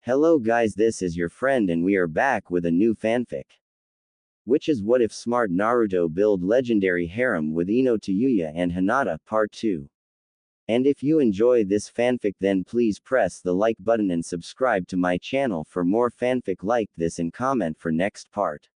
Hello guys, this is your friend and we are back with a new fanfic. Which is what if smart Naruto build legendary harem with Ino, Tayuya and Hinata, part 2. And if you enjoy this fanfic then please press the like button and subscribe to my channel for more fanfic like this and comment for next part.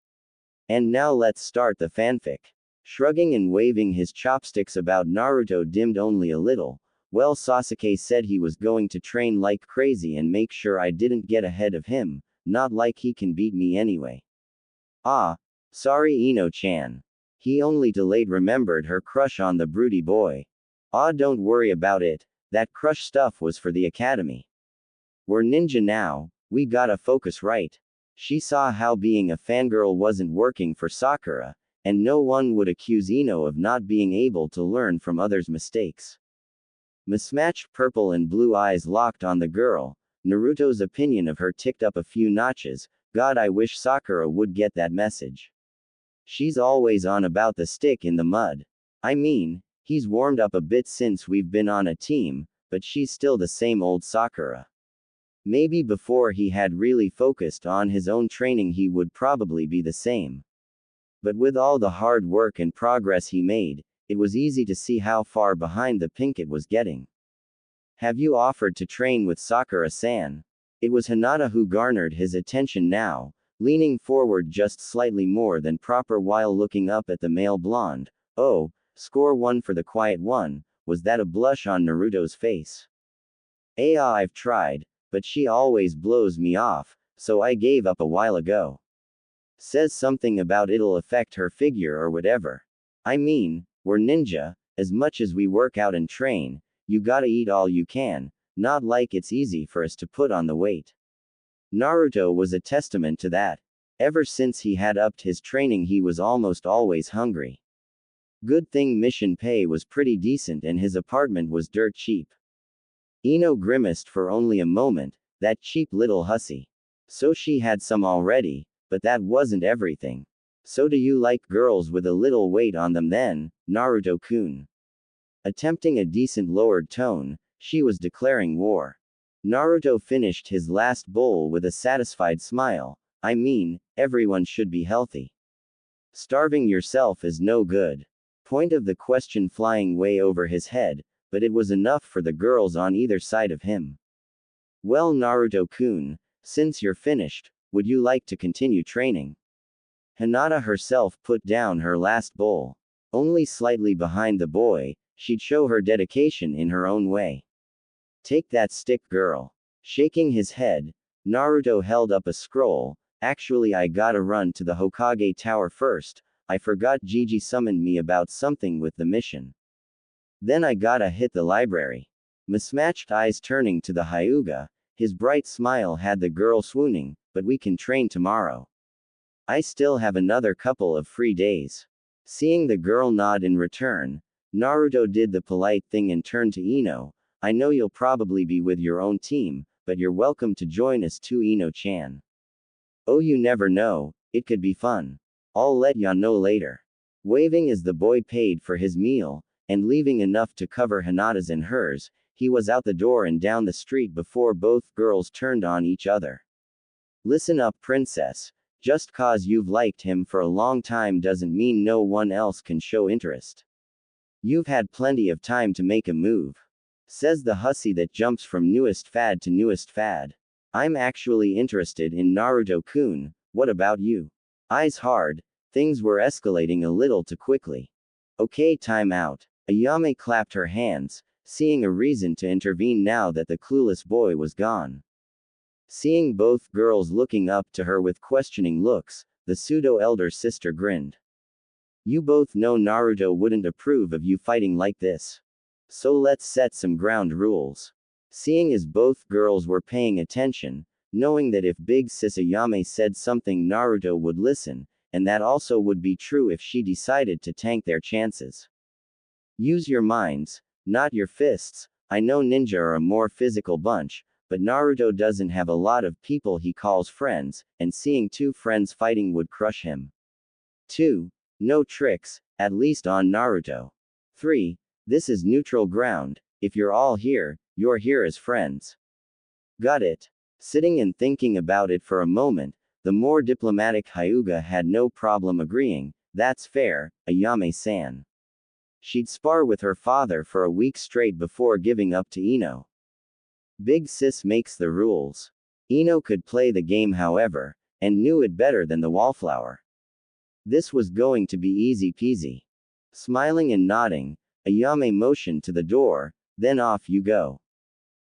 And now let's start the fanfic. Shrugging and waving his chopsticks about, Naruto dimmed only a little. Well, Sasuke said he was going to train like crazy and make sure I didn't get ahead of him, not like he can beat me anyway. Ah, sorry Ino-chan. He only delayed remembered her crush on the broody boy. Ah, don't worry about it, that crush stuff was for the academy. We're ninja now, we gotta focus right. She saw how being a fangirl wasn't working for Sakura, and no one would accuse Ino of not being able to learn from others' mistakes. Mismatched purple and blue eyes locked on the girl. Naruto's opinion of her ticked up a few notches. God, I wish Sakura would get that message. She's always on about the stick in the mud. I mean, he's warmed up a bit since we've been on a team, but she's still the same old Sakura. Maybe before he had really focused on his own training he would probably be the same. But with all the hard work and progress he made, it was easy to see how far behind the pink it was getting. Have you offered to train with Sakura-san? It was Hinata who garnered his attention now, leaning forward just slightly more than proper while looking up at the male blonde. Oh, score 1 for the quiet one. Was that a blush on Naruto's face? I've tried, but she always blows me off, so I gave up a while ago. Says something about it'll affect her figure or whatever. I mean, we're ninja, as much as we work out and train, you gotta eat all you can, not like it's easy for us to put on the weight. Naruto was a testament to that. Ever since he had upped his training he was almost always hungry. Good thing mission pay was pretty decent and his apartment was dirt cheap. Ino grimaced for only a moment, that cheap little hussy. So she had some already, but that wasn't everything. So do you like girls with a little weight on them then, Naruto-kun? Attempting a decent lowered tone, she was declaring war. Naruto finished his last bowl with a satisfied smile. I mean, everyone should be healthy. Starving yourself is no good. Point of the question flying way over his head, but it was enough for the girls on either side of him. Well, Naruto-kun, since you're finished, would you like to continue training? Hinata herself put down her last bowl. Only slightly behind the boy, she'd show her dedication in her own way. Take that stick, girl. Shaking his head, Naruto held up a scroll. Actually, I gotta run to the Hokage Tower first. I forgot Gigi summoned me about something with the mission. Then I gotta hit the library. Mismatched eyes turning to the Hyuga, his bright smile had the girl swooning, but we can train tomorrow. I still have another couple of free days. Seeing the girl nod in return, Naruto did the polite thing and turned to Ino. I know you'll probably be with your own team, but you're welcome to join us too, Ino-chan. Oh, you never know, it could be fun. I'll let ya know later. Waving as the boy paid for his meal, and leaving enough to cover Hinata's and hers, he was out the door and down the street before both girls turned on each other. Listen up, princess. Just cause you've liked him for a long time doesn't mean no one else can show interest. You've had plenty of time to make a move. Says the hussy that jumps from newest fad to newest fad. I'm actually interested in Naruto-kun, what about you? Eyes hard, things were escalating a little too quickly. Okay, time out. Ayame clapped her hands, seeing a reason to intervene now that the clueless boy was gone. Seeing both girls looking up to her with questioning looks, the pseudo-elder sister grinned. You both know Naruto wouldn't approve of you fighting like this. So let's set some ground rules. Seeing as both girls were paying attention, knowing that if big sis Ayame said something Naruto would listen, and that also would be true if she decided to tank their chances. Use your minds, not your fists. I know ninja are a more physical bunch, but Naruto doesn't have a lot of people he calls friends, and seeing two friends fighting would crush him. 2. No tricks, at least on Naruto. 3. This is neutral ground. If you're all here, you're here as friends. Got it? Sitting and thinking about it for a moment, the more diplomatic Hyuga had no problem agreeing, that's fair, Ayame-san. She'd spar with her father for a week straight before giving up to Ino. Big sis makes the rules. Ino could play the game however, and knew it better than the wallflower. This was going to be easy peasy. Smiling and nodding, Ayame motioned to the door, then off you go.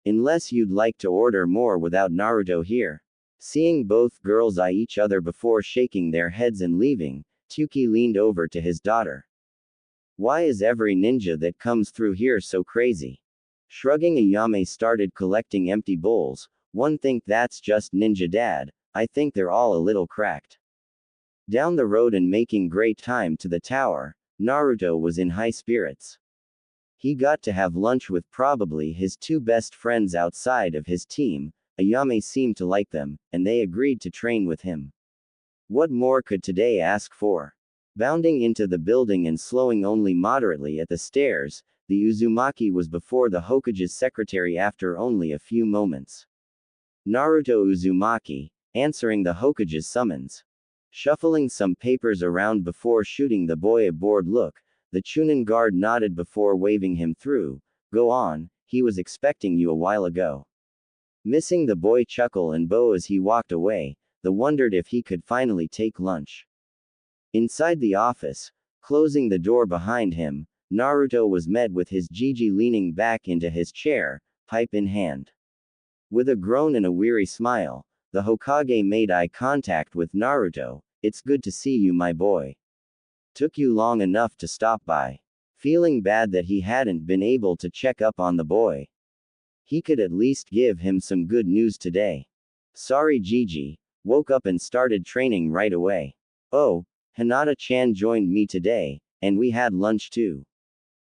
Unless you'd like to order more without Naruto here. Seeing both girls eye each other before shaking their heads and leaving, Tsuki leaned over to his daughter. Why is every ninja that comes through here so crazy? Shrugging, Ayame started collecting empty bowls. One think that's just ninja dad, I think they're all a little cracked. Down the road and making great time to the tower, Naruto was in high spirits. He got to have lunch with probably his two best friends outside of his team. Ayame seemed to like them, and they agreed to train with him. What more could today ask for? Bounding into the building and slowing only moderately at the stairs, the Uzumaki was before the Hokage's secretary after only a few moments. Naruto Uzumaki, answering the Hokage's summons. Shuffling some papers around before shooting the boy a bored look, the Chunin guard nodded before waving him through. Go on, he was expecting you a while ago. Missing the boy chuckle and bow as he walked away, the wondered if he could finally take lunch. Inside the office, closing the door behind him, Naruto was met with his Gigi leaning back into his chair, pipe in hand. With a groan and a weary smile, the Hokage made eye contact with Naruto. It's good to see you, my boy. Took you long enough to stop by. Feeling bad that he hadn't been able to check up on the boy. He could at least give him some good news today. Sorry, Gigi. Woke up and started training right away. Oh, Hinata-chan joined me today, and we had lunch too.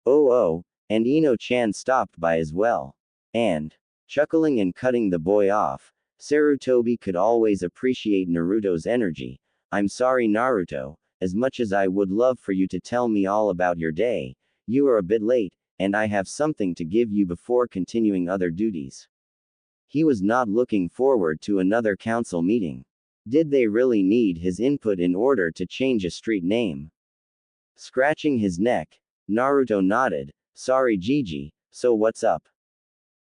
Oh, and Ino-chan stopped by as well. And, chuckling and cutting the boy off, Sarutobi could always appreciate Naruto's energy. I'm sorry, Naruto, as much as I would love for you to tell me all about your day, you are a bit late, and I have something to give you before continuing other duties. He was not looking forward to another council meeting. Did they really need his input in order to change a street name? Scratching his neck, Naruto nodded. Sorry, Gigi, so what's up?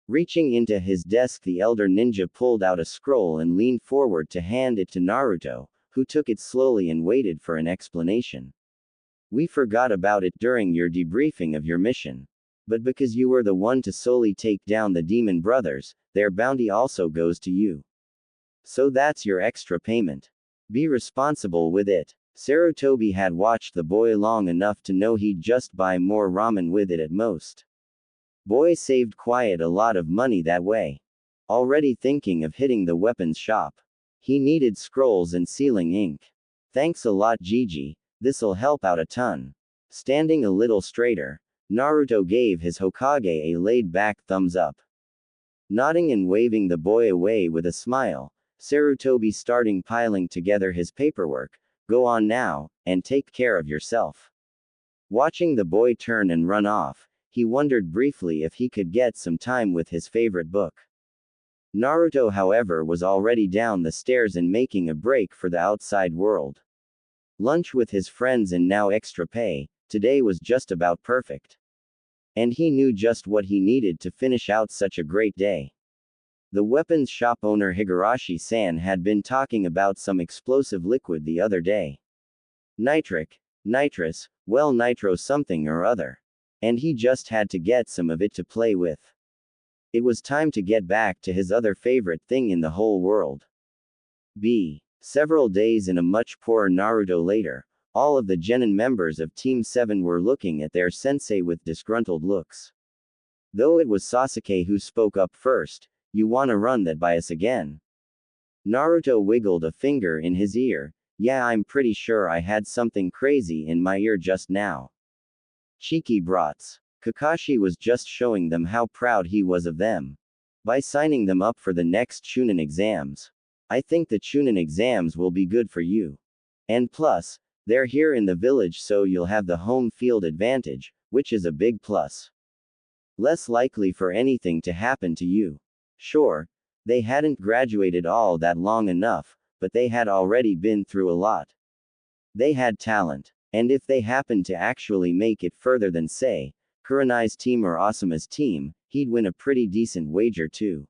Reaching into his desk, the elder ninja pulled out a scroll and leaned forward to hand it to Naruto, who took it slowly and waited for an explanation. We forgot about it during your debriefing of your mission. But because you were the one to solely take down the demon brothers, their bounty also goes to you. So that's your extra payment. Be responsible with it. Sarutobi had watched the boy long enough to know he'd just buy more ramen with it at most. Boy saved quiet a lot of money that way. Already thinking of hitting the weapons shop. He needed scrolls and sealing ink. Thanks a lot, Gigi, this'll help out a ton. Standing a little straighter, Naruto gave his Hokage a laid-back thumbs up. Nodding and waving the boy away with a smile, Sarutobi starting piling together his paperwork. Go on now, and take care of yourself. Watching the boy turn and run off, he wondered briefly if he could get some time with his favorite book. Naruto, however, was already down the stairs and making a break for the outside world. Lunch with his friends and now extra pay, today was just about perfect. And he knew just what he needed to finish out such a great day. The weapons shop owner Higurashi-san had been talking about some explosive liquid the other day. Nitrous, well, nitro something or other. And he just had to get some of it to play with. It was time to get back to his other favorite thing in the whole world. Several days and a much poorer Naruto later, all of the genin members of Team 7 were looking at their sensei with disgruntled looks. Though it was Sasuke who spoke up first. You wanna run that by us again? Naruto wiggled a finger in his ear. Yeah, I'm pretty sure I had something crazy in my ear just now. Cheeky brats. Kakashi was just showing them how proud he was of them. By signing them up for the next Chunin exams. I think the Chunin exams will be good for you. And plus, they're here in the village, so you'll have the home field advantage, which is a big plus. Less likely for anything to happen to you. Sure, They hadn't graduated all that long enough, but they had already been through a lot. They had talent. And if they happened to actually make it further than, say, Kurenai's team or Asuma's team, he'd win a pretty decent wager too.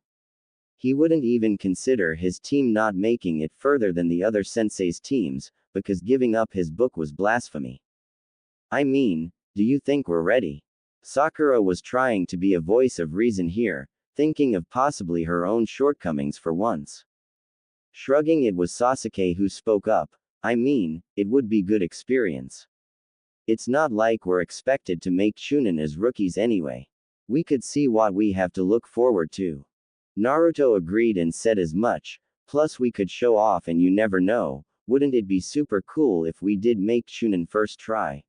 He wouldn't even consider his team not making it further than the other sensei's teams, because giving up his book was blasphemy. I mean, do you think we're ready? Sakura was trying to be a voice of reason here, thinking of possibly her own shortcomings for once. Shrugging, it was Sasuke who spoke up. I mean, it would be good experience. It's not like we're expected to make Chunin as rookies anyway. We could see what we have to look forward to. Naruto agreed and said as much, plus we could show off, and you never know, wouldn't it be super cool if we did make Chunin first try?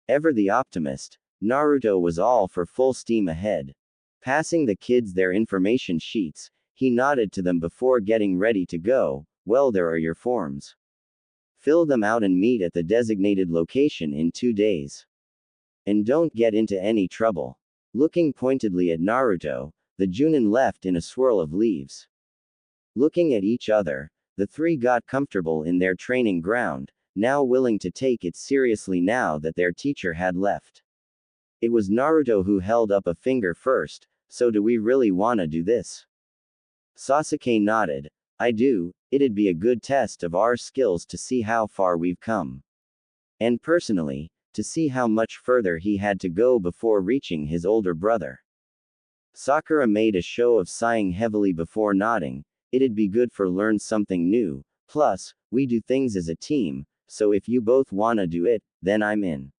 Ever the optimist, Naruto was all for full steam ahead. Passing the kids their information sheets, he nodded to them before getting ready to go. Well, there are your forms. Fill them out and meet at the designated location in 2 days. And don't get into any trouble. Looking pointedly at Naruto, the Junin left in a swirl of leaves. Looking at each other, the three got comfortable in their training ground, now willing to take it seriously now that their teacher had left. It was Naruto who held up a finger first. So do we really wanna do this? Sasuke nodded. I do. It'd be a good test of our skills to see how far we've come. And personally, to see how much further he had to go before reaching his older brother. Sakura made a show of sighing heavily before nodding. It'd be good for learn something new, plus, we do things as a team, so if you both wanna do it, then I'm in.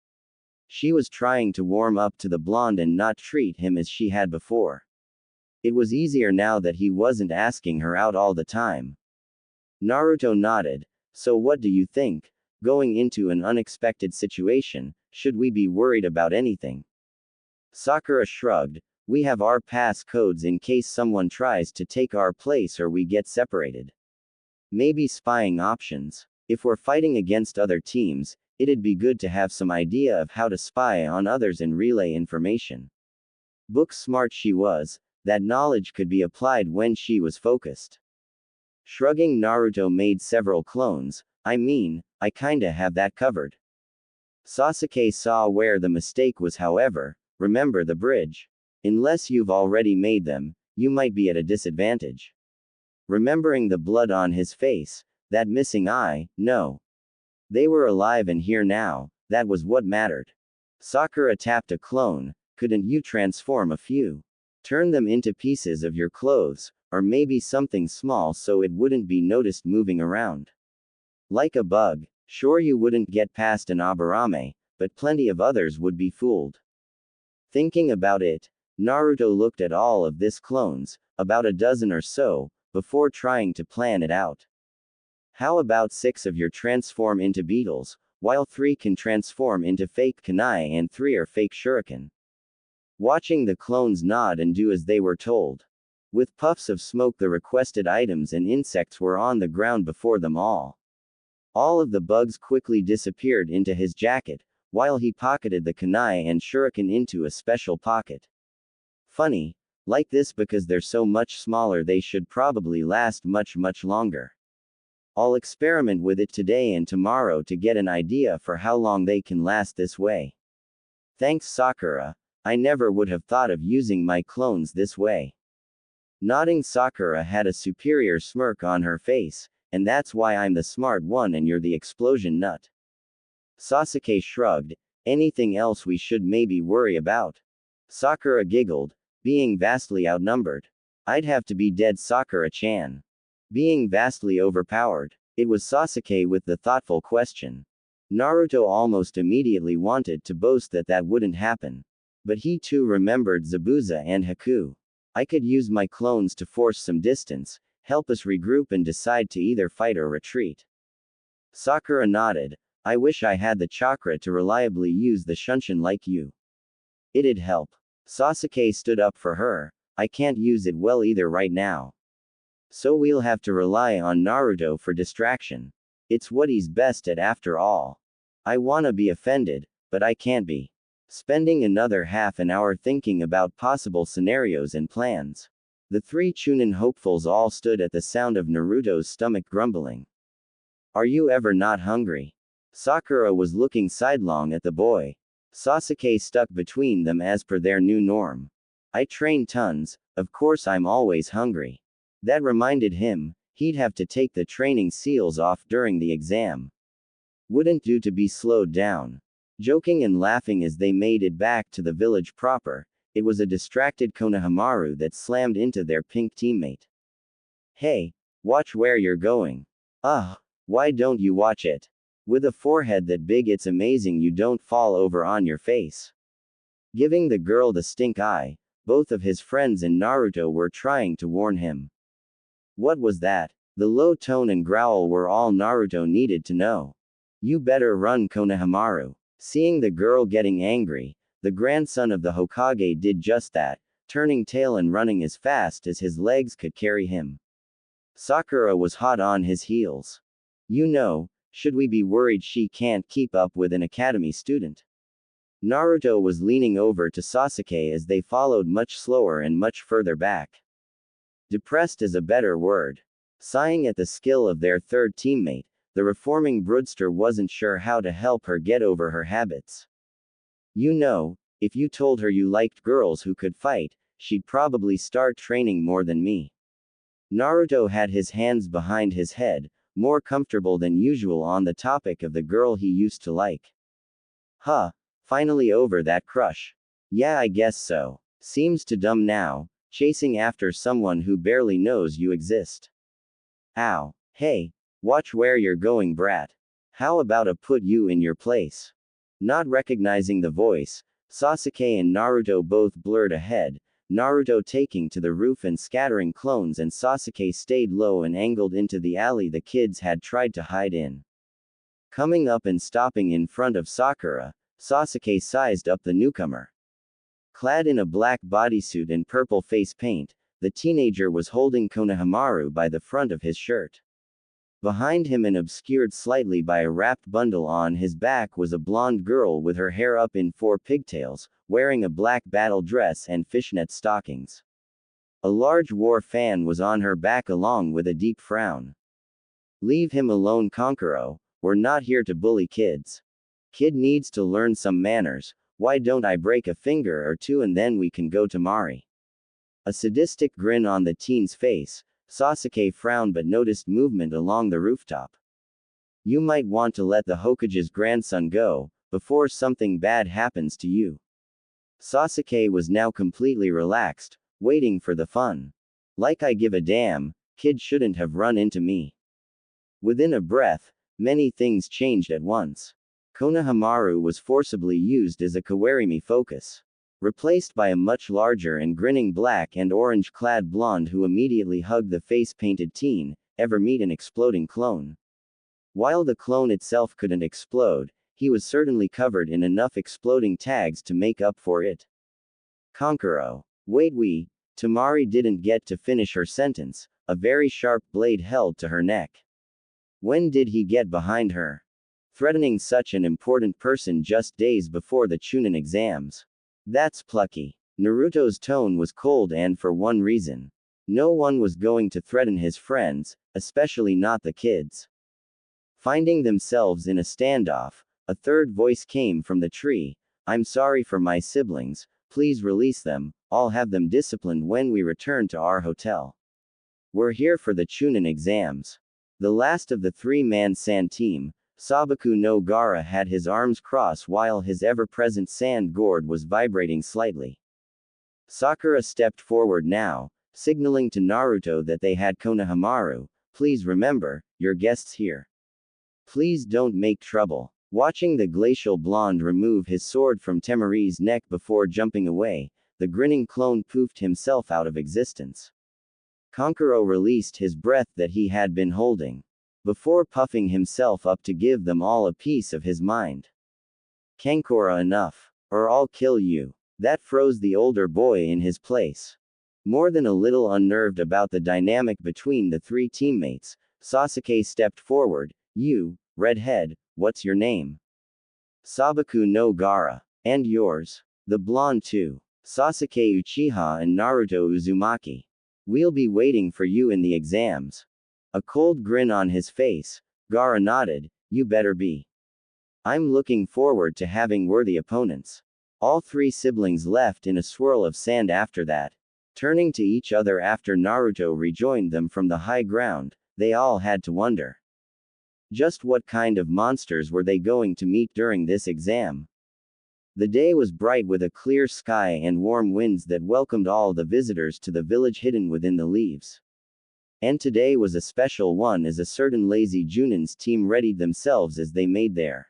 She was trying to warm up to the blonde and not treat him as she had before. It was easier now that he wasn't asking her out all the time. Naruto nodded. So what do you think? Going into an unexpected situation, should we be worried about anything? Sakura shrugged. We have our pass codes in case someone tries to take our place or we get separated. Maybe spying options. If we're fighting against other teams, it'd be good to have some idea of how to spy on others and relay information. Book smart she was, that knowledge could be applied when she was focused. Shrugging, Naruto made several clones. I mean, I kinda have that covered. Sasuke saw where the mistake was, however. Remember the bridge. Unless you've already made them, you might be at a disadvantage. Remembering the blood on his face, that missing eye, no. They were alive and here now, that was what mattered. Sakura tapped a clone. Couldn't you transform a few? Turn them into pieces of your clothes, or maybe something small so it wouldn't be noticed moving around. Like a bug. Sure, you wouldn't get past an Aburame, but plenty of others would be fooled. Thinking about it, Naruto looked at all of this clones, about a dozen or so, before trying to plan it out. How about 6 of your transform into beetles, while 3 can transform into fake kunai and 3 are fake shuriken? Watching the clones nod and do as they were told. With puffs of smoke, the requested items and insects were on the ground before them all. All of the bugs quickly disappeared into his jacket, while he pocketed the kunai and shuriken into a special pocket. Funny, like this because they're so much smaller they should probably last much longer. I'll experiment with it today and tomorrow to get an idea for how long they can last this way. Thanks, Sakura. I never would have thought of using my clones this way. Nodding, Sakura had a superior smirk on her face, and that's why I'm the smart one and you're the explosion nut. Sasuke shrugged. Anything else we should maybe worry about? Sakura giggled. Being vastly outnumbered. I'd have to be dead, Sakura-chan. Being vastly overpowered. It was Sasuke with the thoughtful question. Naruto almost immediately wanted to boast that that wouldn't happen. But he too remembered Zabuza and Haku. I could use my clones to force some distance, help us regroup and decide to either fight or retreat. Sakura nodded. I wish I had the chakra to reliably use the Shunshin like you. It'd help. Sasuke stood up for her. I can't use it well either right now. So we'll have to rely on Naruto for distraction. It's what he's best at after all. I wanna be offended, but I can't be. Spending another half an hour thinking about possible scenarios and plans. The three Chunin hopefuls all stood at the sound of Naruto's stomach grumbling. Are you ever not hungry? Sakura was looking sidelong at the boy. Sasuke stuck between them as per their new norm. I train tons, of course I'm always hungry. That reminded him, he'd have to take the training seals off during the exam. Wouldn't do to be slowed down. Joking and laughing as they made it back to the village proper, it was a distracted Konohamaru that slammed into their pink teammate. Hey, watch where you're going. Ugh, why don't you watch it? With a forehead that big it's amazing you don't fall over on your face. Giving the girl the stink eye, both of his friends and Naruto were trying to warn him. What was that? The low tone and growl were all Naruto needed to know. You better run, Konohamaru. Seeing the girl getting angry, the grandson of the Hokage did just that, turning tail and running as fast as his legs could carry him. Sakura was hot on his heels. You know, should we be worried she can't keep up with an academy student? Naruto was leaning over to Sasuke as they followed much slower and much further back. Depressed is a better word. Sighing at the skill of their third teammate, the reforming broodster wasn't sure how to help her get over her habits. You know, if you told her you liked girls who could fight, she'd probably start training more than me. Naruto had his hands behind his head, more comfortable than usual on the topic of the girl he used to like. Huh, finally over that crush. Yeah, I guess so. Seems too dumb now, chasing after someone who barely knows you exist. Ow. Hey, watch where you're going, brat. How about I put you in your place? Not recognizing the voice, Sasuke and Naruto both blurred ahead, Naruto taking to the roof and scattering clones, and Sasuke stayed low and angled into the alley the kids had tried to hide in. Coming up and stopping in front of Sakura, Sasuke sized up the newcomer. Clad in a black bodysuit and purple face paint, the teenager was holding Konohamaru by the front of his shirt. Behind him and obscured slightly by a wrapped bundle on his back was a blonde girl with her hair up in 4 pigtails, wearing a black battle dress and fishnet stockings. A large war fan was on her back along with a deep frown. Leave him alone, Kankuro, we're not here to bully kids. Kid needs to learn some manners, why don't I break a finger or two and then we can go to Mari? A sadistic grin on the teen's face, Sasuke frowned but noticed movement along the rooftop. You might want to let the Hokage's grandson go, before something bad happens to you. Sasuke was now completely relaxed, waiting for the fun. Like I give a damn, kid shouldn't have run into me. Within a breath, many things changed at once. Konohamaru was forcibly used as a Kawarimi focus. Replaced by a much larger and grinning black and orange-clad blonde who immediately hugged the face-painted teen. Ever meet an exploding clone? While the clone itself couldn't explode, he was certainly covered in enough exploding tags to make up for it. Kankuro. Wait, Tamari didn't get to finish her sentence, a very sharp blade held to her neck. When did he get behind her? Threatening such an important person just days before the Chunin exams. That's plucky. Naruto's tone was cold, and for one reason. No one was going to threaten his friends, especially not the kids. Finding themselves in a standoff, a third voice came from the tree. I'm sorry for my siblings, please release them, I'll have them disciplined when we return to our hotel. We're here for the Chunin exams. The last of the three-man sand team, Sabaku no Gaara, had his arms crossed while his ever-present sand gourd was vibrating slightly. Sakura stepped forward now, signaling to Naruto that they had Konohamaru. Please remember, your guests here. Please don't make trouble. Watching the glacial blonde remove his sword from Temari's neck before jumping away, the grinning clone poofed himself out of existence. Kankuro released his breath that he had been holding, before puffing himself up to give them all a piece of his mind. Kankura, enough, or I'll kill you. That froze the older boy in his place. More than a little unnerved about the dynamic between the three teammates, Sasuke stepped forward. You, redhead, what's your name? Sabaku no Gaara. And yours? The blonde too. Sasuke Uchiha and Naruto Uzumaki. We'll be waiting for you in the exams. A cold grin on his face, Gaara nodded, you better be. I'm looking forward to having worthy opponents. All three siblings left in a swirl of sand after that. Turning to each other after Naruto rejoined them from the high ground, they all had to wonder. Just what kind of monsters were they going to meet during this exam? The day was bright with a clear sky and warm winds that welcomed all the visitors to the village hidden within the leaves. And today was a special one as a certain lazy Junin's team readied themselves as they made there.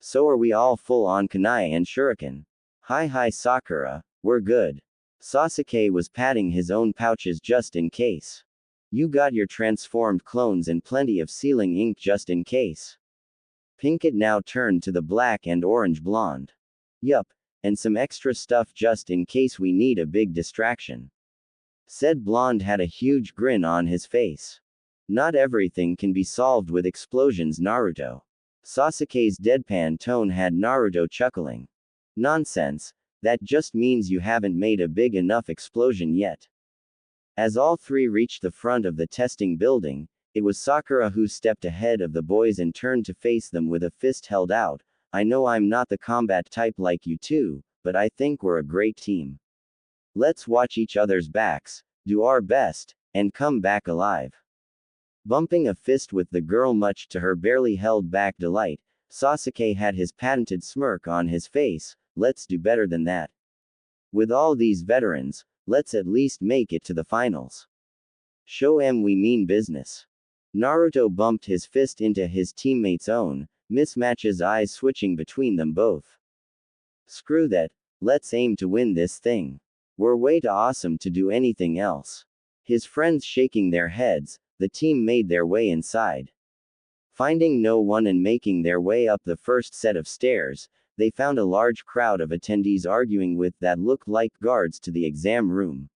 So are we all full on kunai and shuriken? Hi Sakura, we're good. Sasuke was patting his own pouches just in case. You got your transformed clones and plenty of sealing ink just in case. Pinkett now turned to the black and orange blonde. Yup, and some extra stuff just in case we need a big distraction. Said blonde had a huge grin on his face. Not everything can be solved with explosions, Naruto. Sasuke's deadpan tone had Naruto chuckling. Nonsense, that just means you haven't made a big enough explosion yet. As all three reached the front of the testing building, it was Sakura who stepped ahead of the boys and turned to face them with a fist held out. I know I'm not the combat type like you two, but I think we're a great team. Let's watch each other's backs, do our best, and come back alive. Bumping a fist with the girl much to her barely held back delight, Sasuke had his patented smirk on his face. Let's do better than that. With all these veterans, let's at least make it to the finals. Show 'em we mean business. Naruto bumped his fist into his teammate's own, Mismatch's eyes switching between them both. Screw that, let's aim to win this thing. We're way too awesome to do anything else. His friends shaking their heads, the team made their way inside. Finding no one and making their way up the first set of stairs, they found a large crowd of attendees arguing with that looked like guards to the exam room.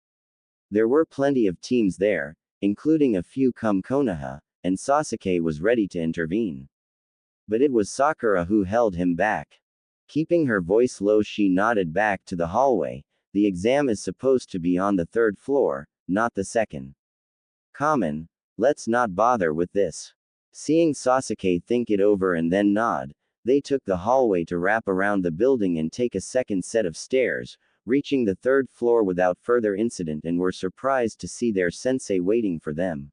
There were plenty of teams there, including a few come Konoha, and Sasuke was ready to intervene. But it was Sakura who held him back. Keeping her voice low, she nodded back to the hallway. The exam is supposed to be on the third floor, not the second. Common, let's not bother with this. Seeing Sasuke think it over and then nod, they took the hallway to wrap around the building and take a second set of stairs, reaching the third floor without further incident and were surprised to see their sensei waiting for them.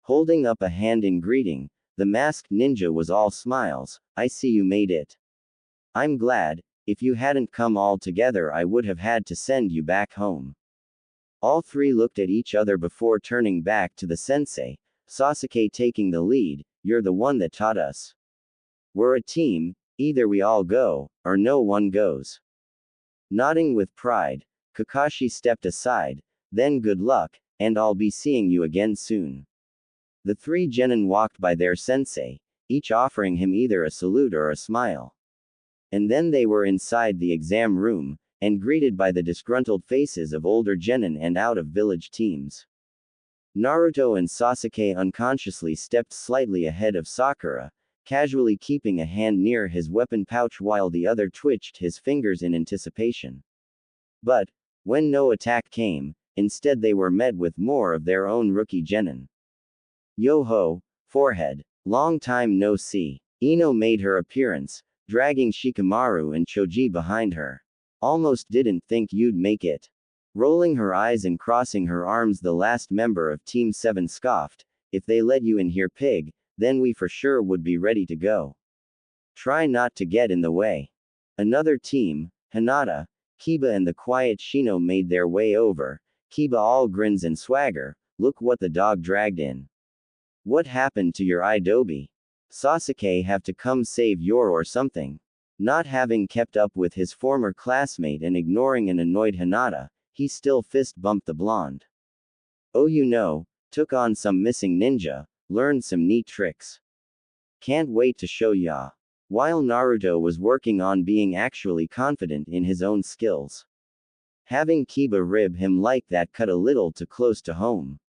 Holding up a hand in greeting, the masked ninja was all smiles. I see you made it. I'm glad. If you hadn't come all together, I would have had to send you back home. All three looked at each other before turning back to the sensei, Sasuke taking the lead. You're the one that taught us. We're a team, either we all go, or no one goes. Nodding with pride, Kakashi stepped aside, then good luck, and I'll be seeing you again soon. The three genin walked by their sensei, each offering him either a salute or a smile. And then they were inside the exam room, and greeted by the disgruntled faces of older genin and out-of-village teams. Naruto and Sasuke unconsciously stepped slightly ahead of Sakura, casually keeping a hand near his weapon pouch while the other twitched his fingers in anticipation. But, when no attack came, instead they were met with more of their own rookie genin. Yo-ho, forehead. Long time no see. Ino made her appearance, dragging Shikamaru and Choji behind her. Almost didn't think you'd make it. Rolling her eyes and crossing her arms, the last member of Team 7 scoffed, if they let you in here, pig, then we for sure would be ready to go. Try not to get in the way. Another team, Hinata, Kiba and the quiet Shino made their way over. Kiba all grins and swagger. Look what the dog dragged in. What happened to your Idobi? Sasuke have to come save your or something. Not having kept up with his former classmate and ignoring an annoyed Hinata, he still fist bumped the blonde. Oh, you know, took on some missing ninja, learned some neat tricks. Can't wait to show ya. While Naruto was working on being actually confident in his own skills. Having Kiba rib him like that cut a little too close to home.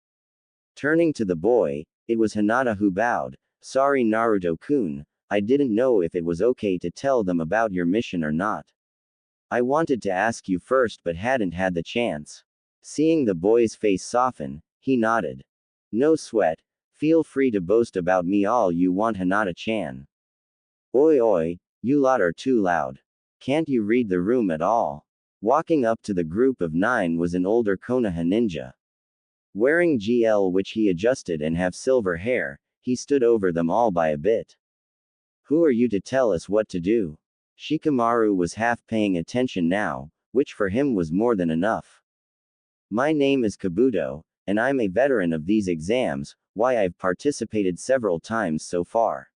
Turning to the boy, it was Hinata who bowed. Sorry Naruto-kun, I didn't know if it was okay to tell them about your mission or not. I wanted to ask you first but hadn't had the chance. Seeing the boy's face soften, he nodded. No sweat, feel free to boast about me all you want, Hinata-chan. Oi oi, you lot are too loud. Can't you read the room at all? Walking up to the group of 9 was an older Konoha ninja. Wearing GL which he adjusted and have silver hair, he stood over them all by a bit. Who are you to tell us what to do? Shikamaru was half paying attention now, which for him was more than enough. My name is Kabuto, and I'm a veteran of these exams, why I've participated several times so far.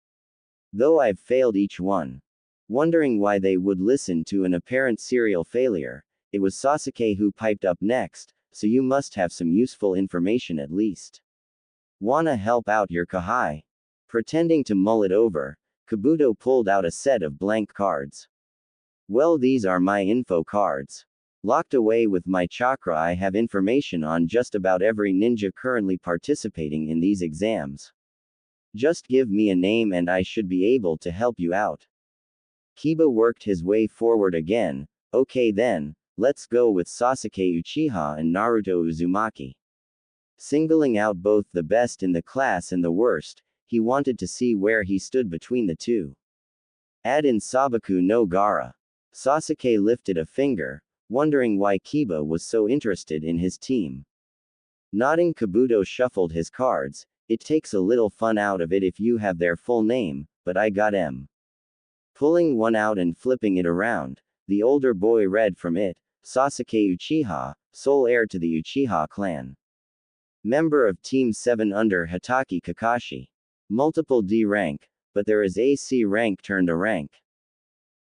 Though I've failed each one. Wondering why they would listen to an apparent serial failure, it was Sasuke who piped up next, so you must have some useful information at least. Wanna help out your Kahai? Pretending to mull it over, Kabuto pulled out a set of blank cards. Well, these are my info cards. Locked away with my chakra, I have information on just about every ninja currently participating in these exams. Just give me a name and I should be able to help you out. Kiba worked his way forward again. Okay then, let's go with Sasuke Uchiha and Naruto Uzumaki. Singling out both the best in the class and the worst, he wanted to see where he stood between the two. Add in Sabaku no Gaara. Sasuke lifted a finger, wondering why Kiba was so interested in his team. Nodding, Kabuto shuffled his cards. It takes a little fun out of it if you have their full name, but I got M. Pulling one out and flipping it around, the older boy read from it, Sasuke Uchiha, sole heir to the Uchiha clan. Member of Team 7 under Hitaki Kakashi. Multiple D rank, but there is a C rank turned a rank.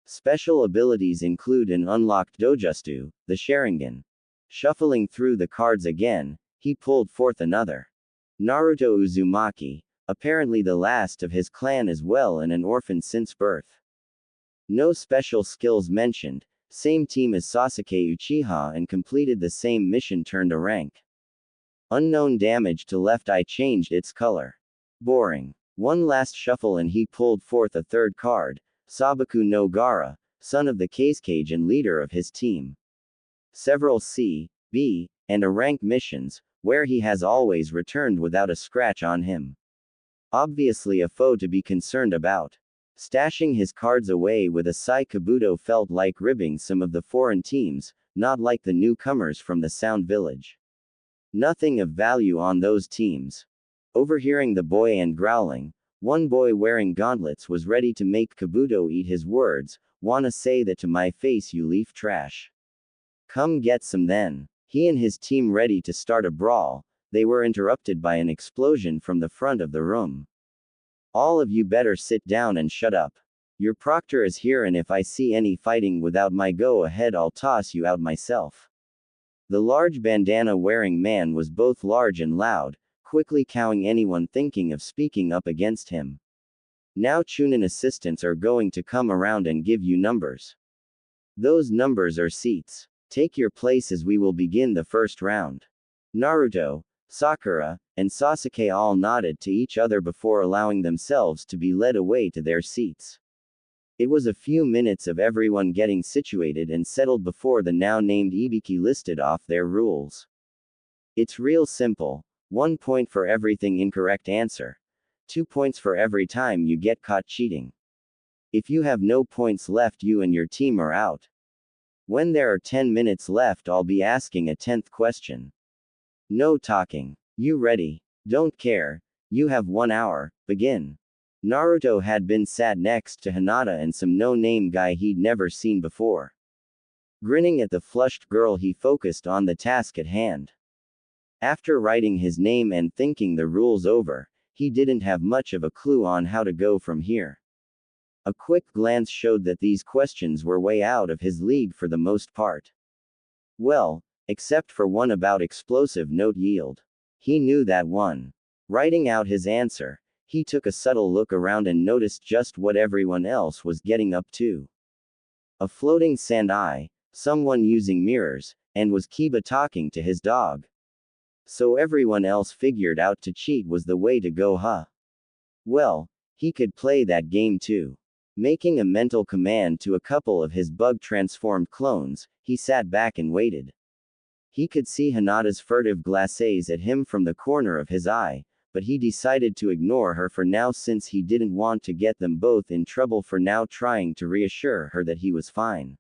Special abilities include an unlocked Dojutsu, the Sharingan. Shuffling through the cards again, he pulled forth another. Naruto Uzumaki, apparently the last of his clan as well and an orphan since birth. No special skills mentioned, same team as Sasuke Uchiha and completed the same mission, turned a rank. Unknown damage to left eye changed its color. Boring. One last shuffle and he pulled forth a third card, Sabaku no Gaara, son of the Kazekage and leader of his team. Several C, B, and a rank missions, where he has always returned without a scratch on him. Obviously a foe to be concerned about. Stashing his cards away with a sigh, Kabuto felt like ribbing some of the foreign teams, not like the newcomers from the Sound Village. Nothing of value on those teams. Overhearing the boy and growling, one boy wearing gauntlets was ready to make Kabuto eat his words. Wanna say that to my face, you leaf trash? Come get some then. He and his team ready to start a brawl. They were interrupted by an explosion from the front of the room. All of you better sit down and shut up. Your proctor is here and if I see any fighting without my go ahead, I'll toss you out myself. The large bandana wearing man was both large and loud, quickly cowing anyone thinking of speaking up against him. Now Chunin assistants are going to come around and give you numbers. Those numbers are seats. Take your place as we will begin the first round. Naruto, Sakura, and Sasuke all nodded to each other before allowing themselves to be led away to their seats. It was a few minutes of everyone getting situated and settled before the now named Ibiki listed off their rules. It's real simple. 1 point for everything incorrect answer. 2 points for every time you get caught cheating. If you have no points left, you and your team are out. When there are 10 minutes left, I'll be asking a 10th question. No talking. You ready? Don't care. You have 1 hour. Begin. Naruto had been sat next to Hinata and some no-name guy he'd never seen before. Grinning at the flushed girl, he focused on the task at hand. After writing his name and thinking the rules over, he didn't have much of a clue on how to go from here. A quick glance showed that these questions were way out of his league for the most part. Well, except for one about explosive note yield. He knew that one. Writing out his answer, he took a subtle look around and noticed just what everyone else was getting up to. A floating sand eye, someone using mirrors, and was Kiba talking to his dog. So everyone else figured out to cheat was the way to go, huh? Well, he could play that game too. Making a mental command to a couple of his bug-transformed clones, he sat back and waited. He could see Hinata's furtive glances at him from the corner of his eye, but he decided to ignore her for now since he didn't want to get them both in trouble for now trying to reassure her that he was fine.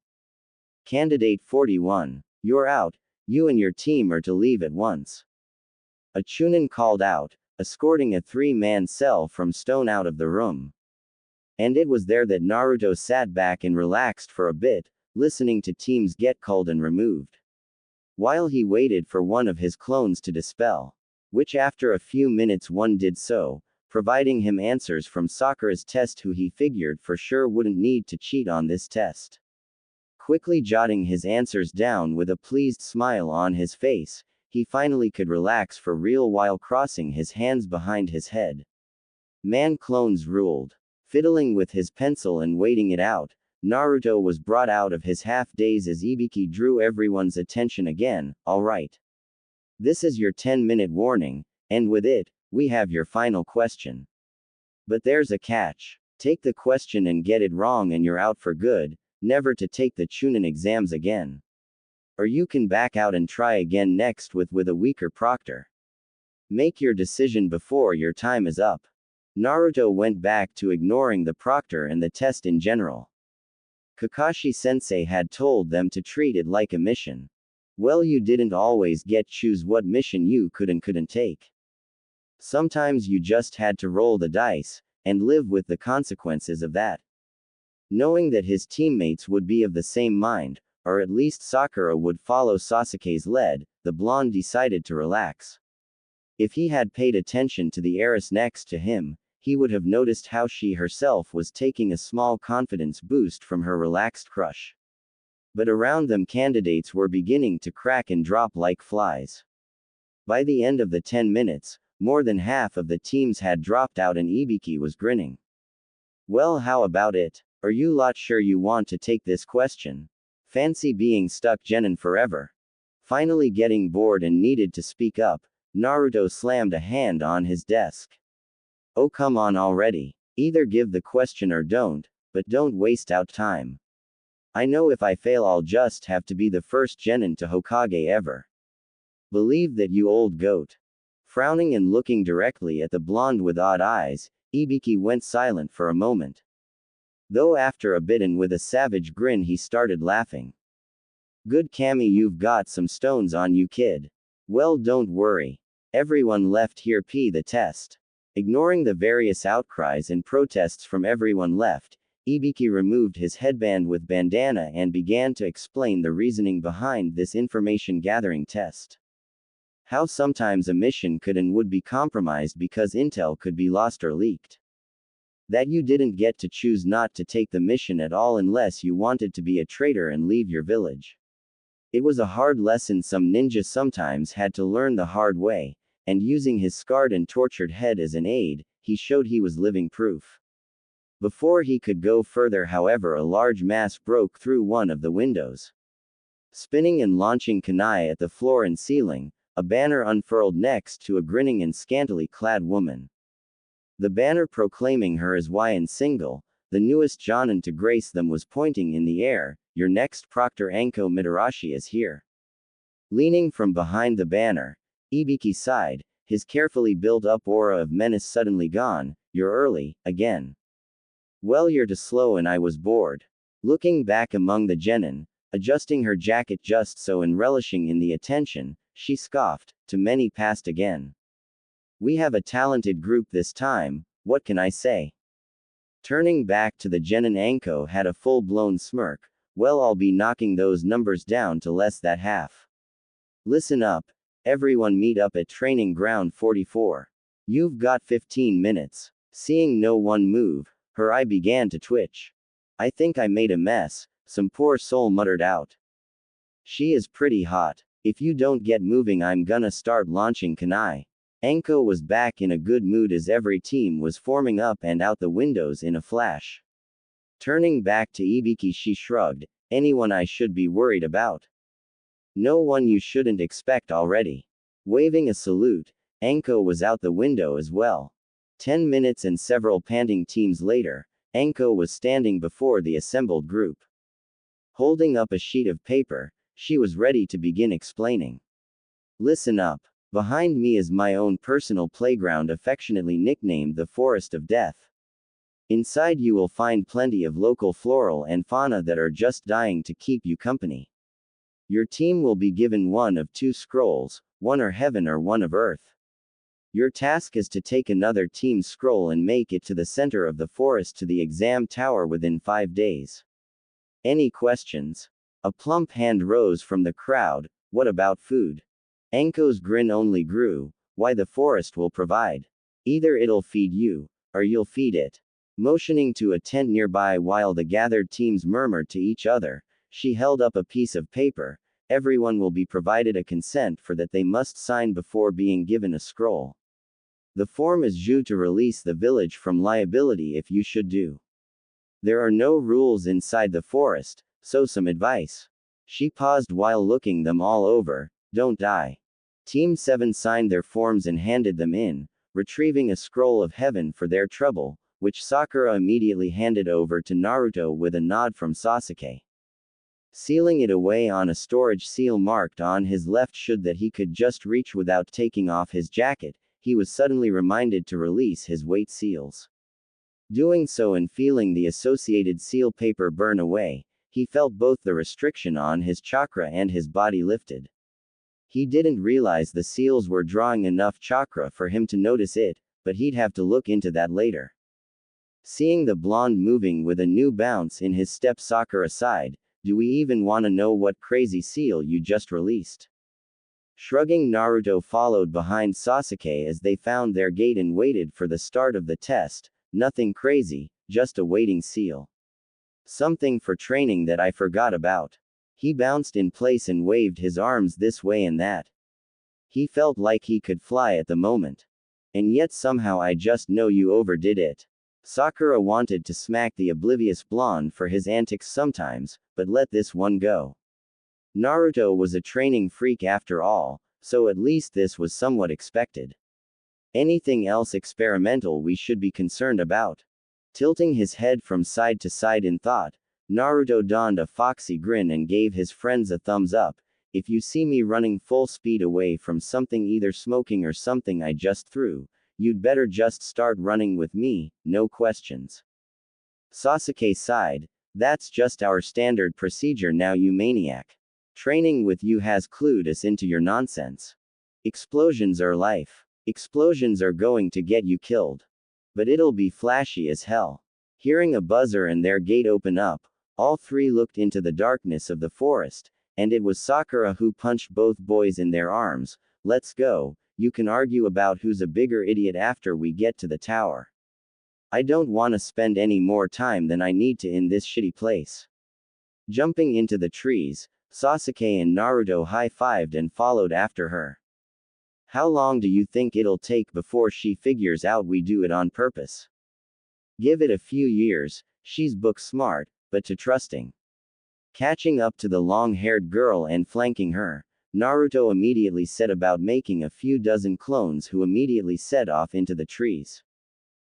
Candidate 41. You're out, you and your team are to leave at once. A Chunin called out, escorting a three-man cell from stone out of the room. And it was there that Naruto sat back and relaxed for a bit, listening to teams get called and removed. While he waited for one of his clones to dispel, which after a few minutes one did so, providing him answers from Sakura's test who he figured for sure wouldn't need to cheat on this test. Quickly jotting his answers down with a pleased smile on his face, he finally could relax for real while crossing his hands behind his head. Man clones ruled. Fiddling with his pencil and waiting it out, Naruto was brought out of his half-daze as Ibiki drew everyone's attention again. Alright. This is your 10-minute warning, and with it, we have your final question. But there's a catch. Take the question and get it wrong and you're out for good, never to take the Chunin exams again. Or you can back out and try again next with a weaker proctor. Make your decision before your time is up. Naruto went back to ignoring the proctor and the test in general. Kakashi-sensei had told them to treat it like a mission. Well, you didn't always get choose what mission you could and couldn't take. Sometimes you just had to roll the dice, and live with the consequences of that. Knowing that his teammates would be of the same mind, or at least Sakura would follow Sasuke's lead, the blonde decided to relax. If he had paid attention to the heiress next to him, he would have noticed how she herself was taking a small confidence boost from her relaxed crush. But around them candidates were beginning to crack and drop like flies. By the end of the 10 minutes, more than half of the teams had dropped out and Ibiki was grinning. Well, how about it? Are you lot sure you want to take this question? Fancy being stuck genin forever? Finally getting bored and needed to speak up, Naruto slammed a hand on his desk. Oh, come on already. Either give the question or don't, but don't waste out time. I know if I fail I'll just have to be the first genin to Hokage ever. Believe that, you old goat. Frowning and looking directly at the blonde with odd eyes, Ibiki went silent for a moment. Though after a bit and with a savage grin he started laughing. Good Kami, you've got some stones on you, kid. Well, don't worry. Everyone left here the test. Ignoring the various outcries and protests from everyone left, Ibiki removed his headband with bandana and began to explain the reasoning behind this information-gathering test. How sometimes a mission could and would be compromised because intel could be lost or leaked. That you didn't get to choose not to take the mission at all unless you wanted to be a traitor and leave your village. It was a hard lesson some ninja sometimes had to learn the hard way, and using his scarred and tortured head as an aid, he showed he was living proof. Before he could go further, however, a large mass broke through one of the windows. Spinning and launching kunai at the floor and ceiling, a banner unfurled next to a grinning and scantily clad woman. The banner proclaiming her as YN single, the newest Jonin to grace them, was pointing in the air. Your next proctor Anko Mitarashi is here. Leaning from behind the banner, Ibiki sighed, his carefully built-up aura of menace suddenly gone. You're early, again. Well, you're too slow and I was bored. Looking back among the genin, adjusting her jacket just so and relishing in the attention, she scoffed, too many passed again. We have a talented group this time, what can I say? Turning back to the genin, Anko had a full-blown smirk. Well, I'll be knocking those numbers down to less than half. Listen up. Everyone meet up at training ground 44. You've got 15 minutes. Seeing no one move, her eye began to twitch. I think I made a mess, some poor soul muttered out. She is pretty hot. If you don't get moving I'm gonna start launching kunai. Anko was back in a good mood as every team was forming up and out the windows in a flash. Turning back to Ibiki, she shrugged. Anyone I should be worried about? No one you shouldn't expect already. Waving a salute, Anko was out the window as well. 10 minutes and several panting teams later, Anko was standing before the assembled group. Holding up a sheet of paper, she was ready to begin explaining. Listen up. Behind me is my own personal playground, affectionately nicknamed the Forest of Death. Inside you will find plenty of local floral and fauna that are just dying to keep you company. Your team will be given one of two scrolls, one of heaven or one of earth. Your task is to take another team's scroll and make it to the center of the forest to the exam tower within 5 days. Any questions? A plump hand rose from the crowd. What about food? Enko's grin only grew. Why, the forest will provide. Either it'll feed you, or you'll feed it. Motioning to a tent nearby while the gathered teams murmured to each other, she held up a piece of paper. Everyone will be provided a consent for that they must sign before being given a scroll. The form is due to release the village from liability if you should do. There are no rules inside the forest, so some advice. She paused while looking them all over. Don't die. Team 7 signed their forms and handed them in, retrieving a scroll of heaven for their trouble, which Sakura immediately handed over to Naruto with a nod from Sasuke. Sealing it away on a storage seal marked on his left should that he could just reach without taking off his jacket, he was suddenly reminded to release his weight seals. Doing so and feeling the associated seal paper burn away, he felt both the restriction on his chakra and his body lifted. He didn't realize the seals were drawing enough chakra for him to notice it, but he'd have to look into that later. Seeing the blonde moving with a new bounce in his step, Sakura sighed. Do we even want to know what crazy seal you just released? Shrugging, Naruto followed behind Sasuke as they found their gate and waited for the start of the test. Nothing crazy, just a waiting seal. Something for training that I forgot about. He bounced in place and waved his arms this way and that. He felt like he could fly at the moment. And yet somehow I just know you overdid it. Sakura wanted to smack the oblivious blonde for his antics sometimes, but let this one go. Naruto was a training freak after all, so at least this was somewhat expected. Anything else experimental we should be concerned about? Tilting his head from side to side in thought, Naruto donned a foxy grin and gave his friends a thumbs up. If you see me running full speed away from something, either smoking or something I just threw, you'd better just start running with me, no questions. Sasuke sighed. That's just our standard procedure now, you maniac. Training with you has clued us into your nonsense. Explosions are life. Explosions are going to get you killed. But it'll be flashy as hell. Hearing a buzzer and their gate open up, all three looked into the darkness of the forest, and it was Sakura who punched both boys in their arms. Let's go. You can argue about who's a bigger idiot after we get to the tower. I don't want to spend any more time than I need to in this shitty place. Jumping into the trees, Sasuke and Naruto high-fived and followed after her. How long do you think it'll take before she figures out we do it on purpose? Give it a few years. She's book smart, but too trusting. Catching up to the long-haired girl and flanking her, Naruto immediately set about making a few dozen clones who immediately set off into the trees.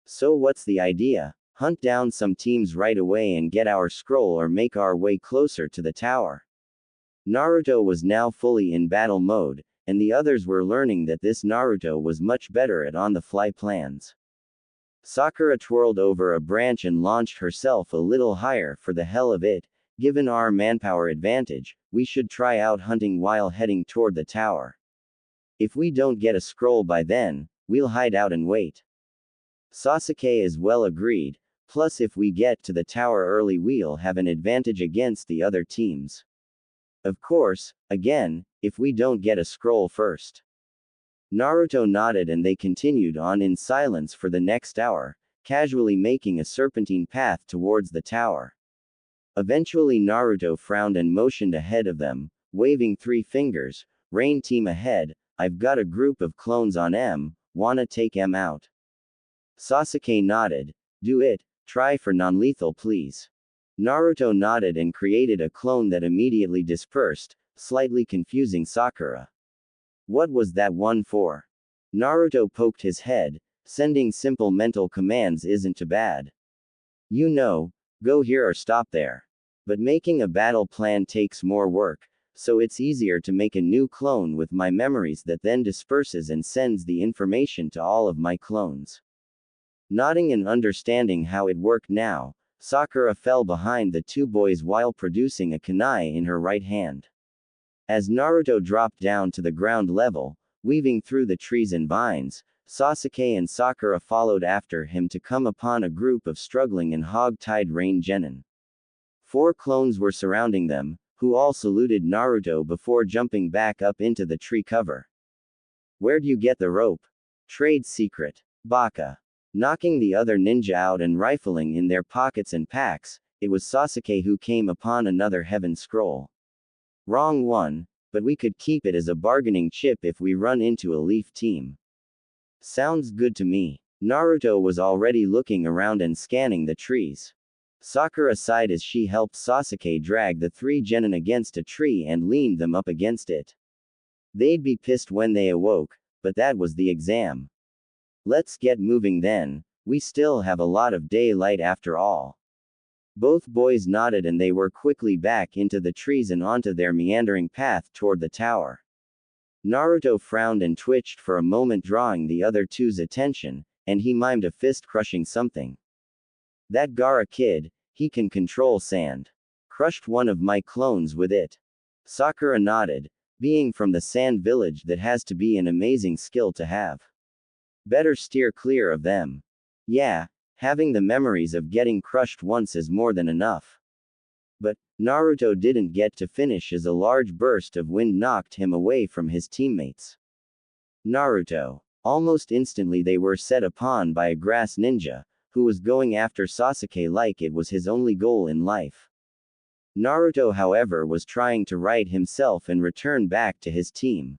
So what's the idea? Hunt down some teams right away and get our scroll, or make our way closer to the tower. Naruto was now fully in battle mode, and the others were learning that this Naruto was much better at on-the-fly plans. Sakura twirled over a branch and launched herself a little higher. For the hell of it, given our manpower advantage, we should try out hunting while heading toward the tower. If we don't get a scroll by then, we'll hide out and wait. Sasuke as well agreed, plus if we get to the tower early we'll have an advantage against the other teams. Of course, again, if we don't get a scroll first. Naruto nodded and they continued on in silence for the next hour, casually making a serpentine path towards the tower. Eventually Naruto frowned and motioned ahead of them, waving 3 fingers. Rain team ahead, I've got a group of clones on M, wanna take M out? Sasuke nodded. Do it, try for non-lethal please. Naruto nodded and created a clone that immediately dispersed, slightly confusing Sakura. What was that one for? Naruto poked his head. Sending simple mental commands isn't too bad. You know, go here or stop there. But making a battle plan takes more work. so it's easier to make a new clone with my memories that then disperses and sends the information to all of my clones. Nodding and understanding how it worked now, Sakura fell behind the two boys while producing a kunai in her right hand. As Naruto dropped down to the ground level, weaving through the trees and vines, Sasuke and Sakura followed after him to come upon a group of struggling and hog-tied rain genin. 4 clones were surrounding them, who all saluted Naruto before jumping back up into the tree cover. Where'd you get the rope? Trade secret. Baka. Knocking the other ninja out and rifling in their pockets and packs, it was Sasuke who came upon another heaven scroll. Wrong one, but we could keep it as a bargaining chip if we run into a leaf team. Sounds good to me. Naruto was already looking around and scanning the trees. Sakura sighed as she helped Sasuke drag the 3 genin against a tree and leaned them up against it. They'd be pissed when they awoke, but that was the exam. Let's get moving then, we still have a lot of daylight after all. Both boys nodded and they were quickly back into the trees and onto their meandering path toward the tower. Naruto frowned and twitched for a moment, drawing the other two's attention, and he mimed a fist crushing something. That Gaara kid, he can control sand. Crushed one of my clones with it. Sakura nodded. Being from the sand village, that has to be an amazing skill to have. Better steer clear of them. Yeah, having the memories of getting crushed once is more than enough. But Naruto didn't get to finish as a large burst of wind knocked him away from his teammates. Naruto. Almost instantly they were set upon by a grass ninja, who was going after Sasuke like it was his only goal in life. Naruto, however, was trying to right himself and return back to his team.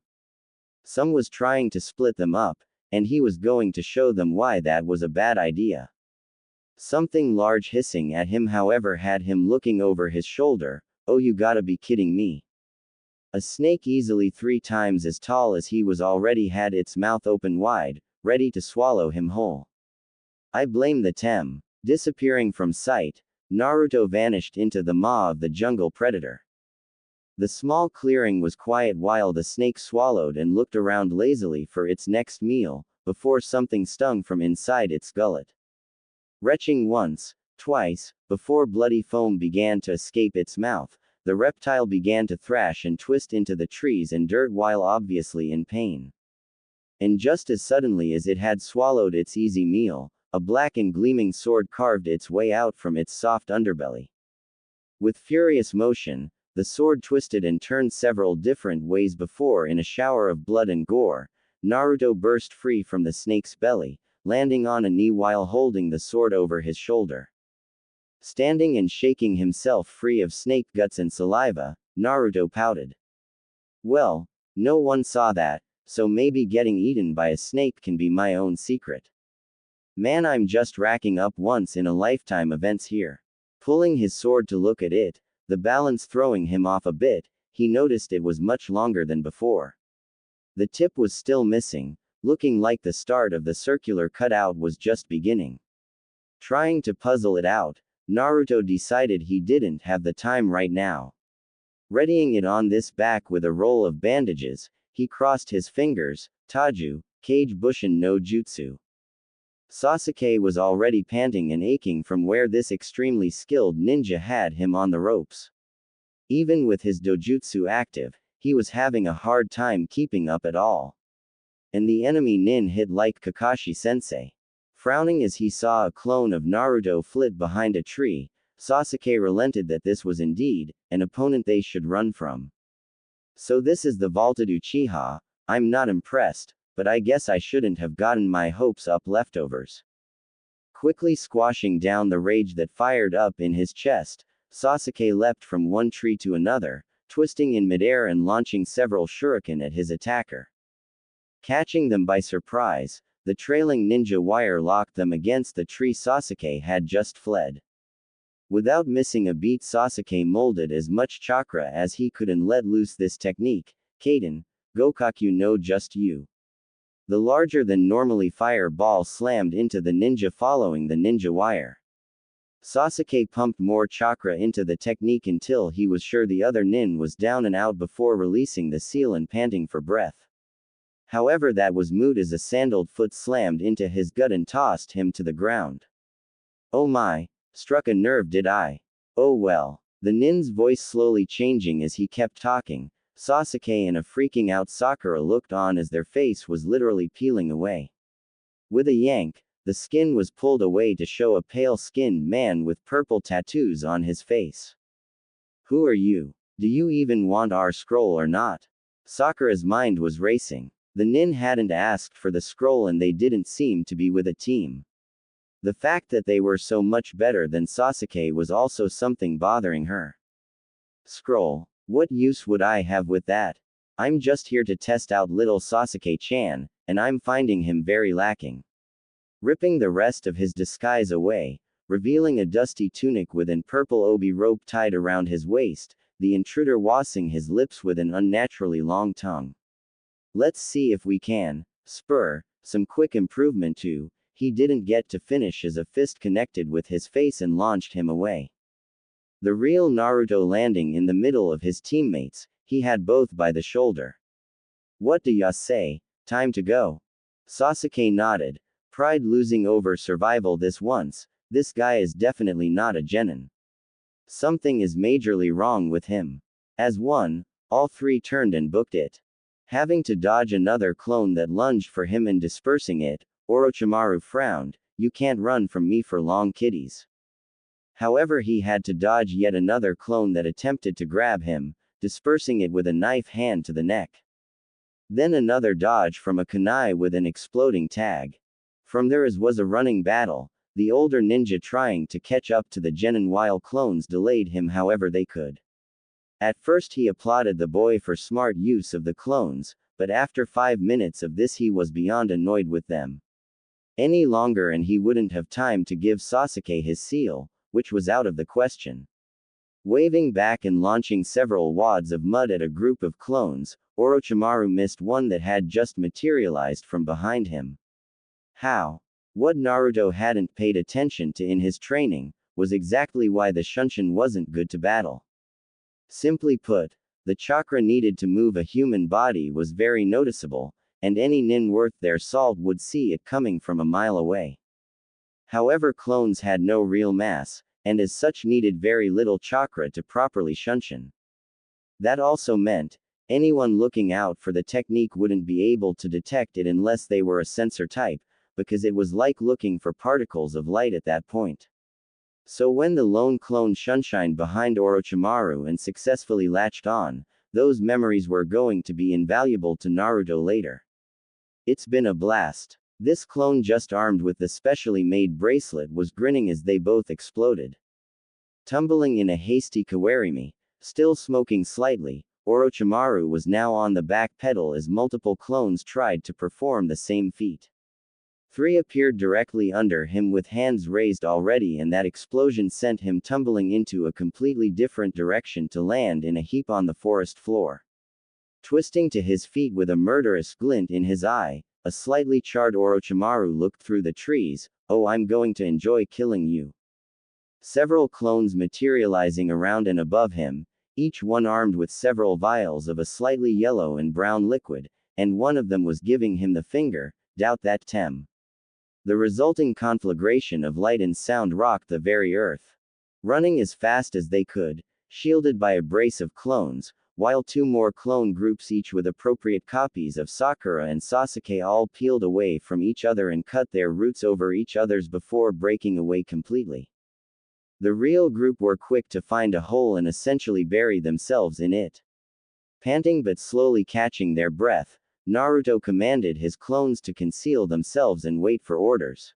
Some was trying to split them up, and he was going to show them why that was a bad idea. Something large hissing at him, however, had him looking over his shoulder. Oh, you gotta be kidding me. A snake easily 3 times as tall as he was already had its mouth open wide, ready to swallow him whole. I blame the Tem. Disappearing from sight, Naruto vanished into the maw of the jungle predator. The small clearing was quiet while the snake swallowed and looked around lazily for its next meal, before something stung from inside its gullet. Retching once, twice, before bloody foam began to escape its mouth, the reptile began to thrash and twist into the trees and dirt while obviously in pain. And just as suddenly as it had swallowed its easy meal, a black and gleaming sword carved its way out from its soft underbelly. With furious motion, the sword twisted and turned several different ways before, in a shower of blood and gore, Naruto burst free from the snake's belly, landing on a knee while holding the sword over his shoulder. Standing and shaking himself free of snake guts and saliva, Naruto pouted. Well, no one saw that, so maybe getting eaten by a snake can be my own secret. Man, I'm just racking up once in a lifetime events here. Pulling his sword to look at it, the balance throwing him off a bit, he noticed it was much longer than before. The tip was still missing, looking like the start of the circular cutout was just beginning. Trying to puzzle it out, Naruto decided he didn't have the time right now. Readying it on this back with a roll of bandages, he crossed his fingers. Taju, Kage Bushin no Jutsu. Sasuke was already panting and aching from where this extremely skilled ninja had him on the ropes. Even with his dojutsu active, he was having a hard time keeping up at all. And the enemy nin hit like Kakashi-sensei. Frowning as he saw a clone of Naruto flit behind a tree, Sasuke relented that this was indeed an opponent they should run from. So this is the vaulted Uchiha. I'm not impressed, but I guess I shouldn't have gotten my hopes up leftovers. Quickly squashing down the rage that fired up in his chest, Sasuke leapt from one tree to another, twisting in midair and launching several shuriken at his attacker. Catching them by surprise, the trailing ninja wire locked them against the tree Sasuke had just fled. Without missing a beat, Sasuke molded as much chakra as he could and let loose this technique, Kaden, Gokaku no Just You. The larger than normally fire ball slammed into the ninja following the ninja wire. Sasuke pumped more chakra into the technique until he was sure the other nin was down and out before releasing the seal and panting for breath. However, that was moot as a sandaled foot slammed into his gut and tossed him to the ground. Oh my, struck a nerve did I. Oh well. The nin's voice slowly changing as he kept talking. Sasuke and a freaking out Sakura looked on as their face was literally peeling away. With a yank, the skin was pulled away to show a pale-skinned man with purple tattoos on his face. Who are you? Do you even want our scroll or not? Sakura's mind was racing. The nin hadn't asked for the scroll and they didn't seem to be with a team. The fact that they were so much better than Sasuke was also something bothering her. Scroll? What use would I have with that? I'm just here to test out little Sasuke-chan, and I'm finding him very lacking. Ripping the rest of his disguise away, revealing a dusty tunic with an purple obi rope tied around his waist, the intruder wasing his lips with an unnaturally long tongue. Let's see if we can spur some quick improvement too. He didn't get to finish as a fist connected with his face and launched him away. The real Naruto landing in the middle of his teammates, he had both by the shoulder. What do ya say? Time to go? Sasuke nodded, pride losing over survival this once. This guy is definitely not a genin. Something is majorly wrong with him. As one, all three turned and booked it. Having to dodge another clone that lunged for him and dispersing it, Orochimaru frowned. You can't run from me for long, kiddies. However, he had to dodge yet another clone that attempted to grab him, dispersing it with a knife hand to the neck. Then another dodge from a kunai with an exploding tag. From there as was a running battle, the older ninja trying to catch up to the genin while clones delayed him however they could. At first he applauded the boy for smart use of the clones, but after 5 minutes of this he was beyond annoyed with them. Any longer and he wouldn't have time to give Sasuke his seal, which was out of the question. Waving back and launching several wads of mud at a group of clones, Orochimaru missed one that had just materialized from behind him. How? What Naruto hadn't paid attention to in his training, was exactly why the Shunshin wasn't good to battle. Simply put, the chakra needed to move a human body was very noticeable, and any nin worth their salt would see it coming from a mile away. However, clones had no real mass, and as such needed very little chakra to properly Shunshin. That also meant, anyone looking out for the technique wouldn't be able to detect it unless they were a sensor type, because it was like looking for particles of light at that point. So when the lone clone Shunshined behind Orochimaru and successfully latched on, those memories were going to be invaluable to Naruto later. It's been a blast. This clone just armed with the specially made bracelet was grinning as they both exploded. Tumbling in a hasty kawarimi, still smoking slightly, Orochimaru was now on the back pedal as multiple clones tried to perform the same feat. 3 appeared directly under him with hands raised already, and that explosion sent him tumbling into a completely different direction to land in a heap on the forest floor. Twisting to his feet with a murderous glint in his eye, a slightly charred Orochimaru looked through the trees. Oh, I'm going to enjoy killing you. Several clones materializing around and above him, each one armed with several vials of a slightly yellow and brown liquid, and one of them was giving him the finger. Doubt that, Tem. The resulting conflagration of light and sound rocked the very earth. Running as fast as they could, shielded by a brace of clones, while 2 more clone groups each with appropriate copies of Sakura and Sasuke all peeled away from each other and cut their roots over each other's before breaking away completely. The real group were quick to find a hole and essentially bury themselves in it. Panting but slowly catching their breath, Naruto commanded his clones to conceal themselves and wait for orders.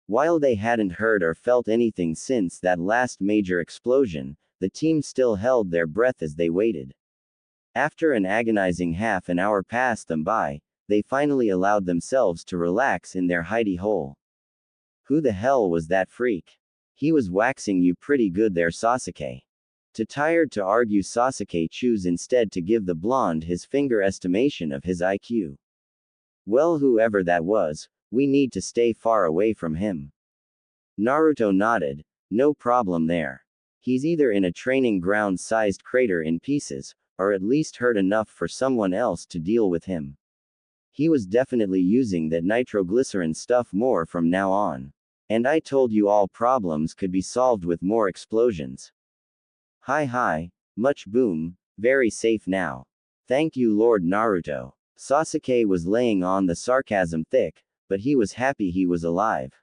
While they hadn't heard or felt anything since that last major explosion, the team still held their breath as they waited. After an agonizing half an hour passed them by, they finally allowed themselves to relax in their hidey hole. Who the hell was that freak? He was waxing you pretty good there, Sasuke. Too tired to argue, Sasuke chose instead to give the blonde his finger estimation of his IQ. Well, whoever that was, we need to stay far away from him. Naruto nodded, No problem there. He's either in a training ground-sized crater in pieces, or at least hurt enough for someone else to deal with him. He was definitely using that nitroglycerin stuff more from now on. And I told you all problems could be solved with more explosions. Hi, much boom, very safe now. Thank you Lord Naruto. Sasuke was laying on the sarcasm thick, but he was happy he was alive.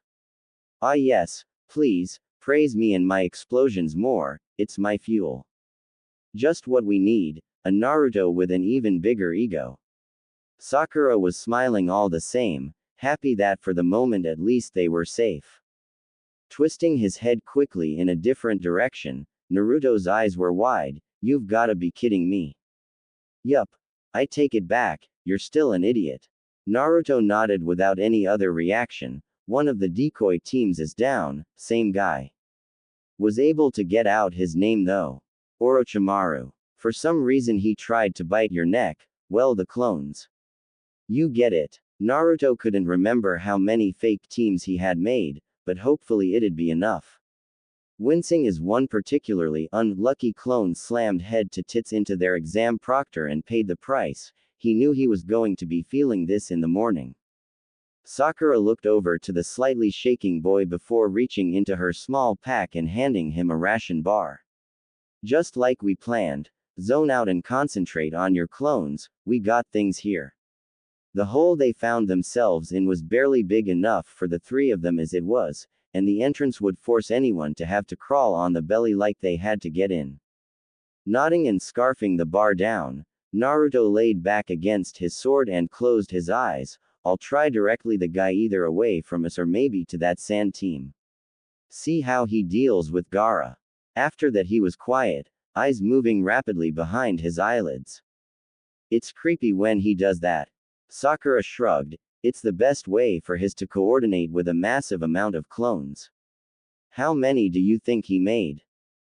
Ah yes, please, praise me and my explosions more, it's my fuel. Just what we need, a Naruto with an even bigger ego. Sakura was smiling all the same, happy that for the moment at least they were safe. Twisting his head quickly in a different direction, Naruto's eyes were wide. You've gotta be kidding me. Yup. I take it back, you're still an idiot. Naruto nodded without any other reaction. One of the decoy teams is down, same guy. Was able to get out his name though. Orochimaru. For some reason he tried to bite your neck, well the clones. You get it. Naruto couldn't remember how many fake teams he had made, but hopefully it'd be enough. Wincing as one particularly unlucky clone slammed head to tits into their exam proctor and paid the price, he knew he was going to be feeling this in the morning. Sakura looked over to the slightly shaking boy before reaching into her small pack and handing him a ration bar. Just like we planned, zone out and concentrate on your clones, we got things here. The hole they found themselves in was barely big enough for the three of them as it was, and the entrance would force anyone to have to crawl on the belly like they had to get in. Nodding and scarfing the bar down, Naruto laid back against his sword and closed his eyes. I'll try directly the guy either away from us or maybe to that sand team. See how he deals with Gaara. After that he was quiet, eyes moving rapidly behind his eyelids. It's creepy when he does that. Sakura shrugged. It's the best way for his to coordinate with a massive amount of clones. How many do you think he made?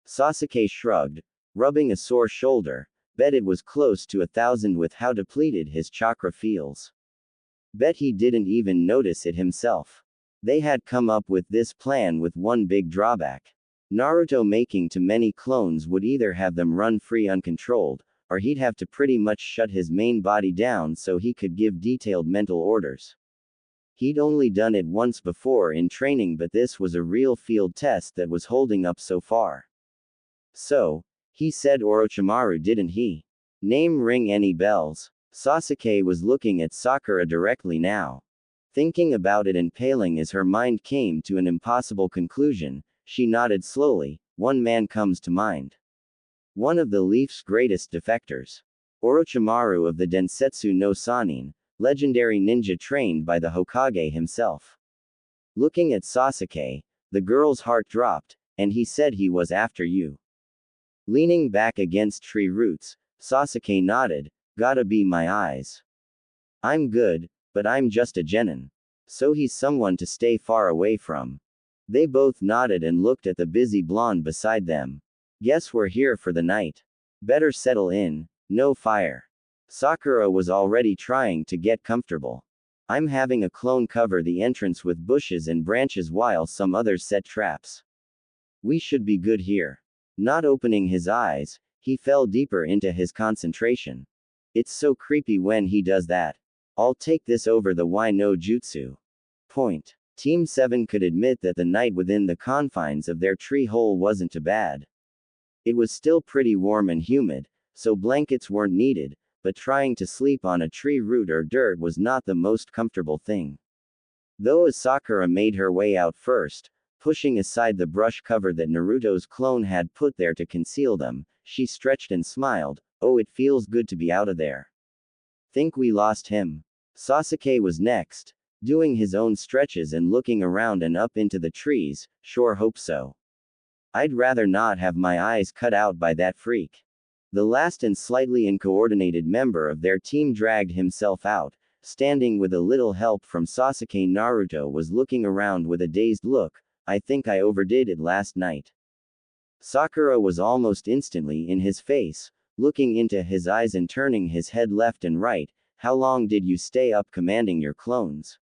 Sasuke shrugged, rubbing a sore shoulder. Bet it was close to 1,000 with how depleted his chakra feels. Bet he didn't even notice it himself. They had come up with this plan with one big drawback. Naruto making too many clones would either have them run free uncontrolled, or he'd have to pretty much shut his main body down so he could give detailed mental orders. He'd only done it once before in training, but this was a real field test that was holding up so far. So, he said Orochimaru, didn't he? Name ring any bells? Sasuke was looking at Sakura directly now. Thinking about it and paling as her mind came to an impossible conclusion, she nodded slowly. One man comes to mind. One of the Leaf's greatest defectors. Orochimaru of the Densetsu no Sannin, legendary ninja trained by the Hokage himself. Looking at Sasuke, the girl's heart dropped, and he said he was after you. Leaning back against tree roots, Sasuke nodded, gotta be my eyes. I'm good, but I'm just a genin. So he's someone to stay far away from. They both nodded and looked at the busy blonde beside them. Guess we're here for the night. Better settle in, no fire. Sakura was already trying to get comfortable. I'm having a clone cover the entrance with bushes and branches while some others set traps. We should be good here. Not opening his eyes, he fell deeper into his concentration. It's so creepy when he does that. I'll take this over the Why no Jutsu. Point. Team 7 could admit that the night within the confines of their tree hole wasn't too bad. It was still pretty warm and humid, so blankets weren't needed, but trying to sleep on a tree root or dirt was not the most comfortable thing. Though as Sakura made her way out first, pushing aside the brush cover that Naruto's clone had put there to conceal them, she stretched and smiled. Oh, it feels good to be out of there. Think we lost him? Sasuke was next, doing his own stretches and looking around and up into the trees. Sure hope so. I'd rather not have my eyes cut out by that freak. The last and slightly uncoordinated member of their team dragged himself out, standing with a little help from Sasuke. Naruto was looking around with a dazed look. I think I overdid it last night. Sakura was almost instantly in his face, looking into his eyes and turning his head left and right. How long did you stay up commanding your clones?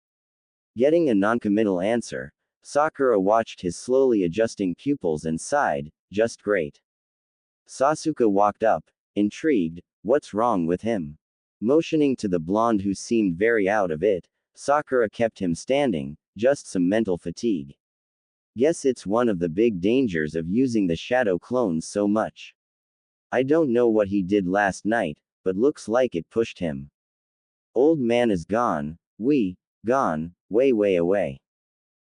Getting a noncommittal answer, Sakura watched his slowly adjusting pupils and sighed, just great. Sasuke walked up, intrigued, what's wrong with him? Motioning to the blonde who seemed very out of it, Sakura kept him standing, just some mental fatigue. Guess it's one of the big dangers of using the shadow clones so much. I don't know what he did last night, but looks like it pushed him. Old man is gone, gone, way away.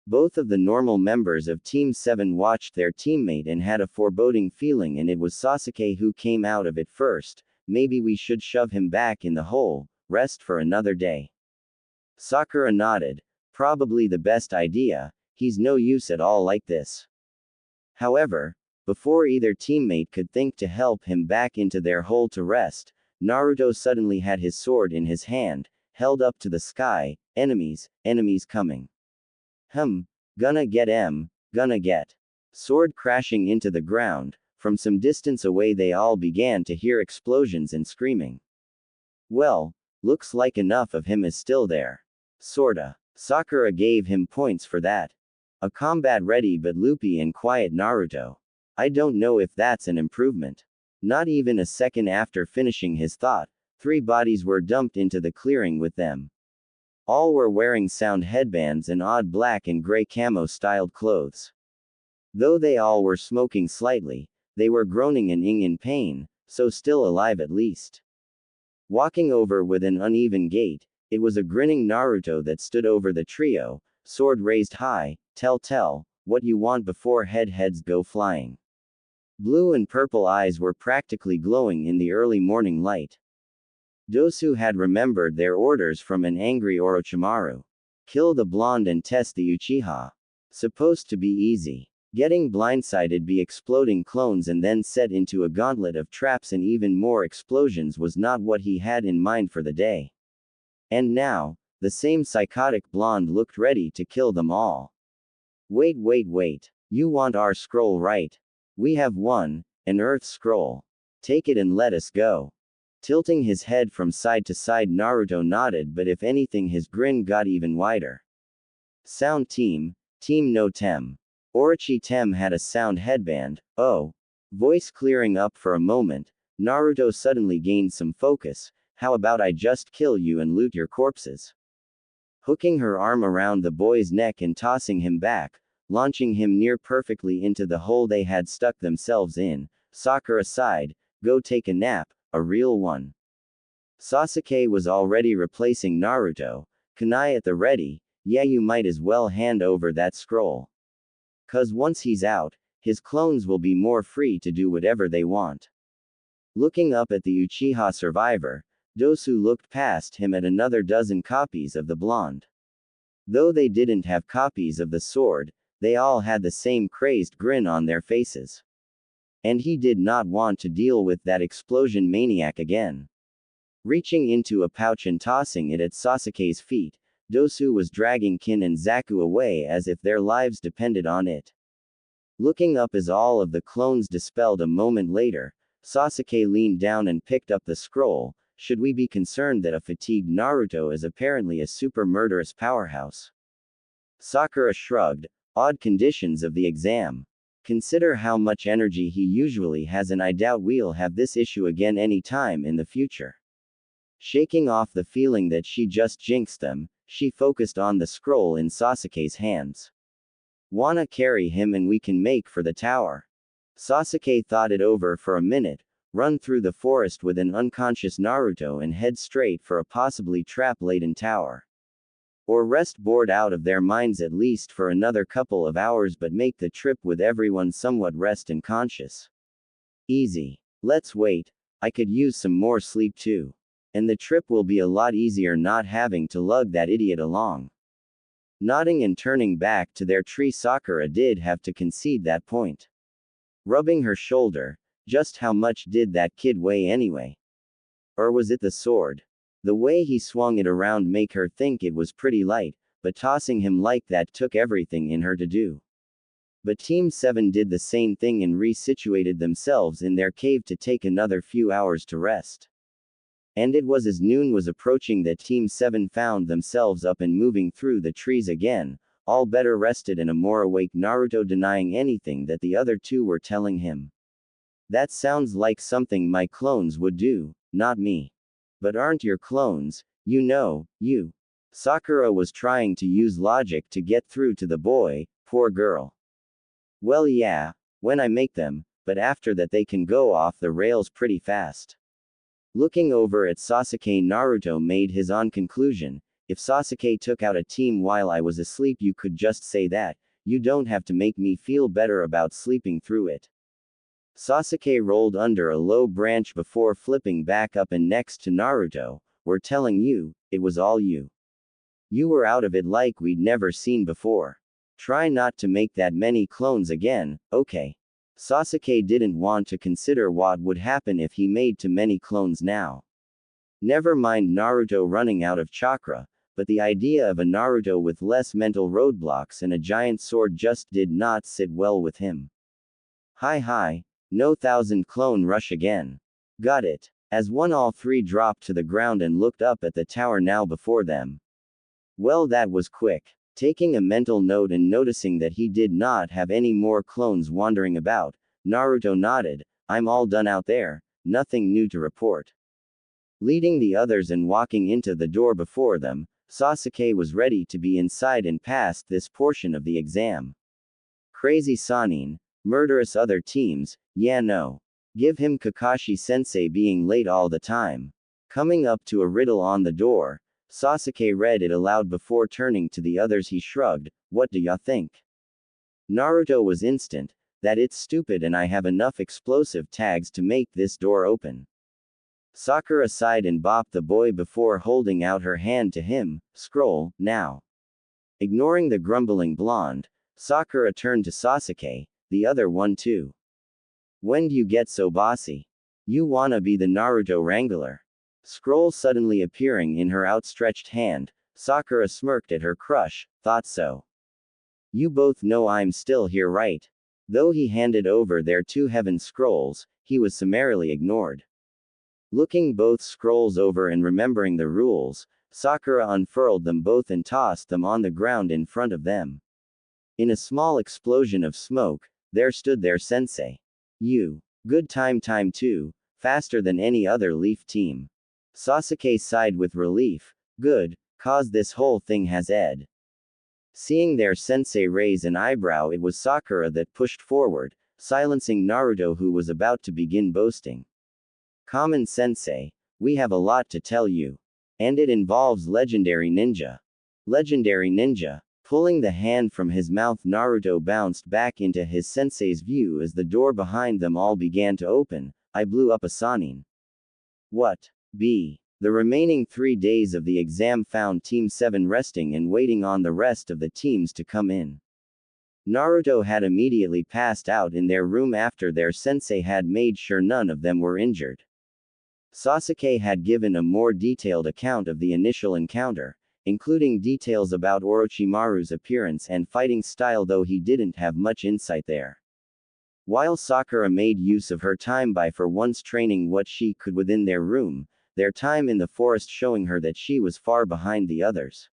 Both of the normal members of Team 7 watched their teammate and had a foreboding feeling, and it was Sasuke who came out of it first. Maybe we should shove him back in the hole, rest for another day. Sakura nodded. Probably the best idea, he's no use at all like this. However, before either teammate could think to help him back into their hole to rest, Naruto suddenly had his sword in his hand, held up to the sky. Enemies coming. Gonna get. Sword crashing into the ground. From some distance away they all began to hear explosions and screaming. Well, looks like enough of him is still there. Sorta. Sakura gave him points for that. A combat-ready but loopy and quiet Naruto. I don't know if that's an improvement. Not even a second after finishing his thought, 3 bodies were dumped into the clearing with them. All were wearing sound headbands and odd black and gray camo-styled clothes. Though they all were smoking slightly, they were groaning and in pain, so still alive at least. Walking over with an uneven gait, it was a grinning Naruto that stood over the trio, sword raised high. Tell, what you want before heads go flying. Blue and purple eyes were practically glowing in the early morning light. Dosu had remembered their orders from an angry Orochimaru. Kill the blonde and test the Uchiha. Supposed to be easy. Getting blindsided by exploding clones and then set into a gauntlet of traps and even more explosions was not what he had in mind for the day. And now, the same psychotic blonde looked ready to kill them all. Wait. You want our scroll, right? We have one, an Earth scroll. Take it and let us go. Tilting his head from side to side, Naruto nodded, but if anything his grin got even wider. Sound team no tem. Orochi Tem had a sound headband. Oh. Voice clearing up for a moment, Naruto suddenly gained some focus. How about I just kill you and loot your corpses? Hooking her arm around the boy's neck and tossing him back, launching him near perfectly into the hole they had stuck themselves in, Sakura sighed, go take a nap, a real one. Sasuke was already replacing Naruto, kunai at the ready. Yeah, you might as well hand over that scroll. 'Cause once he's out, his clones will be more free to do whatever they want. Looking up at the Uchiha survivor, Dosu looked past him at another dozen copies of the blonde. Though they didn't have copies of the sword, they all had the same crazed grin on their faces. And he did not want to deal with that explosion maniac again. Reaching into a pouch and tossing it at Sasuke's feet, Dosu was dragging Kin and Zaku away as if their lives depended on it. Looking up as all of the clones dispelled a moment later, Sasuke leaned down and picked up the scroll. Should we be concerned that a fatigued Naruto is apparently a super murderous powerhouse? Sakura shrugged. Odd conditions of the exam. Consider how much energy he usually has, and I doubt we'll have this issue again any time in the future. Shaking off the feeling that she just jinxed them, she focused on the scroll in Sasuke's hands. Wanna carry him and we can make for the tower. Sasuke thought it over for a minute, run through the forest with an unconscious Naruto and head straight for a possibly trap-laden tower. Or rest bored out of their minds at least for another couple of hours, but make the trip with everyone somewhat rest and conscious. Easy. Let's wait. I could use some more sleep too. And the trip will be a lot easier not having to lug that idiot along. Nodding and turning back to their tree, Sakura did have to concede that point. Rubbing her shoulder, just how much did that kid weigh anyway? Or was it the sword? The way he swung it around make her think it was pretty light, but tossing him like that took everything in her to do. But Team 7 did the same thing and resituated themselves in their cave to take another few hours to rest. And it was as noon was approaching that Team 7 found themselves up and moving through the trees again, all better rested and a more awake Naruto denying anything that the other two were telling him. That sounds like something my clones would do, not me. But aren't your clones, you. Sakura was trying to use logic to get through to the boy, poor girl. Well yeah, when I make them, but after that they can go off the rails pretty fast. Looking over at Sasuke, Naruto made his own conclusion. If Sasuke took out a team while I was asleep, you could just say that. You don't have to make me feel better about sleeping through it. Sasuke rolled under a low branch before flipping back up and next to Naruto. We're telling you, it was all you. You were out of it like we'd never seen before. Try not to make that many clones again, okay? Sasuke didn't want to consider what would happen if he made too many clones now. Never mind Naruto running out of chakra, but the idea of a Naruto with less mental roadblocks and a giant sword just did not sit well with him. Hi, no 1,000 clone rush again. Got it. As one, all three dropped to the ground and looked up at the tower now before them. Well, that was quick. Taking a mental note and noticing that he did not have any more clones wandering about, Naruto nodded. I'm all done out there, nothing new to report. Leading the others and walking into the door before them, Sasuke was ready to be inside and past this portion of the exam. Crazy Sannin, murderous other teams, yeah no. Give him Kakashi-sensei being late all the time. Coming up to a riddle on the door, Sasuke read it aloud before turning to the others. He shrugged, what do ya think? Naruto was instant, that it's stupid and I have enough explosive tags to make this door open. Sakura sighed and bopped the boy before holding out her hand to him, scroll, now. Ignoring the grumbling blonde, Sakura turned to Sasuke, the other one too. When do you get so bossy? You wanna be the Naruto Wrangler? Scroll suddenly appearing in her outstretched hand, Sakura smirked at her crush, thought so. You both know I'm still here, right? Though he handed over their 2 heaven scrolls, he was summarily ignored. Looking both scrolls over and remembering the rules, Sakura unfurled them both and tossed them on the ground in front of them. In a small explosion of smoke, there stood their sensei. You. Good time too, faster than any other Leaf team. Sasuke sighed with relief, good, cause this whole thing has ed. Seeing their sensei raise an eyebrow, it was Sakura that pushed forward, silencing Naruto who was about to begin boasting. Common sensei, we have a lot to tell you. And it involves legendary ninja. Legendary ninja. Pulling the hand from his mouth, Naruto bounced back into his sensei's view as the door behind them all began to open. I blew up a Sannin. What? B. The remaining 3 days of the exam found Team 7 resting and waiting on the rest of the teams to come in. Naruto had immediately passed out in their room after their sensei had made sure none of them were injured. Sasuke had given a more detailed account of the initial encounter, including details about Orochimaru's appearance and fighting style, though he didn't have much insight there. While Sakura made use of her time by for once training what she could within their room, their time in the forest showing her that she was far behind the others.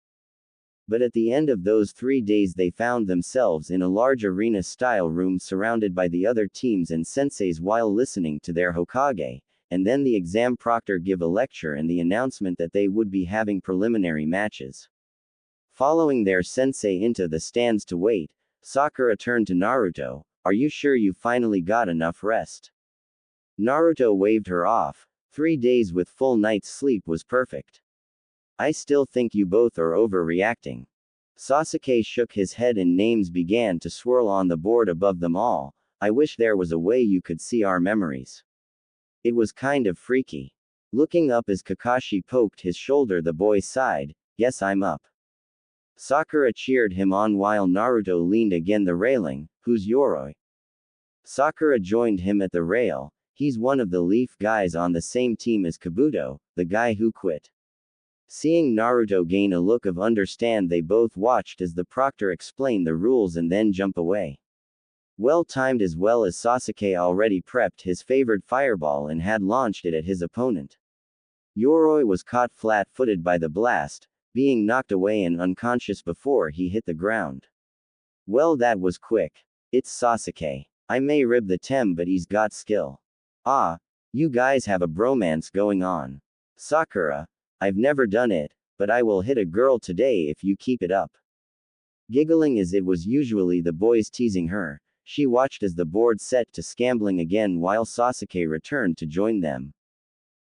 But at the end of those 3 days they found themselves in a large arena-style room surrounded by the other teams and senseis while listening to their Hokage, and then the exam proctor give a lecture and the announcement that they would be having preliminary matches. Following their sensei into the stands to wait, Sakura turned to Naruto, are you sure you finally got enough rest? Naruto waved her off, 3 days with full night's sleep was perfect. I still think you both are overreacting. Sasuke shook his head and names began to swirl on the board above them all. I wish there was a way you could see our memories. It was kind of freaky. Looking up as Kakashi poked his shoulder, the boy sighed, guess I'm up. Sakura cheered him on while Naruto leaned against the railing, who's Yoroi? Sakura joined him at the rail, he's one of the Leaf guys on the same team as Kabuto, the guy who quit. Seeing Naruto gain a look of understand, they both watched as the proctor explained the rules and then jump away. Well timed, as well as Sasuke already prepped his favored fireball and had launched it at his opponent. Yoroi was caught flat-footed by the blast, being knocked away and unconscious before he hit the ground. Well, that was quick. It's Sasuke. I may rib the Tem, but he's got skill. Ah, you guys have a bromance going on. Sakura, I've never done it, but I will hit a girl today if you keep it up. Giggling as it was usually the boys teasing her, she watched as the board set to scambling again while Sasuke returned to join them.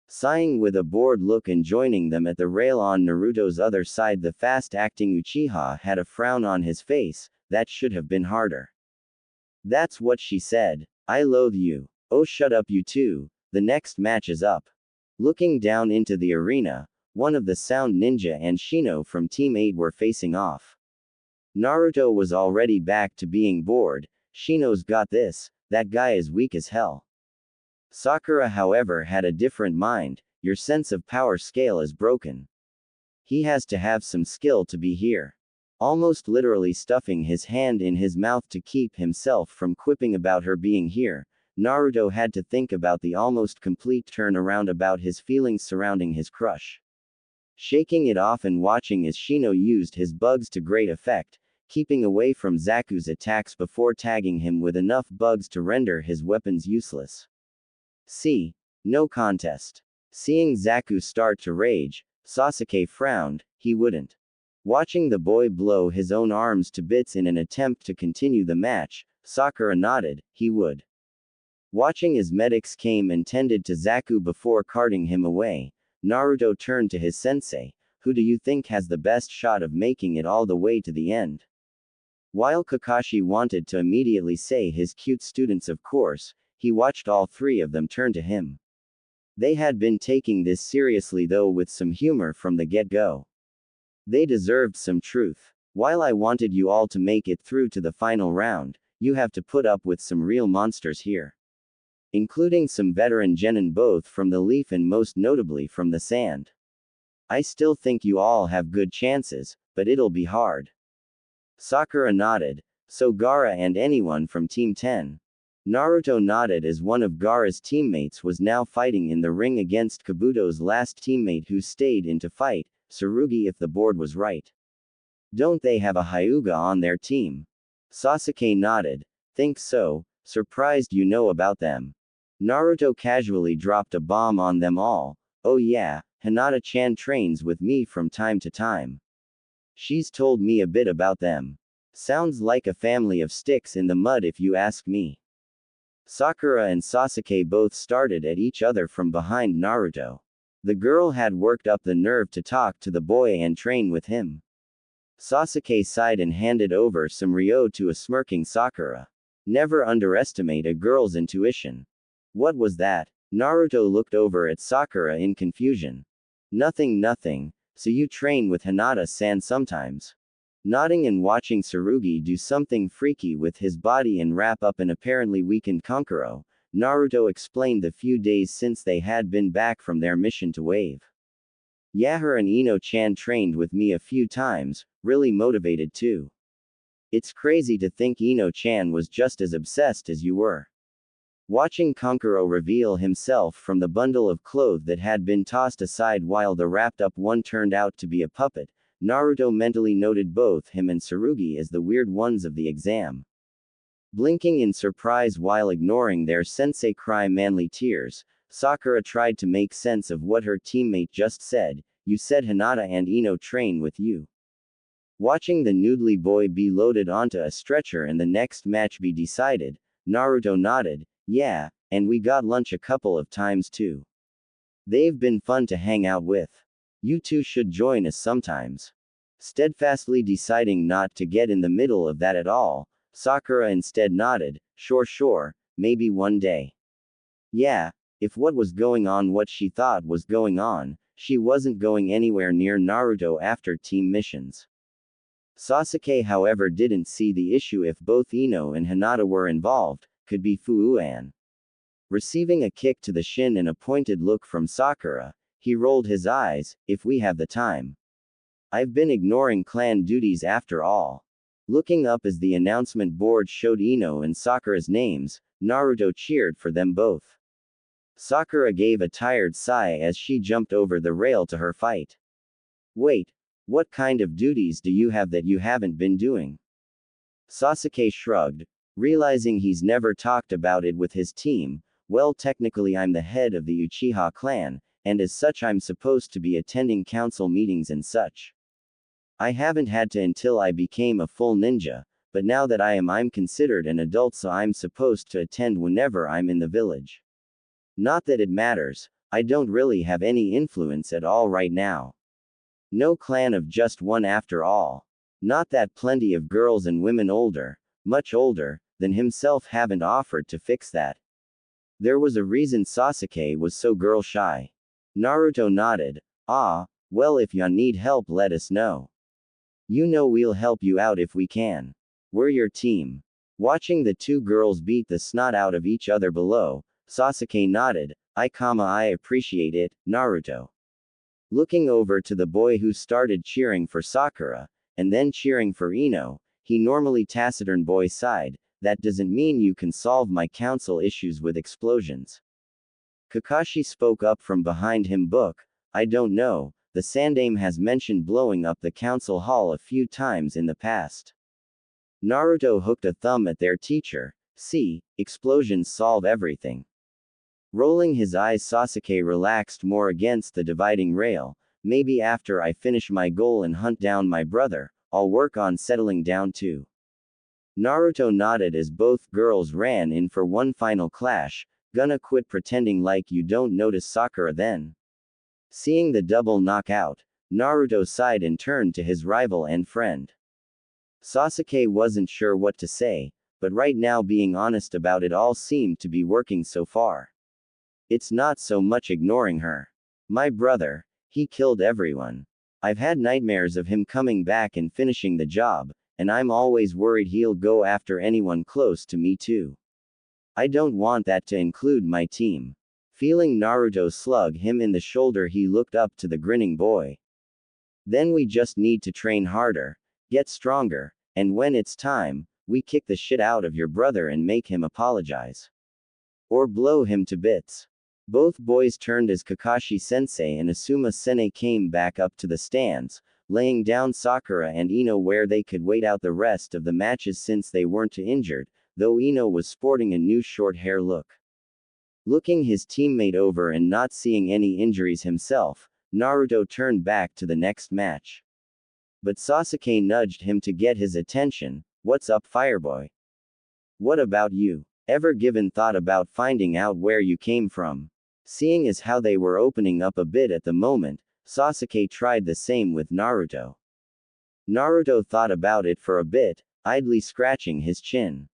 Sighing with a bored look and joining them at the rail on Naruto's other side, the fast-acting Uchiha had a frown on his face. That should have been harder. That's what she said. I loathe you. Oh, shut up, you two. The next match is up. Looking down into the arena, one of the Sound Ninja and Shino from Team 8 were facing off. Naruto was already back to being bored. Shino's got this. That guy is weak as hell. Sakura, however, had a different mind. Your sense of power scale is broken. He has to have some skill to be here. Almost literally stuffing his hand in his mouth to keep himself from quipping about her being here, Naruto had to think about the almost complete turnaround about his feelings surrounding his crush. Shaking it off and watching as Shino used his bugs to great effect, keeping away from Zaku's attacks before tagging him with enough bugs to render his weapons useless. See? No contest. Seeing Zaku start to rage, Sasuke frowned. He wouldn't. Watching the boy blow his own arms to bits in an attempt to continue the match, Sakura nodded. He would. Watching as medics came and tended to Zaku before carting him away, Naruto turned to his sensei. Who do you think has the best shot of making it all the way to the end? While Kakashi wanted to immediately say his cute students, of course, he watched all three of them turn to him. They had been taking this seriously, though with some humor from the get-go. They deserved some truth. While I wanted you all to make it through to the final round, you have to put up with some real monsters here. Including some veteran genin, both from the leaf and most notably from the sand. I still think you all have good chances, but it'll be hard. Sakura nodded. So Gaara and anyone from Team 10. Naruto nodded as one of Gaara's teammates was now fighting in the ring against Kabuto's last teammate who stayed in to fight, Tsurugi, if the board was right. Don't they have a Hyuga on their team? Sasuke nodded. Think so. Surprised you know about them. Naruto casually dropped a bomb on them all. Oh yeah, Hinata-chan trains with me from time to time. She's told me a bit about them. Sounds like a family of sticks in the mud if you ask me. Sakura and Sasuke both started at each other from behind Naruto. The girl had worked up the nerve to talk to the boy and train with him. Sasuke sighed and handed over some Ryo to a smirking Sakura. Never underestimate a girl's intuition. What was that? Naruto looked over at Sakura in confusion. Nothing. So you train with Hinata-san sometimes? Nodding and watching Tsurugi do something freaky with his body and wrap up an apparently weakened Kankuro, Naruto explained the few days since they had been back from their mission to Wave. Yahara and Ino-chan trained with me a few times, really motivated too. It's crazy to think Ino-chan was just as obsessed as you were. Watching Kankuro reveal himself from the bundle of clothes that had been tossed aside while the wrapped-up one turned out to be a puppet, Naruto mentally noted both him and Tsurugi as the weird ones of the exam. Blinking in surprise while ignoring their sensei cry manly tears, Sakura tried to make sense of what her teammate just said. You said Hinata and Ino train with you. Watching the noodly boy be loaded onto a stretcher and the next match be decided, Naruto nodded. Yeah, and we got lunch a couple of times too. They've been fun to hang out with. You two should join us sometimes. Steadfastly deciding not to get in the middle of that at all, Sakura instead nodded. Sure, maybe one day. Yeah, if what was going on what she thought was going on, she wasn't going anywhere near Naruto after team missions. Sasuke, however, didn't see the issue if both Ino and Hinata were involved, could be Fuuan. Receiving a kick to the shin and a pointed look from Sakura, he rolled his eyes. If we have the time. I've been ignoring clan duties after all. Looking up as the announcement board showed Ino and Sakura's names, Naruto cheered for them both. Sakura gave a tired sigh as she jumped over the rail to her fight. Wait, What kind of duties do you have that you haven't been doing? Sasuke shrugged, realizing he's never talked about it with his team. Well, technically, I'm the head of the Uchiha clan, and as such, I'm supposed to be attending council meetings and such. I haven't had to until I became a full ninja, but now that I'm considered an adult, so I'm supposed to attend whenever I'm in the village. Not that it matters, I don't really have any influence at all right now. No clan of just one after all. Not that plenty of girls and women older, much older, than himself haven't offered to fix that. There was a reason Sasuke was so girl shy. Naruto nodded. Ah, well, if you need help, let us know. You know we'll help you out if we can. We're your team. Watching the two girls beat the snot out of each other below, Sasuke nodded. I appreciate it, Naruto. Looking over to the boy who started cheering for Sakura, and then cheering for Ino, he normally taciturn boy sighed, that doesn't mean you can solve my council issues with explosions. Kakashi spoke up from behind him. Book, I don't know, the Sandaime has mentioned blowing up the council hall a few times in the past. Naruto hooked a thumb at their teacher. See, explosions solve everything. Rolling his eyes, Sasuke relaxed more against the dividing rail. Maybe after I finish my goal and hunt down my brother, I'll work on settling down too. Naruto nodded as both girls ran in for one final clash. Gonna quit pretending like you don't notice Sakura then. Seeing the double knockout, Naruto sighed and turned to his rival and friend. Sasuke wasn't sure what to say, but right now being honest about it all seemed to be working so far. It's not so much ignoring her. My brother, he killed everyone. I've had nightmares of him coming back and finishing the job, and I'm always worried he'll go after anyone close to me too. I don't want that to include my team. Feeling Naruto slug him in the shoulder, he looked up to the grinning boy. Then we just need to train harder, get stronger, and when it's time, we kick the shit out of your brother and make him apologize. Or blow him to bits. Both boys turned as Kakashi-sensei and Asuma-sensei came back up to the stands, laying down Sakura and Ino where they could wait out the rest of the matches since they weren't too injured, though Ino was sporting a new short hair look. Looking his teammate over and not seeing any injuries himself, Naruto turned back to the next match. But Sasuke nudged him to get his attention. What's up, Fireboy? What about you? Ever given thought about finding out where you came from? Seeing as how they were opening up a bit at the moment, Sasuke tried the same with Naruto. Naruto thought about it for a bit, idly scratching his chin.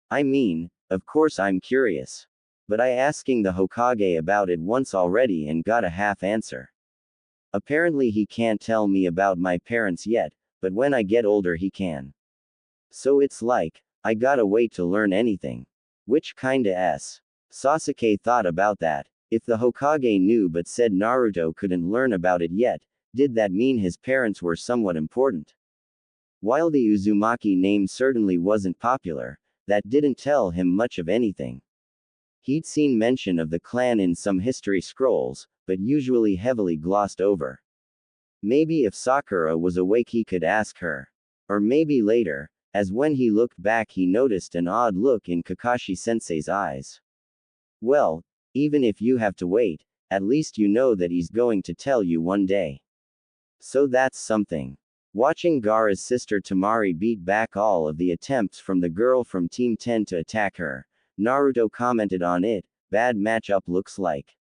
I mean, of course I'm curious. But I asking the Hokage about it once already and got a half answer. Apparently he can't tell me about my parents yet, but when I get older he can. So it's like, I gotta wait to learn anything. Which kinda s. Sasuke thought about that. If the Hokage knew but said Naruto couldn't learn about it yet, did that mean his parents were somewhat important? While the Uzumaki name certainly wasn't popular, that didn't tell him much of anything. He'd seen mention of the clan in some history scrolls, but usually heavily glossed over. Maybe if Sakura was awake he could ask her. Or maybe later, as when he looked back he noticed an odd look in Kakashi-sensei's eyes. Well, even if you have to wait, at least you know that he's going to tell you one day. So that's something. Watching Gaara's sister Temari beat back all of the attempts from the girl from Team 10 to attack her, Naruto commented on it. Bad matchup looks like.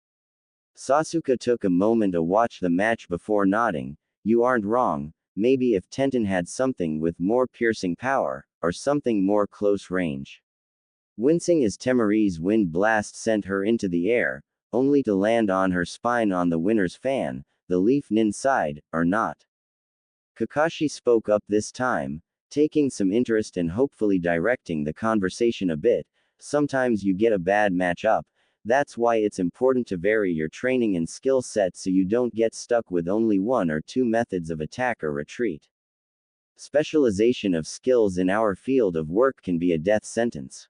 Sasuke took a moment to watch the match before nodding. You aren't wrong, maybe if Tenten had something with more piercing power, or something more close range. Wincing as Temari's wind blast sent her into the air, only to land on her spine on the winner's fan, the leaf nin sighed, or not. Kakashi spoke up this time, taking some interest and hopefully directing the conversation a bit. Sometimes you get a bad match-up, that's why it's important to vary your training and skill set so you don't get stuck with only one or two methods of attack or retreat. Specialization of skills in our field of work can be a death sentence.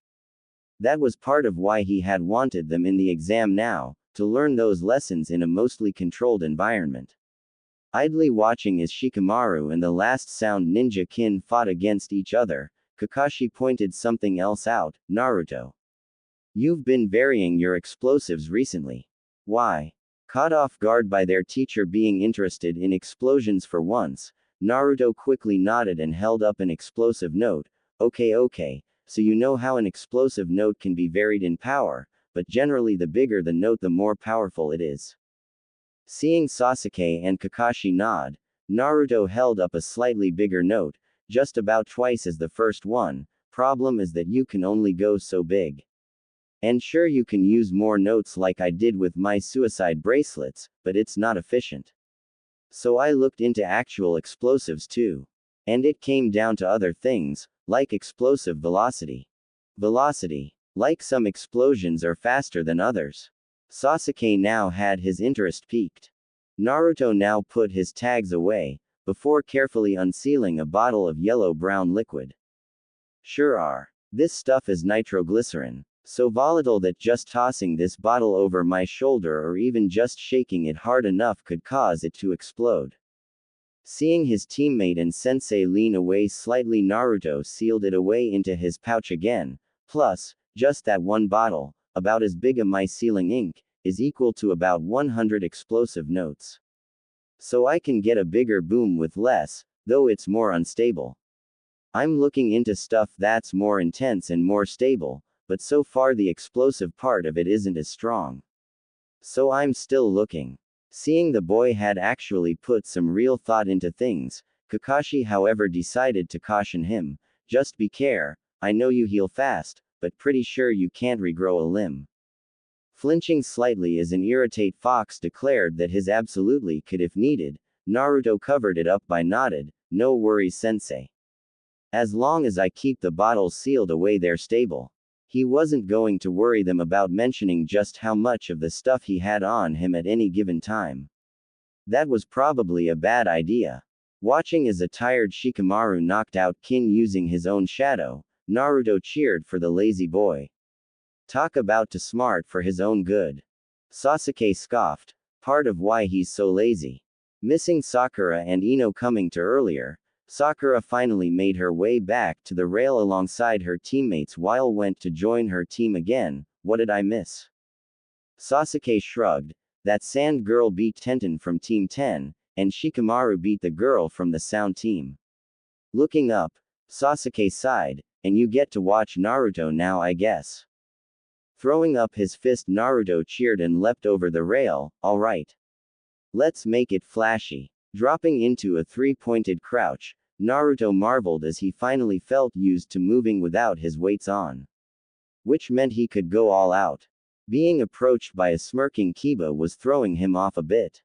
That was part of why he had wanted them in the exam now, to learn those lessons in a mostly controlled environment. Idly watching as Shikamaru and the last sound ninja kin fought against each other, Kakashi pointed something else out. Naruto. You've been varying your explosives recently. Why? Caught off guard by their teacher being interested in explosions for once, Naruto quickly nodded and held up an explosive note. Okay, so you know how an explosive note can be varied in power, but generally the bigger the note the more powerful it is. Seeing Sasuke and Kakashi nod, Naruto held up a slightly bigger note, just about twice as the first one. Problem is that you can only go so big. And sure, you can use more notes like I did with my suicide bracelets, but it's not efficient. So I looked into actual explosives too. And it came down to other things, like explosive velocity. Velocity. Like some explosions are faster than others. Sasuke now had his interest piqued. Naruto now put his tags away, before carefully unsealing a bottle of yellow-brown liquid. Sure are. This stuff is nitroglycerin. So volatile that just tossing this bottle over my shoulder or even just shaking it hard enough could cause it to explode. Seeing his teammate and sensei lean away slightly, Naruto sealed it away into his pouch again. Plus, just that one bottle, about as big as my sealing ink, is equal to about 100 explosive notes. So I can get a bigger boom with less, though it's more unstable. I'm looking into stuff that's more intense and more stable, but so far the explosive part of it isn't as strong. So I'm still looking. Seeing the boy had actually put some real thought into things, Kakashi however decided to caution him, just be care, I know you heal fast, but pretty sure you can't regrow a limb. Flinching slightly as an irritated fox declared that his absolutely could if needed, Naruto covered it up by nodded, no worries sensei. As long as I keep the bottles sealed away they're stable. He wasn't going to worry them about mentioning just how much of the stuff he had on him at any given time. That was probably a bad idea. Watching as a tired Shikamaru knocked out Kin using his own shadow, Naruto cheered for the lazy boy. Talk about too smart for his own good. Sasuke scoffed, part of why he's so lazy. Missing Sakura and Ino coming to earlier, Sakura finally made her way back to the rail alongside her teammates while went to join her team again. What did I miss? Sasuke shrugged. That sand girl beat Tenten from Team 10, and Shikamaru beat the girl from the sound team. Looking up, Sasuke sighed, and you get to watch Naruto now I guess. Throwing up his fist, Naruto cheered and leapt over the rail. Alright. Let's make it flashy. Dropping into a three-pointed crouch, Naruto marveled as he finally felt used to moving without his weights on. Which meant he could go all out. Being approached by a smirking Kiba was throwing him off a bit.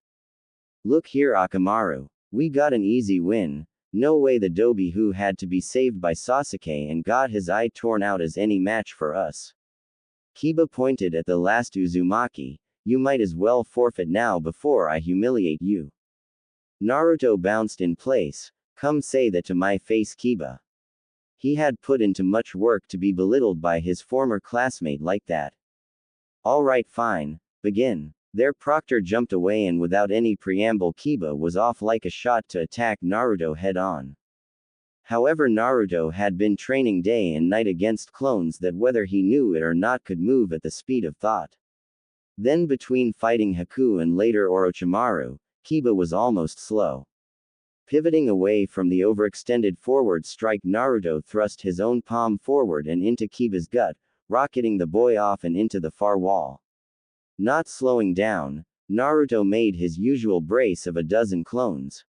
Look here Akamaru. We got an easy win. No way the Dobi who had to be saved by Sasuke and got his eye torn out is any match for us. Kiba pointed at the last Uzumaki. You might as well forfeit now before I humiliate you. Naruto bounced in place. Come say that to my face Kiba. He had put into much work to be belittled by his former classmate like that. Alright fine, begin. Their proctor jumped away and without any preamble Kiba was off like a shot to attack Naruto head on. However, Naruto had been training day and night against clones that whether he knew it or not could move at the speed of thought. Then between fighting Haku and later Orochimaru, Kiba was almost slow. Pivoting away from the overextended forward strike, Naruto thrust his own palm forward and into Kiba's gut, rocketing the boy off and into the far wall. Not slowing down, Naruto made his usual brace of a dozen clones.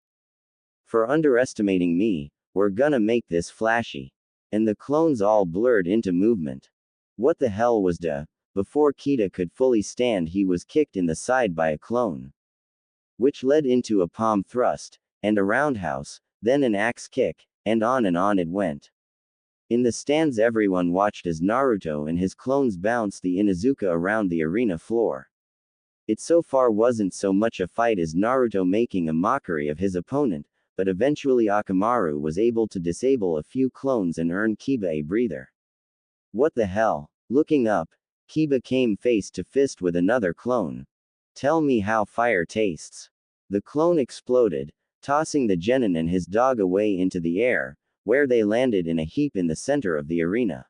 For underestimating me, we're gonna make this flashy. And the clones all blurred into movement. What the hell was da? Before Kita could fully stand, he was kicked in the side by a clone. Which led into a palm thrust, and a roundhouse, then an axe kick, and on it went. In the stands everyone watched as Naruto and his clones bounced the Inuzuka around the arena floor. It so far wasn't so much a fight as Naruto making a mockery of his opponent, but eventually Akamaru was able to disable a few clones and earn Kiba a breather. What the hell? Looking up, Kiba came face to fist with another clone. Tell me how fire tastes. The clone exploded, tossing the genin and his dog away into the air, where they landed in a heap in the center of the arena.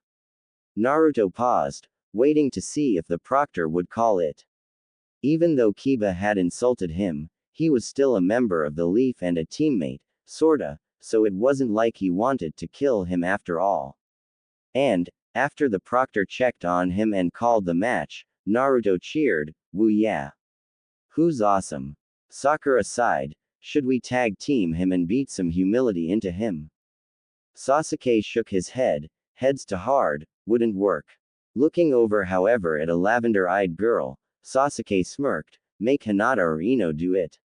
Naruto paused, waiting to see if the proctor would call it. Even though Kiba had insulted him, he was still a member of the Leaf and a teammate, sorta, so it wasn't like he wanted to kill him after all. And, after the proctor checked on him and called the match, Naruto cheered, "Woo yeah. Who's awesome?" Sakura sighed, "Should we tag team him and beat some humility into him?" Sasuke shook his head, "Heads to hard, wouldn't work." Looking over however at a lavender-eyed girl, Sasuke smirked, "Make Hinata or Ino do it."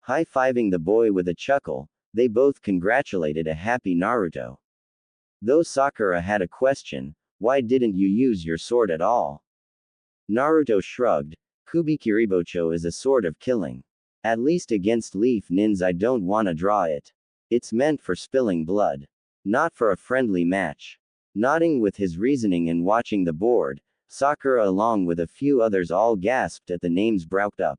High-fiving the boy with a chuckle, they both congratulated a happy Naruto. Though Sakura had a question, "Why didn't you use your sword at all?" Naruto shrugged, "Kubikiribocho is a sword of killing. At least against Leaf Nins I don't wanna draw it. It's meant for spilling blood. Not for a friendly match." Nodding with his reasoning and watching the board, Sakura along with a few others all gasped at the names brought up.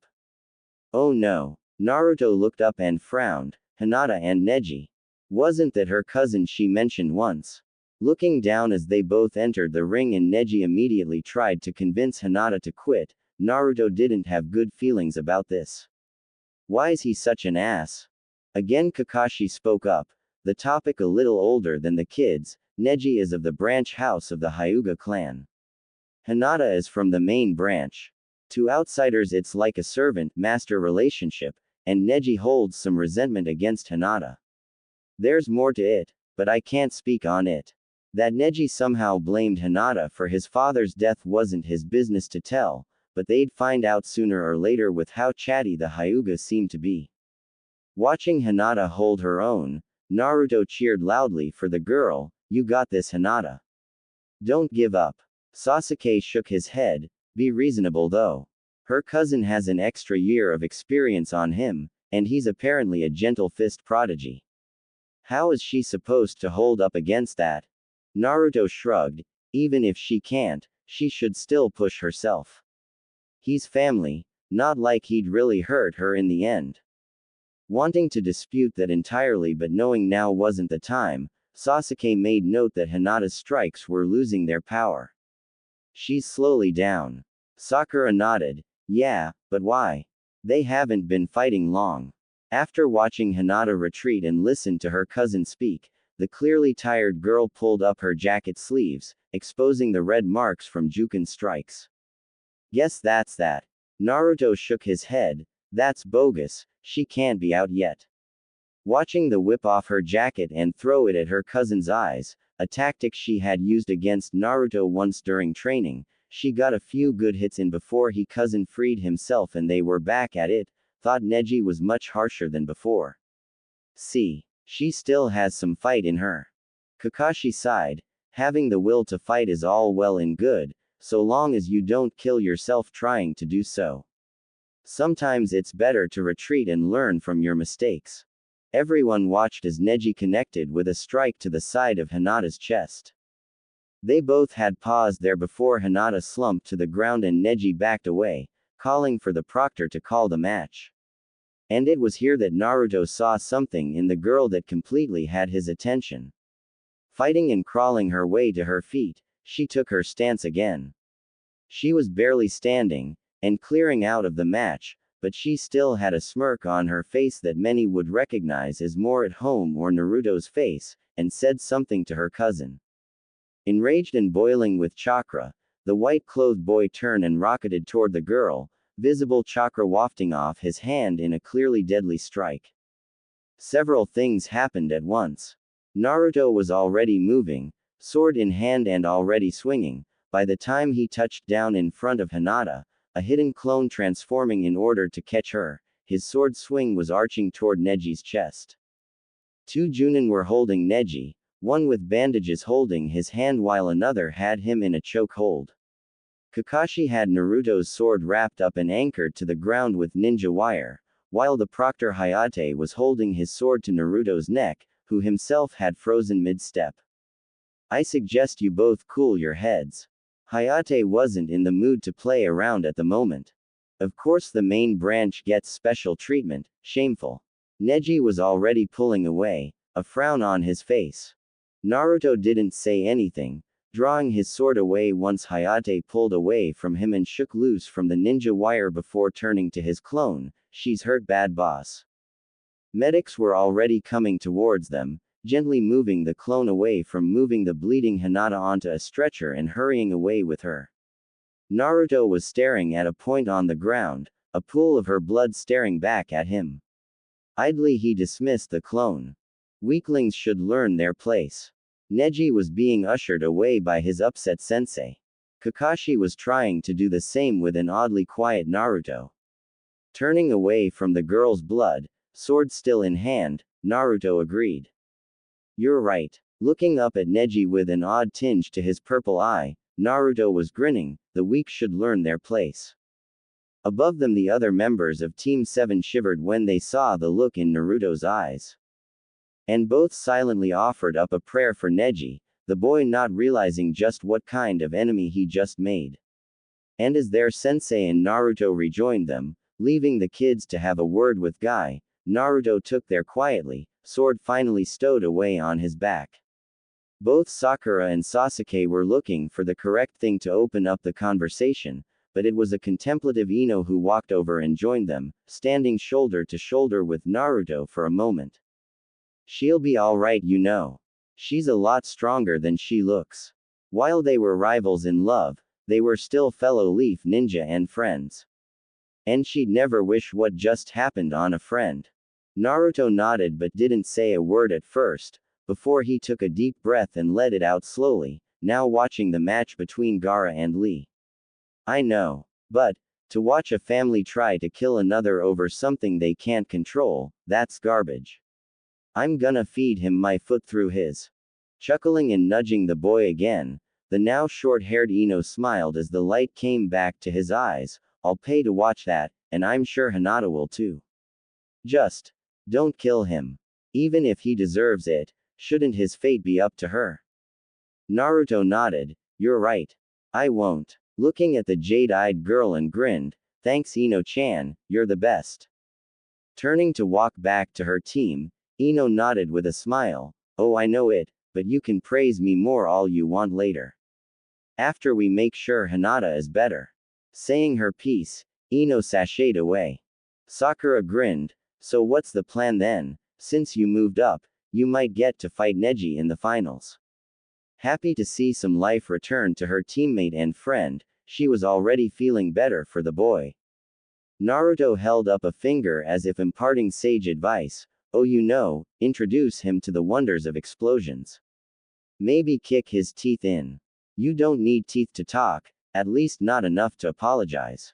Oh no. Naruto looked up and frowned, Hinata and Neji. Wasn't that her cousin she mentioned once? Looking down as they both entered the ring and Neji immediately tried to convince Hinata to quit, Naruto didn't have good feelings about this. Why's he such an ass? Again Kakashi spoke up, the topic a little older than the kids. Neji is of the branch house of the Hyuga clan. Hinata is from the main branch. To outsiders it's like a servant-master relationship, and Neji holds some resentment against Hinata. There's more to it, but I can't speak on it. That Neji somehow blamed Hinata for his father's death wasn't his business to tell, but they'd find out sooner or later with how chatty the Hyuga seemed to be. Watching Hinata hold her own, Naruto cheered loudly for the girl, "You got this, Hinata. Don't give up." Sasuke shook his head, "Be reasonable though. Her cousin has an extra year of experience on him, and he's apparently a gentle fist prodigy. How is she supposed to hold up against that?" Naruto shrugged, "Even if she can't, she should still push herself. He's family, not like he'd really hurt her in the end." Wanting to dispute that entirely but knowing now wasn't the time, Sasuke made note that Hinata's strikes were losing their power. "She's slowly down." Sakura nodded, "Yeah, but why? They haven't been fighting long." After watching Hinata retreat and listen to her cousin speak, the clearly tired girl pulled up her jacket sleeves, exposing the red marks from Juken's strikes. "Guess that's that." Naruto shook his head, "That's bogus, she can't be out yet." Watching the whip off her jacket and throw it at her cousin's eyes, a tactic she had used against Naruto once during training, she got a few good hits in before he cousin freed himself and they were back at it, thought Neji was much harsher than before. See, she still has some fight in her. Kakashi sighed, "Having the will to fight is all well and good, so long as you don't kill yourself trying to do so. Sometimes it's better to retreat and learn from your mistakes." Everyone watched as Neji connected with a strike to the side of Hinata's chest. They both had paused there before Hinata slumped to the ground and Neji backed away, calling for the proctor to call the match. And it was here that Naruto saw something in the girl that completely had his attention. Fighting and crawling her way to her feet, she took her stance again. She was barely standing, and clearing out of the match, but she still had a smirk on her face that many would recognize as more at home or Naruto's face, and said something to her cousin. Enraged and boiling with chakra, the white-clothed boy turned and rocketed toward the girl, visible chakra wafting off his hand in a clearly deadly strike. Several things happened at once. Naruto was already moving, sword in hand and already swinging. By the time he touched down in front of Hinata, a hidden clone transforming in order to catch her, his sword swing was arching toward Neji's chest. Two Junin were holding Neji, one with bandages holding his hand while another had him in a choke hold. Kakashi had Naruto's sword wrapped up and anchored to the ground with ninja wire, while the proctor Hayate was holding his sword to Naruto's neck, who himself had frozen mid-step. "I suggest you both cool your heads." Hayate wasn't in the mood to play around at the moment. Of course the main branch gets special treatment, shameful. Neji was already pulling away, a frown on his face. Naruto didn't say anything, drawing his sword away once Hayate pulled away from him and shook loose from the ninja wire before turning to his clone. She's hurt bad boss. Medics were already coming towards them, gently moving the clone away from moving the bleeding Hinata onto a stretcher and hurrying away with her. Naruto was staring at a point on the ground, a pool of her blood staring back at him. Idly he dismissed the clone. Weaklings should learn their place. Neji was being ushered away by his upset sensei. Kakashi was trying to do the same with an oddly quiet Naruto. Turning away from the girl's blood, sword still in hand, Naruto agreed. You're right. Looking up at Neji with an odd tinge to his purple eye, Naruto was grinning. The weak should learn their place. Above them the other members of Team 7 shivered when they saw the look in Naruto's eyes. And both silently offered up a prayer for Neji, the boy not realizing just what kind of enemy he just made. And as their sensei and Naruto rejoined them, leaving the kids to have a word with Guy, Naruto took there quietly, sword finally stowed away on his back. Both Sakura and Sasuke were looking for the correct thing to open up the conversation, but it was a contemplative Ino who walked over and joined them, standing shoulder to shoulder with Naruto for a moment. She'll be alright, you know. She's a lot stronger than she looks. While they were rivals in love, they were still fellow Leaf Ninja and friends. And she'd never wish what just happened on a friend. Naruto nodded but didn't say a word at first, before he took a deep breath and let it out slowly, now watching the match between Gaara and Lee. I know. But, to watch a family try to kill another over something they can't control, that's garbage. I'm gonna feed him my foot through his. Chuckling and nudging the boy again, the now short-haired Ino smiled as the light came back to his eyes. I'll pay to watch that, and I'm sure Hinata will too. Just don't kill him. Even if he deserves it, shouldn't his fate be up to her? Naruto nodded. You're right. I won't. Looking at the jade-eyed girl and grinned. Thanks Ino-chan, you're the best. Turning to walk back to her team, Ino nodded with a smile. Oh, I know it, but you can praise me more all you want later. After we make sure Hinata is better. Saying her piece, Ino sashayed away. Sakura grinned. So what's the plan then? Since you moved up, you might get to fight Neji in the finals. Happy to see some life return to her teammate and friend, she was already feeling better for the boy. Naruto held up a finger as if imparting sage advice. Oh, you know, introduce him to the wonders of explosions. Maybe kick his teeth in. You don't need teeth to talk, at least not enough to apologize.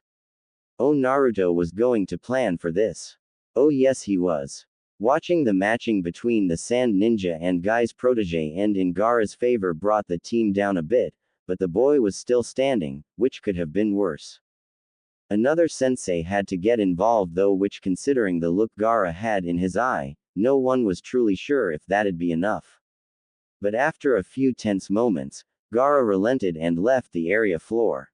Oh, Naruto was going to plan for this. Oh yes he was. Watching the matching between the Sand Ninja and Guy's protege end in Gaara's favor brought the team down a bit, but the boy was still standing, which could have been worse. Another sensei had to get involved though, which considering the look Gaara had in his eye, no one was truly sure if that'd be enough. But after a few tense moments, Gaara relented and left the area floor.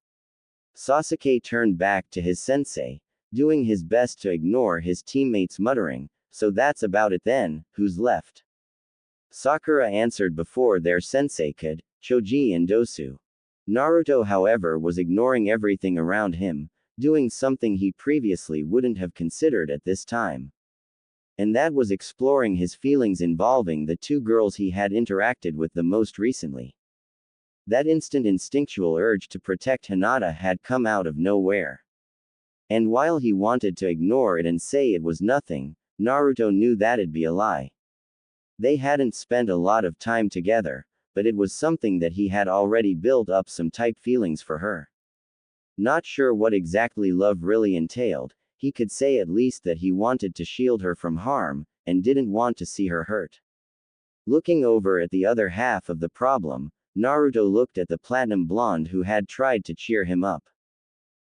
Sasuke turned back to his sensei, doing his best to ignore his teammates muttering, so that's about it then, who's left? Sakura answered before their sensei could, Choji and Dosu. Naruto however was ignoring everything around him, doing something he previously wouldn't have considered at this time. And that was exploring his feelings involving the two girls he had interacted with the most recently. That instant instinctual urge to protect Hinata had come out of nowhere. And while he wanted to ignore it and say it was nothing, Naruto knew that'd be a lie. They hadn't spent a lot of time together, but it was something that he had already built up some type feelings for her. Not sure what exactly love really entailed, he could say at least that he wanted to shield her from harm, and didn't want to see her hurt. Looking over at the other half of the problem, Naruto looked at the platinum blonde who had tried to cheer him up.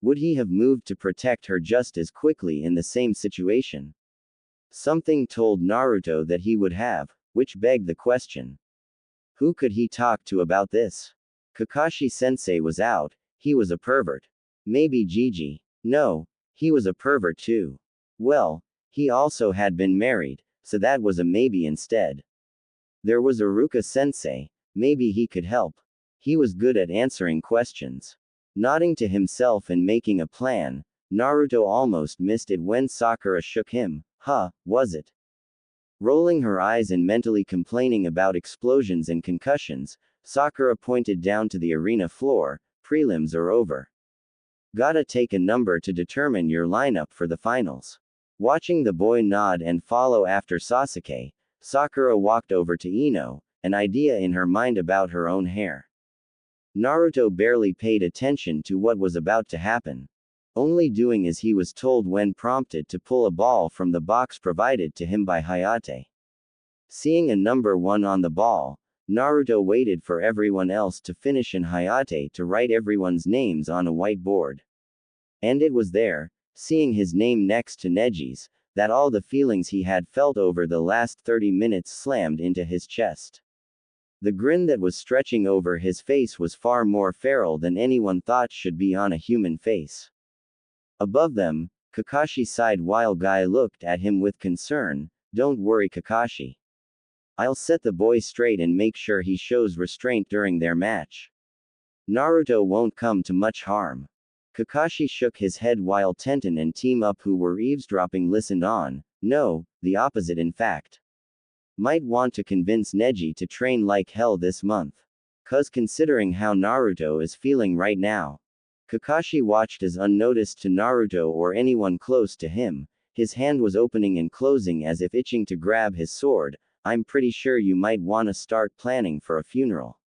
Would he have moved to protect her just as quickly in the same situation? Something told Naruto that he would have, which begged the question. Who could he talk to about this? Kakashi sensei was out, he was a pervert. Maybe Gigi. No, He was a pervert too. Well, he also had been married, so that was a maybe instead. There was Iruka-sensei, maybe he could help. He was good at answering questions. Nodding to himself and making a plan, Naruto almost missed it when Sakura shook him. Huh, was it? Rolling her eyes and mentally complaining about explosions and concussions, Sakura pointed down to the arena floor. Prelims are over. Gotta take a number to determine your lineup for the finals. Watching the boy nod and follow after Sasuke, Sakura walked over to Ino, an idea in her mind about her own hair. Naruto barely paid attention to what was about to happen, only doing as he was told when prompted to pull a ball from the box provided to him by Hayate. Seeing a number 1 on the ball, Naruto waited for everyone else to finish and Hayate to write everyone's names on a whiteboard. And it was there, seeing his name next to Neji's, that all the feelings he had felt over the last 30 minutes slammed into his chest. The grin that was stretching over his face was far more feral than anyone thought should be on a human face. Above them, Kakashi's side while Guy looked at him with concern. Don't worry, Kakashi. I'll set the boy straight and make sure he shows restraint during their match. Naruto won't come to much harm. Kakashi shook his head while Tenten and Team Up, who were eavesdropping, listened on. No, the opposite in fact. Might want to convince Neji to train like hell this month. 'Cause considering how Naruto is feeling right now. Kakashi watched as unnoticed to Naruto or anyone close to him. His hand was opening and closing as if itching to grab his sword. I'm pretty sure you might wanna start planning for a funeral.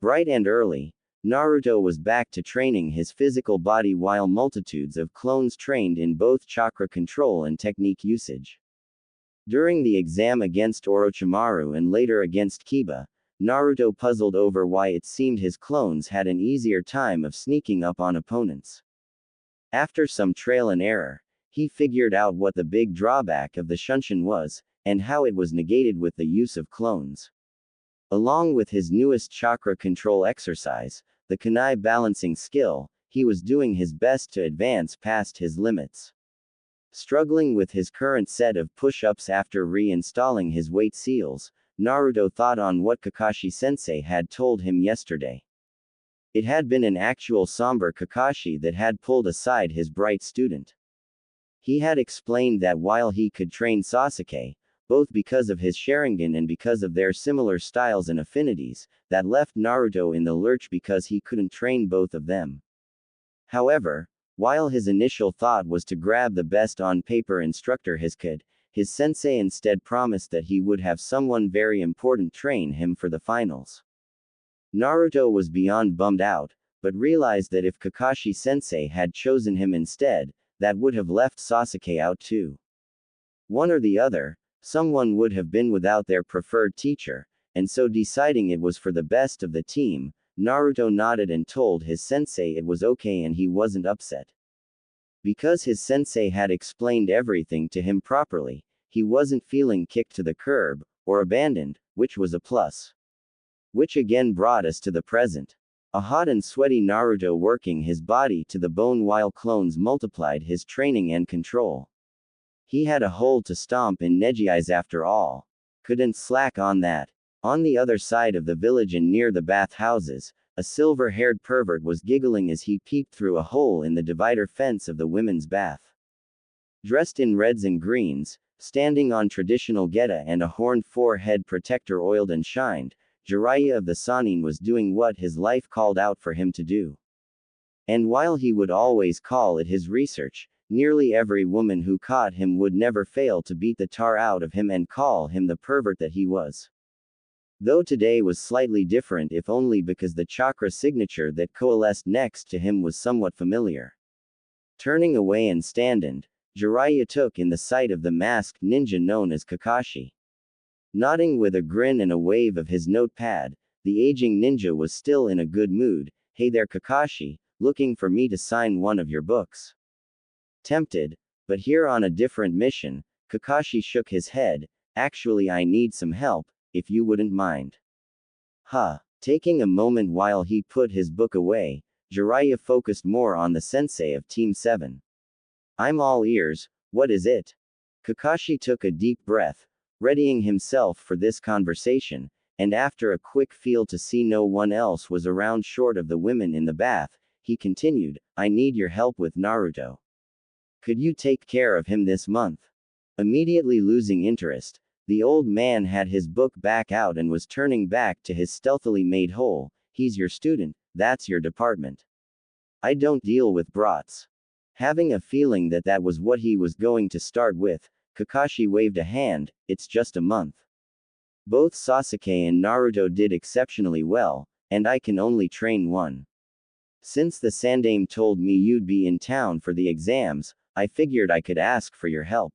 Bright and early, Naruto was back to training his physical body while multitudes of clones trained in both chakra control and technique usage. During the exam against Orochimaru and later against Kiba, Naruto puzzled over why it seemed his clones had an easier time of sneaking up on opponents. After some trial and error, he figured out what the big drawback of the Shunshin was, and how it was negated with the use of clones. Along with his newest chakra control exercise, the kunai balancing skill, he was doing his best to advance past his limits. Struggling with his current set of push-ups after reinstalling his weight seals, Naruto thought on what Kakashi-sensei had told him yesterday. It had been an actual somber Kakashi that had pulled aside his bright student. He had explained that while he could train Sasuke, both because of his Sharingan and because of their similar styles and affinities, that left Naruto in the lurch because he couldn't train both of them. However, while his initial thought was to grab the best on paper instructor his could, his sensei instead promised that he would have someone very important train him for the finals. Naruto was beyond bummed out, but realized that if Kakashi-sensei had chosen him instead, that would have left Sasuke out too. One or the other, someone would have been without their preferred teacher, and so deciding it was for the best of the team, Naruto nodded and told his sensei it was okay and he wasn't upset. Because his sensei had explained everything to him properly, he wasn't feeling kicked to the curb, or abandoned, which was a plus. Which again brought us to the present. A hot and sweaty Naruto working his body to the bone while clones multiplied his training and control. He had a hole to stomp in Neji's eyes after all. Couldn't slack on that. On the other side of the village and near the bathhouses, a silver-haired pervert was giggling as he peeped through a hole in the divider fence of the women's bath. Dressed in reds and greens, standing on traditional geta and a horned forehead protector oiled and shined, Jiraiya of the Sannin was doing what his life called out for him to do. And while he would always call it his research, nearly every woman who caught him would never fail to beat the tar out of him and call him the pervert that he was. Though today was slightly different, if only because the chakra signature that coalesced next to him was somewhat familiar. Turning away and standing, Jiraiya took in the sight of the masked ninja known as Kakashi. Nodding with a grin and a wave of his notepad, the aging ninja was still in a good mood. Hey there, Kakashi, looking for me to sign one of your books? Tempted, but here on a different mission, Kakashi shook his head. Actually, I need some help, if you wouldn't mind. Taking a moment while he put his book away, Jiraiya focused more on the sensei of Team 7. I'm all ears, what is it? Kakashi took a deep breath, readying himself for this conversation, and after a quick feel to see no one else was around short of the women in the bath, he continued, I need your help with Naruto. Could you take care of him this month? Immediately losing interest, the old man had his book back out and was turning back to his stealthily made hole. He's your student, that's your department. I don't deal with brats. Having a feeling that that was what he was going to start with, Kakashi waved a hand, it's just a month. Both Sasuke and Naruto did exceptionally well, and I can only train one. Since the Sandame told me you'd be in town for the exams, I figured I could ask for your help.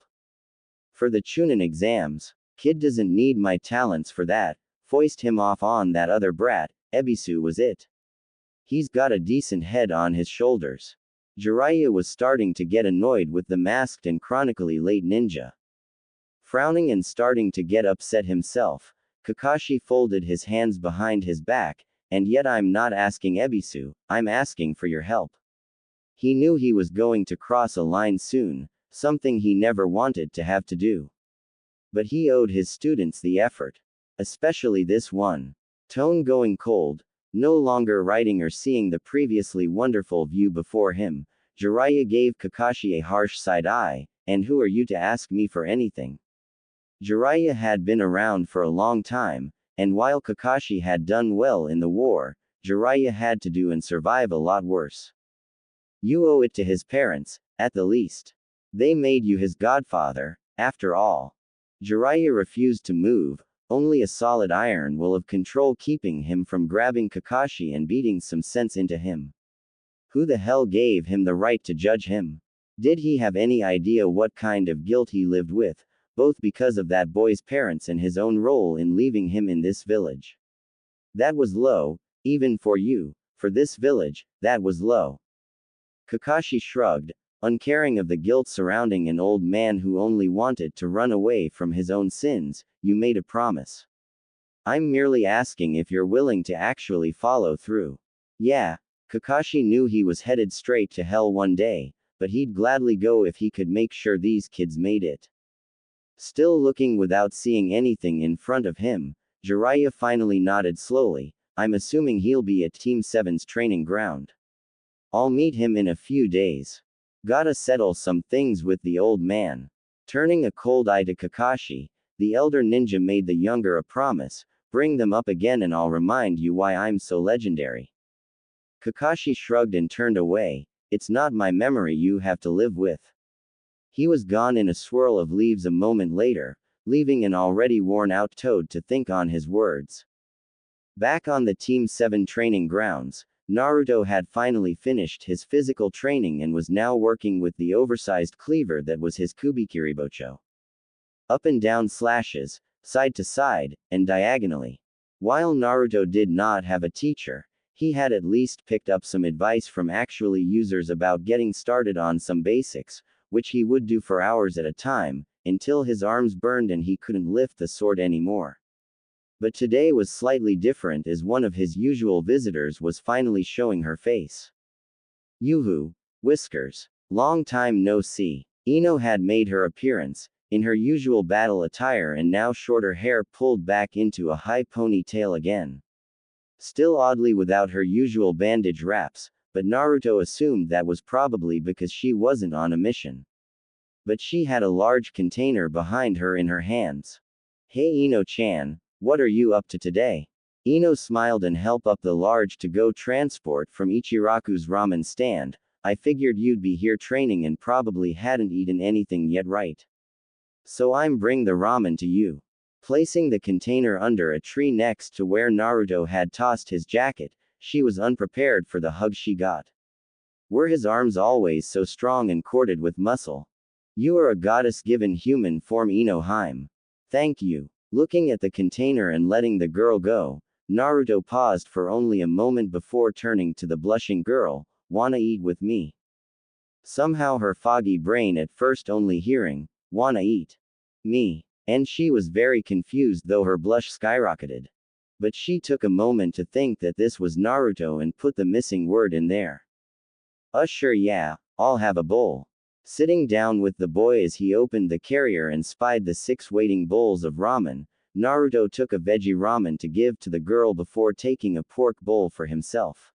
For the Chunin exams, kid doesn't need my talents for that, foist him off on that other brat, Ebisu was it. He's got a decent head on his shoulders. Jiraiya was starting to get annoyed with the masked and chronically late ninja. Frowning and starting to get upset himself, Kakashi folded his hands behind his back, and yet I'm not asking Ebisu, I'm asking for your help. He knew he was going to cross a line soon, something he never wanted to have to do. But he owed his students the effort. Especially this one. Tone going cold, no longer writing or seeing the previously wonderful view before him, Jiraiya gave Kakashi a harsh side eye, and who are you to ask me for anything? Jiraiya had been around for a long time, and while Kakashi had done well in the war, Jiraiya had to do and survive a lot worse. You owe it to his parents, at the least. They made you his godfather, after all. Jiraiya refused to move, only a solid iron will of control keeping him from grabbing Kakashi and beating some sense into him. Who the hell gave him the right to judge him? Did he have any idea what kind of guilt he lived with, both because of that boy's parents and his own role in leaving him in this village? That was low, even for you, for this village, that was low. Kakashi shrugged, uncaring of the guilt surrounding an old man who only wanted to run away from his own sins. You made a promise. I'm merely asking if you're willing to actually follow through. Yeah, Kakashi knew he was headed straight to hell one day, but he'd gladly go if he could make sure these kids made it. Still looking without seeing anything in front of him, Jiraiya finally nodded slowly. I'm assuming he'll be at Team 7's training ground. I'll meet him in a few days. Gotta settle some things with the old man. Turning a cold eye to Kakashi, the elder ninja made the younger a promise, bring them up again and I'll remind you why I'm so legendary. Kakashi shrugged and turned away, it's not my memory you have to live with. He was gone in a swirl of leaves a moment later, leaving an already worn out Toad to think on his words. Back on the Team 7 training grounds, Naruto had finally finished his physical training and was now working with the oversized cleaver that was his Kubikiribocho. Up and down slashes, side to side, and diagonally. While Naruto did not have a teacher, he had at least picked up some advice from actually users about getting started on some basics, which he would do for hours at a time, until his arms burned and he couldn't lift the sword anymore. But today was slightly different as one of his usual visitors was finally showing her face. Yoo-hoo, Whiskers. Long time no see. Ino had made her appearance, in her usual battle attire and now shorter hair pulled back into a high ponytail again. Still oddly without her usual bandage wraps, but Naruto assumed that was probably because she wasn't on a mission. But she had a large container behind her in her hands. Hey Ino-chan, what are you up to today? Ino smiled and helped up the large to-go transport from Ichiraku's ramen stand. I figured you'd be here training and probably hadn't eaten anything yet, right? So I'm bring the ramen to you. Placing the container under a tree next to where Naruto had tossed his jacket, she was unprepared for the hug she got. Were his arms always so strong and corded with muscle? You are a goddess-given human form, Ino-hime. Thank you. Looking at the container and letting the girl go, Naruto paused for only a moment before turning to the blushing girl. Wanna eat with me? Somehow her foggy brain at first only hearing, wanna eat me, and she was very confused though her blush skyrocketed. But she took a moment to think that this was Naruto and put the missing word in there. Sure yeah, I'll have a bowl. Sitting down with the boy as he opened the carrier and spied the 6 waiting bowls of ramen, Naruto took a veggie ramen to give to the girl before taking a pork bowl for himself.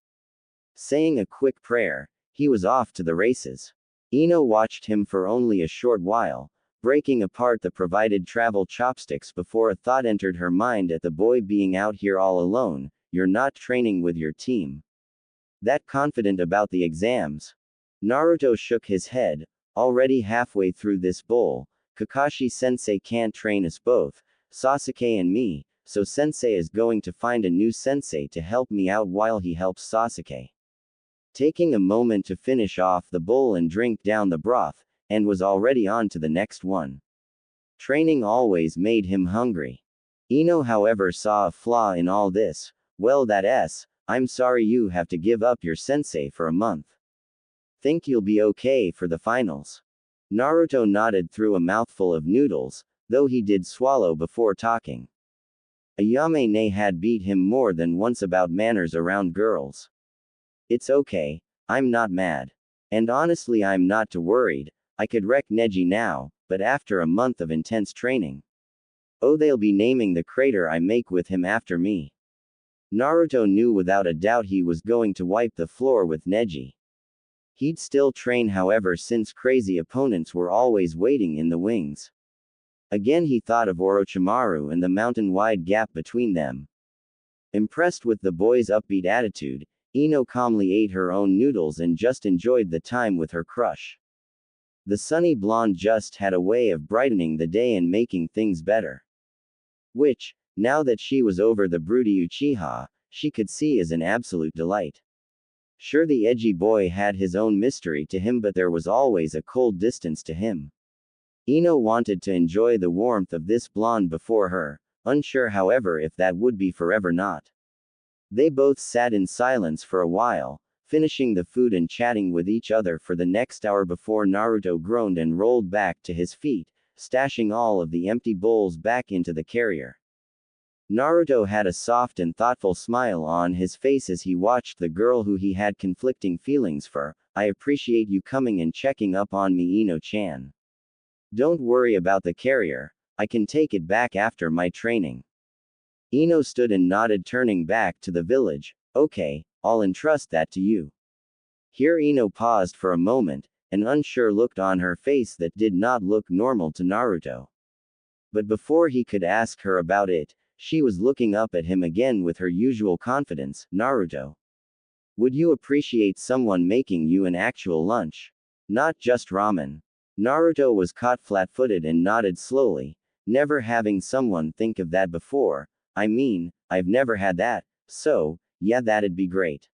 Saying a quick prayer, he was off to the races. Ino watched him for only a short while, breaking apart the provided travel chopsticks before a thought entered her mind at the boy being out here all alone. You're not training with your team. That confident about the exams? Naruto shook his head. Already halfway through this bowl, Kakashi-sensei can't train us both, Sasuke and me, so sensei is going to find a new sensei to help me out while he helps Sasuke. Taking a moment to finish off the bowl and drink down the broth, and was already on to the next one. Training always made him hungry. Ino, however, saw a flaw in all this. Well, I'm sorry you have to give up your sensei for a month. Think you'll be okay for the finals? Naruto nodded through a mouthful of noodles, though he did swallow before talking. Ayame had beat him more than once about manners around girls. It's okay, I'm not mad. And honestly, I'm not too worried. I could wreck Neji now, but after a month of intense training. Oh, they'll be naming the crater I make with him after me. Naruto knew without a doubt he was going to wipe the floor with Neji. He'd still train, however, since crazy opponents were always waiting in the wings. Again he thought of Orochimaru and the mountain-wide gap between them. Impressed with the boy's upbeat attitude, Ino calmly ate her own noodles and just enjoyed the time with her crush. The sunny blonde just had a way of brightening the day and making things better. Which, now that she was over the broody Uchiha, she could see as an absolute delight. Sure, the edgy boy had his own mystery to him, but there was always a cold distance to him. Ino wanted to enjoy the warmth of this blonde before her, unsure however if that would be forever not. They both sat in silence for a while, finishing the food and chatting with each other for the next hour before Naruto groaned and rolled back to his feet, stashing all of the empty bowls back into the carrier. Naruto had a soft and thoughtful smile on his face as he watched the girl who he had conflicting feelings for. I appreciate you coming and checking up on me, Ino-chan. Don't worry about the carrier, I can take it back after my training. Ino stood and nodded, turning back to the village. Okay, I'll entrust that to you. Here Ino paused for a moment, an unsure look on her face that did not look normal to Naruto. But before he could ask her about it, she was looking up at him again with her usual confidence. Naruto, would you appreciate someone making you an actual lunch? Not just ramen. Naruto was caught flat-footed and nodded slowly, never having someone think of that before. I mean, I've never had that, so, yeah, that'd be great.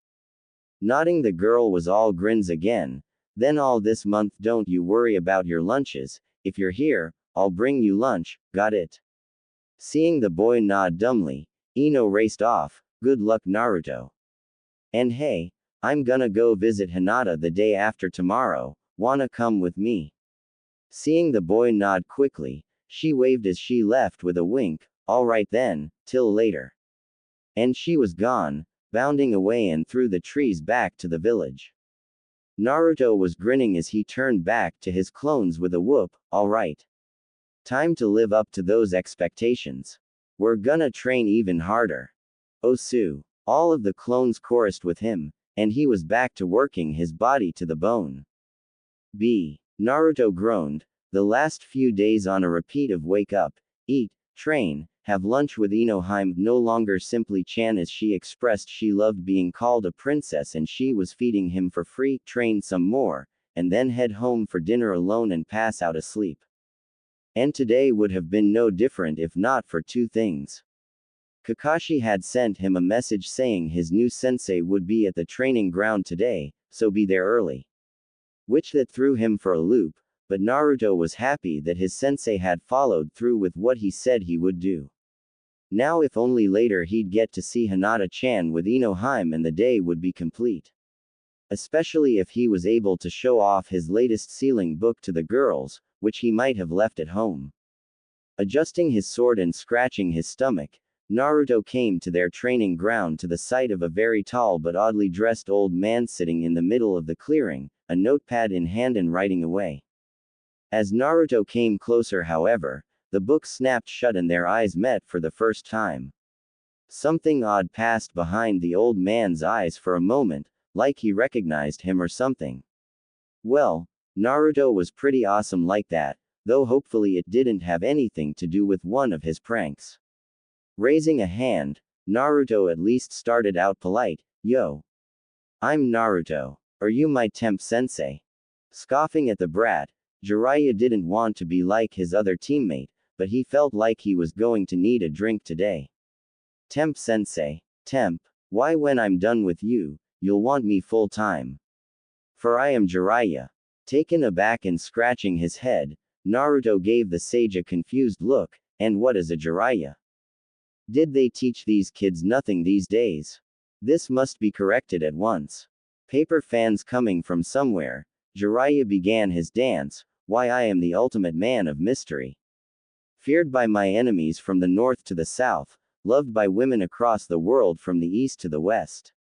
Nodding, the girl was all grins again. Then all this month don't you worry about your lunches, if you're here, I'll bring you lunch, got it? Seeing the boy nod dumbly, Ino raced off. Good luck, Naruto. And hey, I'm gonna go visit Hinata the day after tomorrow, wanna come with me? Seeing the boy nod quickly, she waved as she left with a wink. Alright then, till later. And she was gone, bounding away and through the trees back to the village. Naruto was grinning as he turned back to his clones with a whoop. Alright. Time to live up to those expectations. We're gonna train even harder. Osu. All of the clones chorused with him, and he was back to working his body to the bone. Naruto groaned. The last few days on a repeat of wake up, eat, train, have lunch with Inohime, no longer simply Chan as she expressed she loved being called a princess and she was feeding him for free, train some more, and then head home for dinner alone and pass out asleep. And today would have been no different if not for two things. Kakashi had sent him a message saying his new sensei would be at the training ground today, so be there early. Which that threw him for a loop, but Naruto was happy that his sensei had followed through with what he said he would do. Now if only later he'd get to see Hinata-chan with Inohime and the day would be complete. Especially if he was able to show off his latest sealing book to the girls, which he might have left at home. Adjusting his sword and scratching his stomach, Naruto came to their training ground to the sight of a very tall but oddly dressed old man sitting in the middle of the clearing, a notepad in hand and writing away. As Naruto came closer, however, the book snapped shut and their eyes met for the first time. Something odd passed behind the old man's eyes for a moment, like he recognized him or something. Well, Naruto was pretty awesome like that, though hopefully it didn't have anything to do with one of his pranks. Raising a hand, Naruto at least started out polite, "Yo. I'm Naruto. Are you my temp sensei?" Scoffing at the brat, Jiraiya didn't want to be like his other teammate, but he felt like he was going to need a drink today. "Temp sensei. Temp. Why, when I'm done with you, you'll want me full time. For I am Jiraiya." Taken aback and scratching his head, Naruto gave the sage a confused look, "And what is a Jiraiya? Did they teach these kids nothing these days? This must be corrected at once." Paper fans coming from somewhere, Jiraiya began his dance, "Why, I am the ultimate man of mystery. Feared by my enemies from the north to the south, loved by women across the world from the east to the west.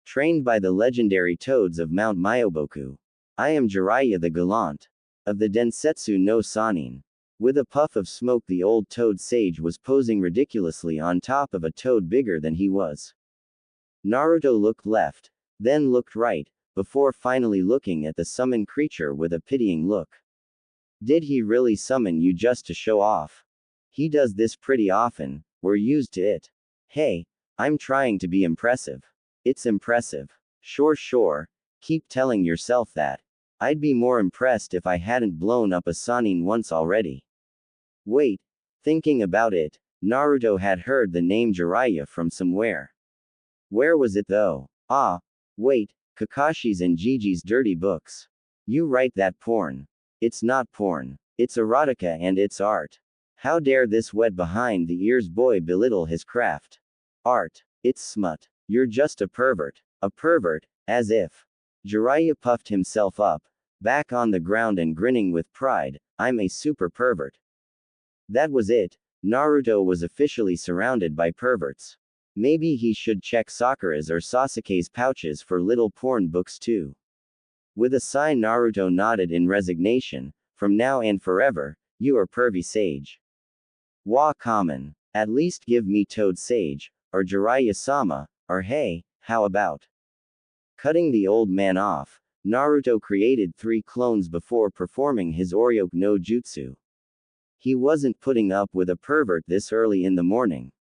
Trained by the legendary toads of Mount Myoboku. I am Jiraiya the Gallant. Of the Densetsu no Sanin." With a puff of smoke, the old toad sage was posing ridiculously on top of a toad bigger than he was. Naruto looked left, then looked right, before finally looking at the summoned creature with a pitying look. "Did he really summon you just to show off? He does this pretty often, we're used to it." "Hey, I'm trying to be impressive." "It's impressive. Sure, keep telling yourself that. I'd be more impressed if I hadn't blown up a Sanin once already." Wait, thinking about it, Naruto had heard the name Jiraiya from somewhere. Where was it though? Ah, wait, Kakashi's and Gigi's dirty books. "You write that porn." "It's not porn. It's erotica and it's art. How dare this wet behind the ears boy belittle his craft? Art. It's smut. You're just a pervert." "A pervert, as if." Jiraiya puffed himself up, back on the ground and grinning with pride, "I'm a super pervert." That was it. Naruto was officially surrounded by perverts. Maybe he should check Sakura's or Sasuke's pouches for little porn books too. With a sigh, Naruto nodded in resignation. "From now and forever, you are pervy sage. Wa common. At least give me Toad Sage, or Jiraiya-sama, or hey, how about?" Cutting the old man off, Naruto created 3 clones before performing his Oryoku no Jutsu. He wasn't putting up with a pervert this early in the morning.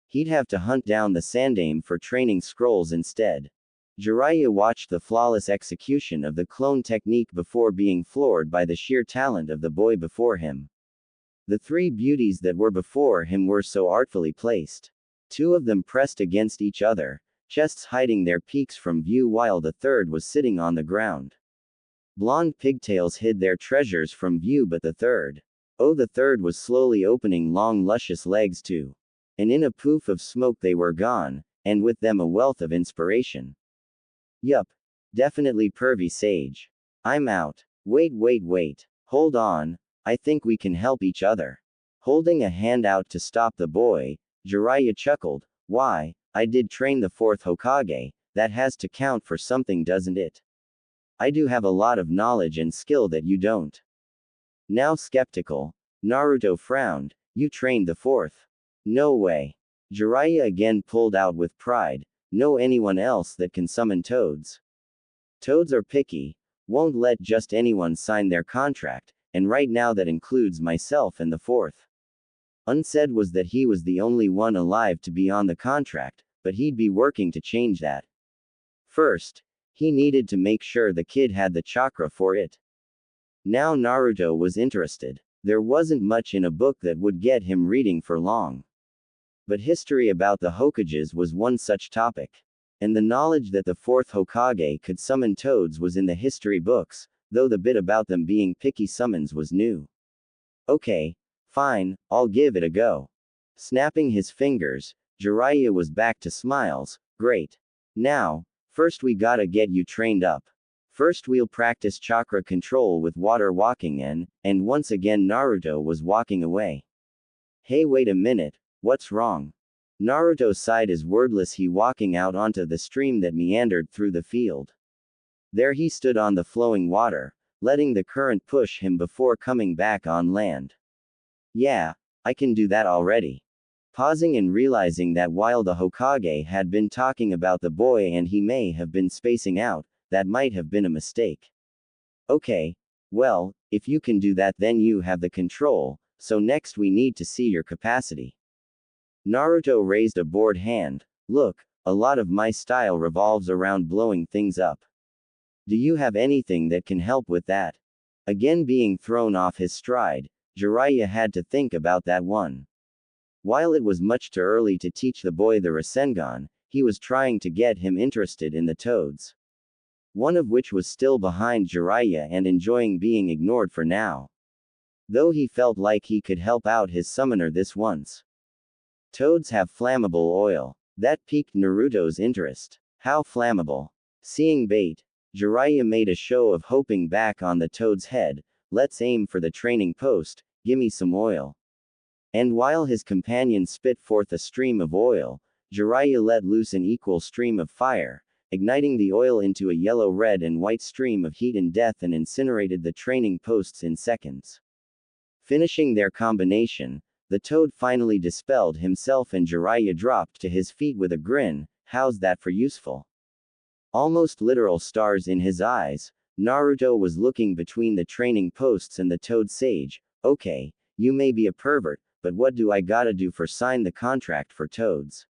He'd have to hunt down the Sandaime for training scrolls instead. Jiraiya watched the flawless execution of the clone technique before being floored by the sheer talent of the boy before him. The 3 beauties that were before him were so artfully placed. 2 of them pressed against each other, chests hiding their peaks from view, while the third was sitting on the ground. Blonde pigtails hid their treasures from view, but the third was slowly opening long luscious legs too. And in a poof of smoke they were gone, and with them a wealth of inspiration. Yup. Definitely pervy sage. I'm out. Wait. Hold on, I think we can help each other. Holding a hand out to stop the boy, Jiraiya chuckled, "Why, I did train the 4th Hokage, that has to count for something, doesn't it? I do have a lot of knowledge and skill that you don't." Now skeptical, Naruto frowned, "You trained the 4th? No way." Jiraiya again pulled out with pride, "Know anyone else that can summon toads? Toads are picky, won't let just anyone sign their contract, and right now that includes myself and the 4th. Unsaid was that he was the only one alive to be on the contract, but he'd be working to change that. First, he needed to make sure the kid had the chakra for it." Now Naruto was interested. There wasn't much in a book that would get him reading for long. But history about the Hokages was one such topic. And the knowledge that the 4th Hokage could summon toads was in the history books, though the bit about them being picky summons was new. "Okay, fine, I'll give it a go." Snapping his fingers, Jiraiya was back to smiles. "Great. Now, first we gotta get you trained up. First we'll practice chakra control with water walking in," and once again Naruto was walking away. "Hey, wait a minute, what's wrong?" Naruto sighed as wordless he walking out onto the stream that meandered through the field. There he stood on the flowing water, letting the current push him before coming back on land. Yeah, I can do that already. Pausing and realizing that while the Hokage had been talking about the boy and he may have been spacing out, that might have been a mistake. Okay, well, if you can do that then you have the control, so next we need to see your capacity. Naruto raised a bored hand. Look, a lot of my style revolves around blowing things up. Do you have anything that can help with that? Again being thrown off his stride, Jiraiya had to think about that one. While it was much too early to teach the boy the Rasengan, he was trying to get him interested in the toads. One of which was still behind Jiraiya and enjoying being ignored for now. Though he felt like he could help out his summoner this once. Toads have flammable oil. That piqued Naruto's interest. How flammable? Seeing bait, Jiraiya made a show of hoping back on the toad's head. Let's aim for the training post, gimme some oil. And while his companion spit forth a stream of oil, Jiraiya let loose an equal stream of fire, igniting the oil into a yellow, red and white stream of heat and death and incinerated the training posts in seconds. Finishing their combination, the toad finally dispelled himself and Jiraiya dropped to his feet with a grin. How's that for useful? Almost literal stars in his eyes, Naruto was looking between the training posts and the toad sage. Okay, you may be a pervert, but what do I gotta do for sign the contract for toads?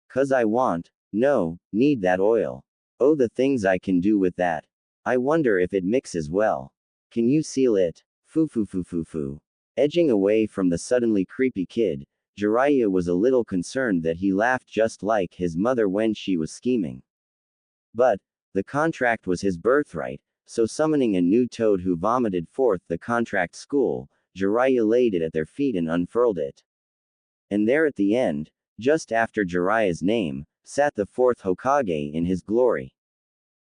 'Cause I need that oil. Oh, the things I can do with that. I wonder if it mixes well. Can you seal it? Foo. Edging away from the suddenly creepy kid, Jiraiya was a little concerned that he laughed just like his mother when she was scheming. But, the contract was his birthright, so summoning a new toad who vomited forth the contract school, Jiraiya laid it at their feet and unfurled it. And there at the end, just after Jiraiya's name, sat the fourth Hokage in his glory.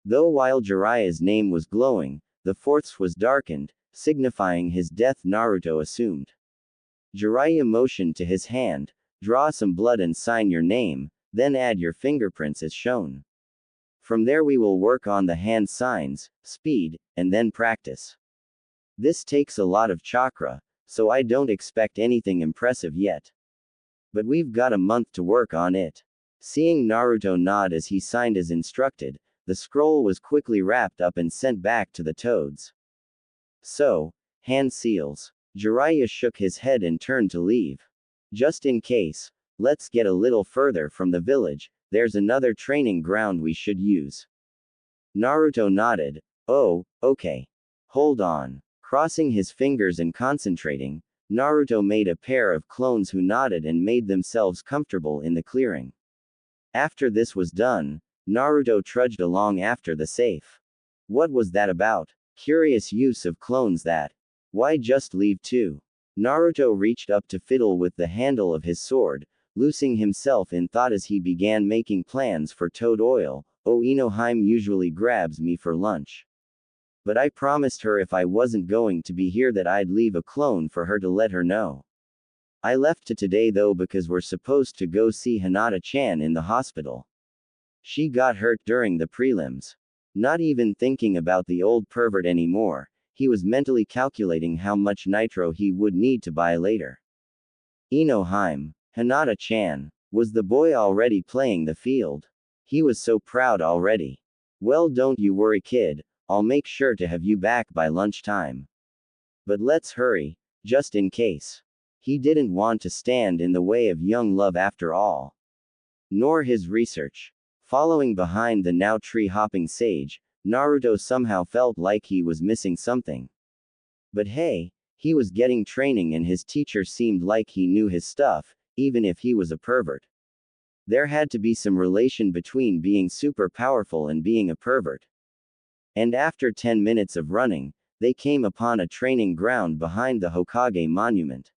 Though while Jiraiya's name was glowing, the fourth's was darkened, signifying his death. Naruto assumed. Jiraiya motioned to his hand, draw some blood and sign your name, then add your fingerprints as shown. From there we will work on the hand signs, speed, and then practice. This takes a lot of chakra, so I don't expect anything impressive yet. But we've got a month to work on it. Seeing Naruto nod as he signed as instructed, the scroll was quickly wrapped up and sent back to the toads. So, hand seals. Jiraiya shook his head and turned to leave. Just in case, let's get a little further from the village, there's another training ground we should use. Naruto nodded. Oh, okay. Hold on. Crossing his fingers and concentrating, Naruto made a pair of clones who nodded and made themselves comfortable in the clearing. After this was done, Naruto trudged along after the safe. What was that about? Curious use of clones that. Why just leave too? Naruto reached up to fiddle with the handle of his sword, losing himself in thought as he began making plans for toad oil. Oh, Inohime usually grabs me for lunch. But I promised her if I wasn't going to be here that I'd leave a clone for her to let her know. I left today though because we're supposed to go see Hinata-chan in the hospital. She got hurt during the prelims. Not even thinking about the old pervert anymore, he was mentally calculating how much nitro he would need to buy later. Inohime, Hinata-chan, was the boy already playing the field? He was so proud already. Well, don't you worry, kid. I'll make sure to have you back by lunchtime. But let's hurry, just in case. He didn't want to stand in the way of young love after all. Nor his research. Following behind the now tree-hopping sage, Naruto somehow felt like he was missing something. But hey, he was getting training and his teacher seemed like he knew his stuff, even if he was a pervert. There had to be some relation between being super powerful and being a pervert. And after 10 minutes of running, they came upon a training ground behind the Hokage monument.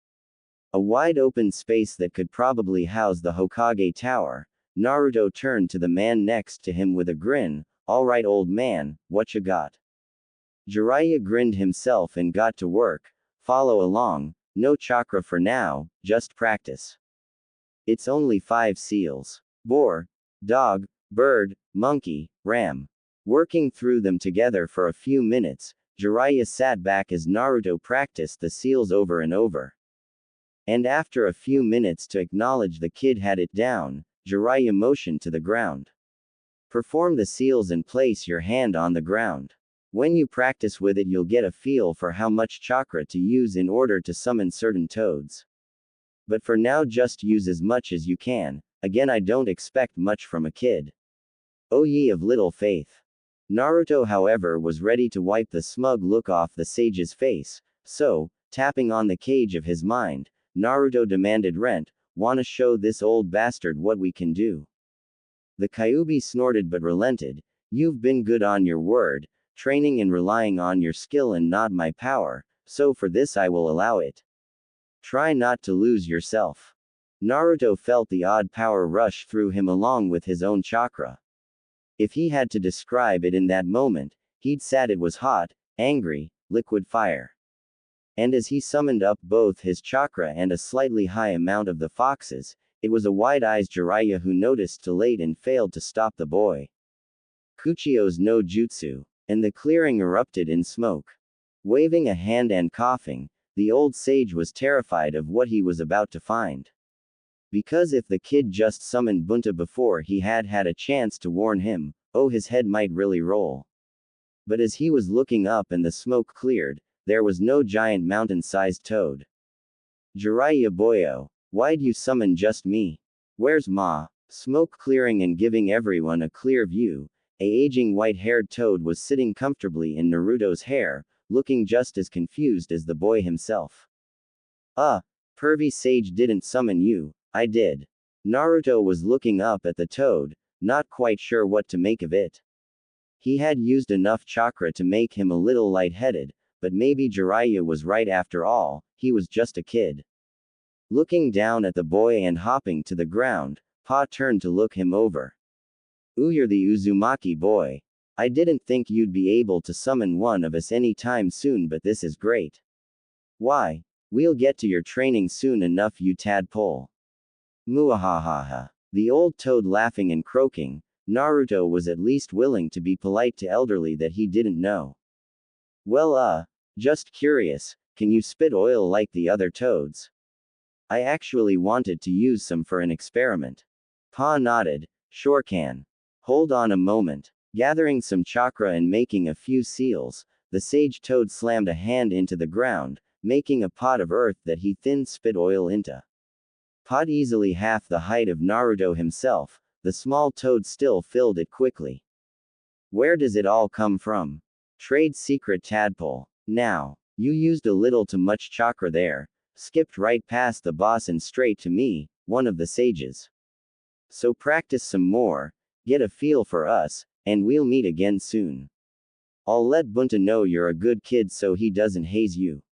A wide open space that could probably house the Hokage tower. Naruto turned to the man next to him with a grin. Alright, old man, what you got? Jiraiya grinned himself and got to work. Follow along, no chakra for now, just practice. It's only 5 seals. Boar, dog, bird, monkey, ram. Working through them together for a few minutes, Jiraiya sat back as Naruto practiced the seals over and over. And after a few minutes to acknowledge the kid had it down, Jiraiya motioned to the ground. Perform the seals and place your hand on the ground. When you practice with it, you'll get a feel for how much chakra to use in order to summon certain toads. But for now, just use as much as you can. Again, I don't expect much from a kid. O ye of little faith. Naruto, however, was ready to wipe the smug look off the sage's face, so, tapping on the cage of his mind, Naruto demanded, "Rent, wanna show this old bastard what we can do?" The Kyuubi snorted but relented. "You've been good on your word, training and relying on your skill and not my power, so for this I will allow it. Try not to lose yourself." Naruto felt the odd power rush through him along with his own chakra. If he had to describe it in that moment, he'd said it was hot, angry, liquid fire. And as he summoned up both his chakra and a slightly high amount of the foxes, it was a wide-eyed Jiraiya who noticed too late and failed to stop the boy. Kuchio's no jutsu. And the clearing erupted in smoke. Waving a hand and coughing, the old sage was terrified of what he was about to find. Because if the kid just summoned Bunta before he had had a chance to warn him, his head might really roll. But as he was looking up and the smoke cleared, there was no giant mountain-sized toad. "Jiraiya boyo, why'd you summon just me? Where's Ma?" Smoke clearing and giving everyone a clear view, a aging white-haired toad was sitting comfortably in Naruto's hair, looking just as confused as the boy himself. Pervy sage didn't summon you, I did." Naruto was looking up at the toad, not quite sure what to make of it. He had used enough chakra to make him a little lightheaded, but maybe Jiraiya was right after all, he was just a kid. Looking down at the boy and hopping to the ground, Pa turned to look him over. "Ooh, you're the Uzumaki boy. I didn't think you'd be able to summon one of us any time soon, but this is great. Why, we'll get to your training soon enough, you tadpole." Muahahaha. The old toad laughing and croaking, Naruto was at least willing to be polite to elderly that he didn't know. "Well, just curious, can you spit oil like the other toads? I actually wanted to use some for an experiment." Pa nodded, "Sure can. Hold on a moment." Gathering some chakra and making a few seals, the sage toad slammed a hand into the ground, making a pot of earth that he thinned spit oil into. Pot easily half the height of Naruto himself, the small toad still filled it quickly. "Where does it all come from? Trade secret tadpole. Now, you used a little too much chakra there, skipped right past the boss and straight to me, one of the sages. So practice some more, get a feel for us, and we'll meet again soon. I'll let Bunta know you're a good kid so he doesn't haze you."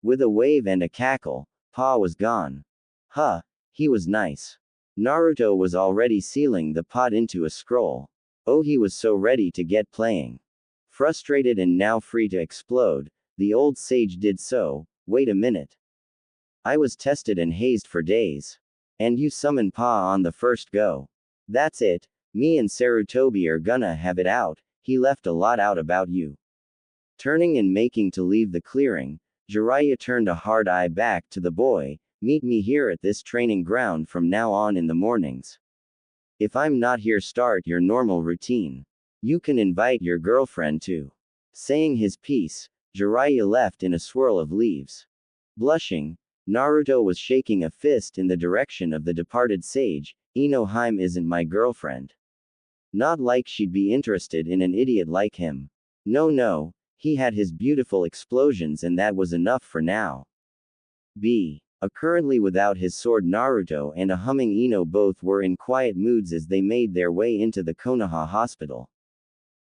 With a wave and a cackle, Pa was gone. He was nice. Naruto was already sealing the pot into a scroll. He was so ready to get playing. Frustrated and now free to explode, the old sage did so. "Wait a minute. I was tested and hazed for days. And you summon Pa on the first go. That's it. Me and Sarutobi are gonna have it out. He left a lot out about you." Turning and making to leave the clearing, Jiraiya turned a hard eye back to the boy. "Meet me here at this training ground from now on in the mornings. If I'm not here, start your normal routine. You can invite your girlfriend too." Saying his piece, Jiraiya left in a swirl of leaves. Blushing, Naruto was shaking a fist in the direction of the departed sage. "Inohime isn't my girlfriend. Not like she'd be interested in an idiot like him. No, he had his beautiful explosions and that was enough for now." Currently without his sword, Naruto and a humming Ino both were in quiet moods as they made their way into the Konoha hospital.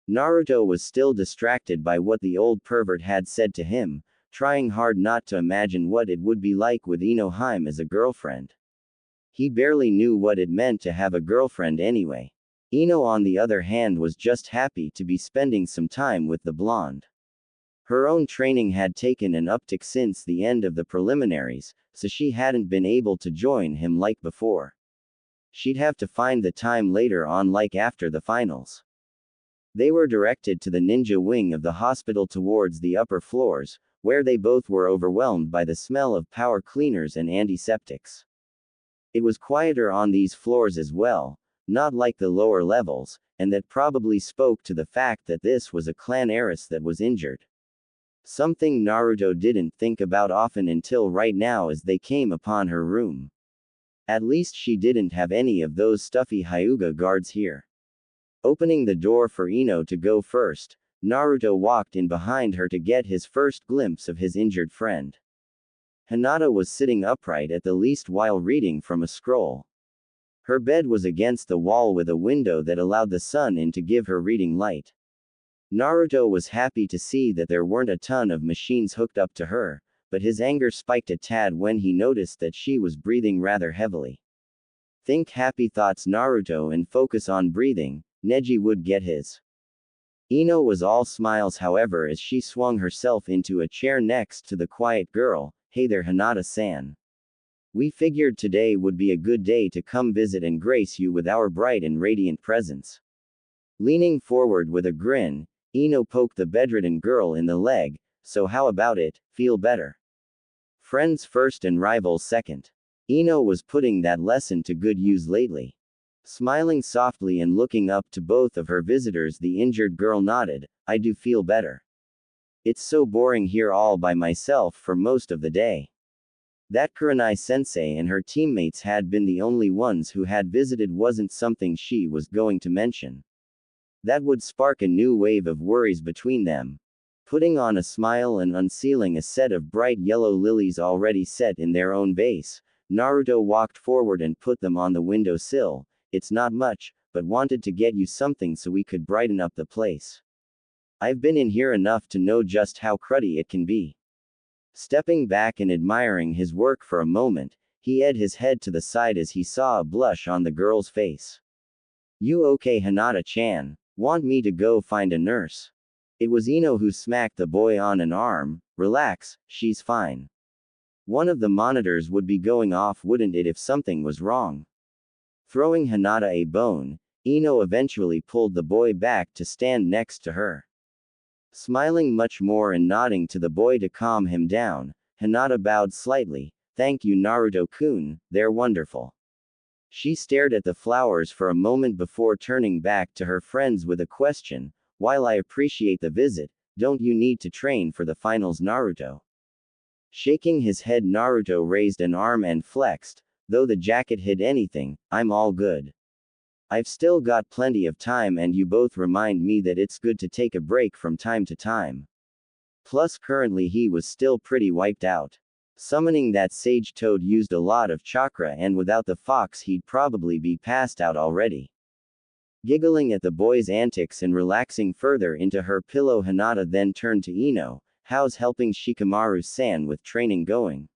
Naruto was still distracted by what the old pervert had said to him, trying hard not to imagine what it would be like with Inohime as a girlfriend. He barely knew what it meant to have a girlfriend anyway. Ino, on the other hand, was just happy to be spending some time with the blonde. Her own training had taken an uptick since the end of the preliminaries, so she hadn't been able to join him like before. She'd have to find the time later on, like after the finals. They were directed to the ninja wing of the hospital towards the upper floors, where they both were overwhelmed by the smell of power cleaners and antiseptics. It was quieter on these floors as well, not like the lower levels, and that probably spoke to the fact that this was a clan heiress that was injured. Something Naruto didn't think about often until right now as they came upon her room. At least she didn't have any of those stuffy Hyuga guards here. Opening the door for Ino to go first, Naruto walked in behind her to get his first glimpse of his injured friend. Hinata was sitting upright at the least while reading from a scroll. Her bed was against the wall with a window that allowed the sun in to give her reading light. Naruto was happy to see that there weren't a ton of machines hooked up to her, but his anger spiked a tad when he noticed that she was breathing rather heavily. Think happy thoughts, Naruto, and focus on breathing. Neji would get his. Ino was all smiles, however, as she swung herself into a chair next to the quiet girl. Hey there, Hinata-san. We figured today would be a good day to come visit and grace you with our bright and radiant presence. Leaning forward with a grin, Ino poked the bedridden girl in the leg. So how about it, feel better? Friends first and rivals second. Ino was putting that lesson to good use lately. Smiling softly and looking up to both of her visitors, the injured girl nodded. I do feel better. It's so boring here all by myself for most of the day. That Kurenai-sensei and her teammates had been the only ones who had visited wasn't something she was going to mention. That would spark a new wave of worries between them. Putting on a smile and unsealing a set of bright yellow lilies already set in their own vase, Naruto walked forward and put them on the windowsill. It's not much, but wanted to get you something so we could brighten up the place. I've been in here enough to know just how cruddy it can be. Stepping back and admiring his work for a moment, he edged his head to the side as he saw a blush on the girl's face. You okay, Hinata-chan? Want me to go find a nurse? It was Ino who smacked the boy on an arm. Relax, she's fine. One of the monitors would be going off, wouldn't it, if something was wrong? Throwing Hinata a bone, Ino eventually pulled the boy back to stand next to her. Smiling much more and nodding to the boy to calm him down, Hinata bowed slightly. Thank you, Naruto-kun, they're wonderful. She stared at the flowers for a moment before turning back to her friends with a question. While I appreciate the visit, don't you need to train for the finals, Naruto? Shaking his head, Naruto raised an arm and flexed. Though the jacket hid anything, I'm all good. I've still got plenty of time, and you both remind me that it's good to take a break from time to time. Plus, currently he was still pretty wiped out. Summoning that sage toad used a lot of chakra, and without the fox he'd probably be passed out already. Giggling at the boy's antics and relaxing further into her pillow, Hinata then turned to Ino. How's helping Shikamaru-san with training going?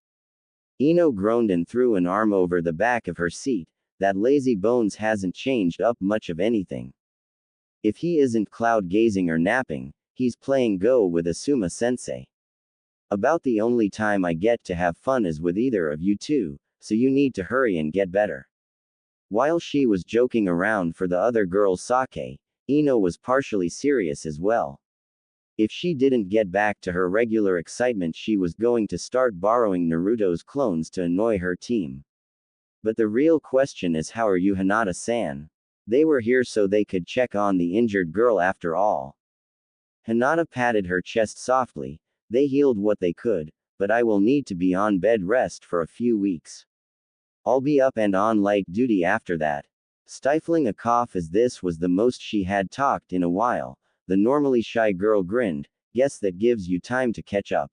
Ino groaned and threw an arm over the back of her seat. That lazy bones hasn't changed up much of anything. If he isn't cloud gazing or napping, he's playing Go with Asuma-sensei. About the only time I get to have fun is with either of you two, so you need to hurry and get better. While she was joking around for the other girl's sake, Ino was partially serious as well. If she didn't get back to her regular excitement, she was going to start borrowing Naruto's clones to annoy her team. But the real question is, how are you, Hinata-san? They were here so they could check on the injured girl after all. Hinata patted her chest softly. They healed what they could, but I will need to be on bed rest for a few weeks. I'll be up and on light duty after that. Stifling a cough as this was the most she had talked in a while, the normally shy girl grinned. Guess that gives you time to catch up.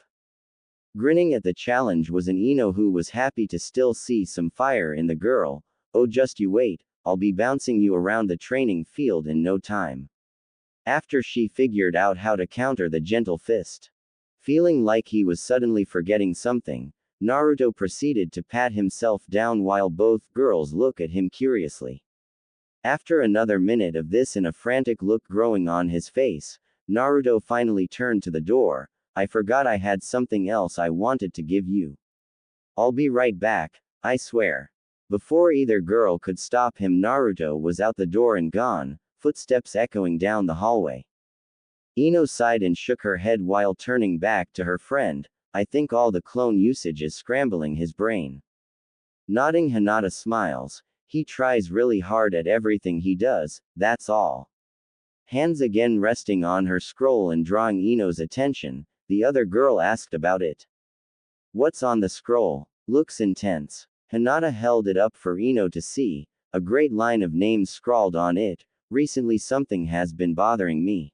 Grinning at the challenge was an Ino who was happy to still see some fire in the girl. Oh, just you wait, I'll be bouncing you around the training field in no time. After she figured out how to counter the gentle fist. Feeling like he was suddenly forgetting something, Naruto proceeded to pat himself down while both girls looked at him curiously. After another minute of this and a frantic look growing on his face, Naruto finally turned to the door. I forgot I had something else I wanted to give you. I'll be right back, I swear. Before either girl could stop him, Naruto was out the door and gone. footsteps echoing down the hallway. Ino sighed and shook her head while turning back to her friend. I think all the clone usage is scrambling his brain. Nodding, Hinata smiles. He tries really hard at everything he does, that's all. Hands again resting on her scroll and drawing Ino's attention, the other girl asked about it. What's on the scroll? Looks intense. Hinata held it up for Ino to see, a great line of names scrawled on it. Recently something has been bothering me.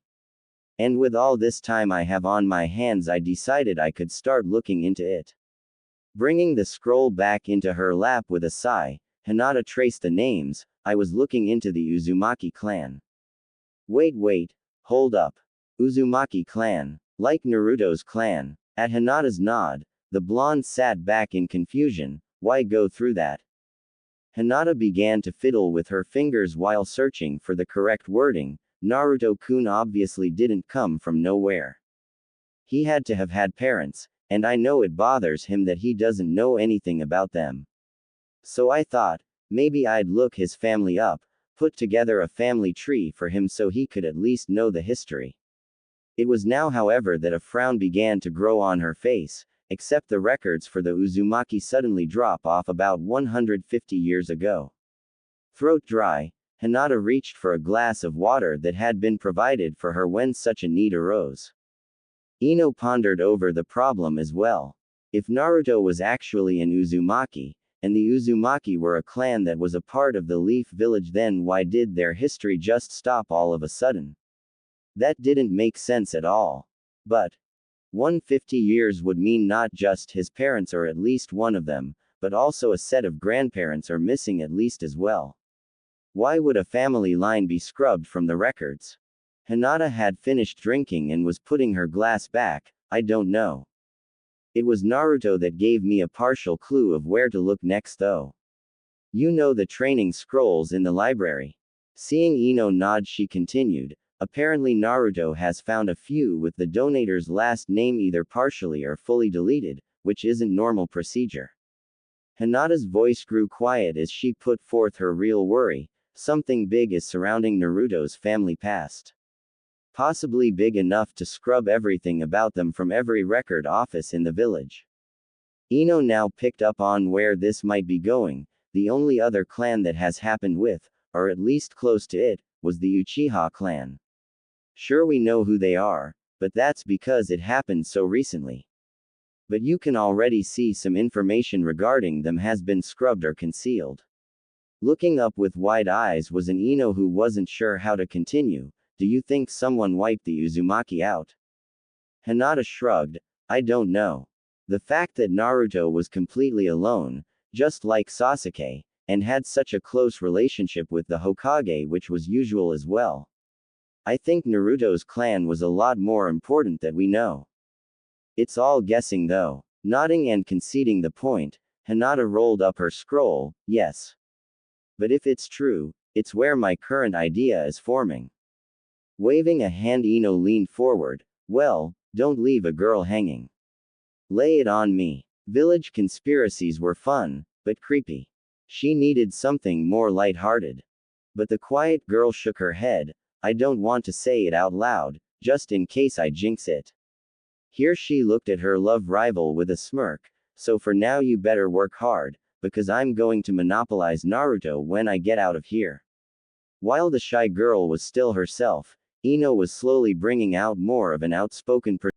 And with all this time I have on my hands, I decided I could start looking into it. Bringing the scroll back into her lap with a sigh, Hinata traced the names. I was looking into the Uzumaki clan. Wait, hold up. Uzumaki clan. Like Naruto's clan. At Hinata's nod, the blonde sat back in confusion. Why go through that? Hinata began to fiddle with her fingers while searching for the correct wording. Naruto-kun obviously didn't come from nowhere. He had to have had parents, and I know it bothers him that he doesn't know anything about them. So I thought, maybe I'd look his family up, put together a family tree for him so he could at least know the history. It was now, however, that a frown began to grow on her face, except the records for the Uzumaki suddenly drop off about 150 years ago. Throat dry, Hinata reached for a glass of water that had been provided for her when such a need arose. Ino pondered over the problem as well. If Naruto was actually an Uzumaki, and the Uzumaki were a clan that was a part of the Leaf Village, then why did their history just stop all of a sudden? That didn't make sense at all. But 150 years would mean not just his parents or at least one of them, but also a set of grandparents are missing at least as well. Why would a family line be scrubbed from the records? Hinata had finished drinking and was putting her glass back. I don't know. It was Naruto that gave me a partial clue of where to look next though. You know the training scrolls in the library. Seeing Ino nod, she continued. Apparently Naruto has found a few with the donator's last name either partially or fully deleted, which isn't normal procedure. Hinata's voice grew quiet as she put forth her real worry. Something big is surrounding Naruto's family past. Possibly big enough to scrub everything about them from every record office in the village. Ino now picked up on where this might be going. The only other clan that has happened with, or at least close to it, was the Uchiha clan. Sure, we know who they are, but that's because it happened so recently. But you can already see some information regarding them has been scrubbed or concealed. Looking up with wide eyes was an Ino who wasn't sure how to continue. Do you think someone wiped the Uzumaki out? Hinata shrugged. I don't know. The fact that Naruto was completely alone, just like Sasuke, and had such a close relationship with the Hokage, which was usual as well. I think Naruto's clan was a lot more important that we know. It's all guessing though. Nodding and conceding the point, Hinata rolled up her scroll. Yes. But if it's true, it's where my current idea is forming. Waving a hand, Ino leaned forward. Well, don't leave a girl hanging. Lay it on me. Village conspiracies were fun, but creepy. She needed something more light-hearted. But the quiet girl shook her head. I don't want to say it out loud, just in case I jinx it. Here she looked at her love rival with a smirk. So for now you better work hard, because I'm going to monopolize Naruto when I get out of here. While the shy girl was still herself, Ino was slowly bringing out more of an outspoken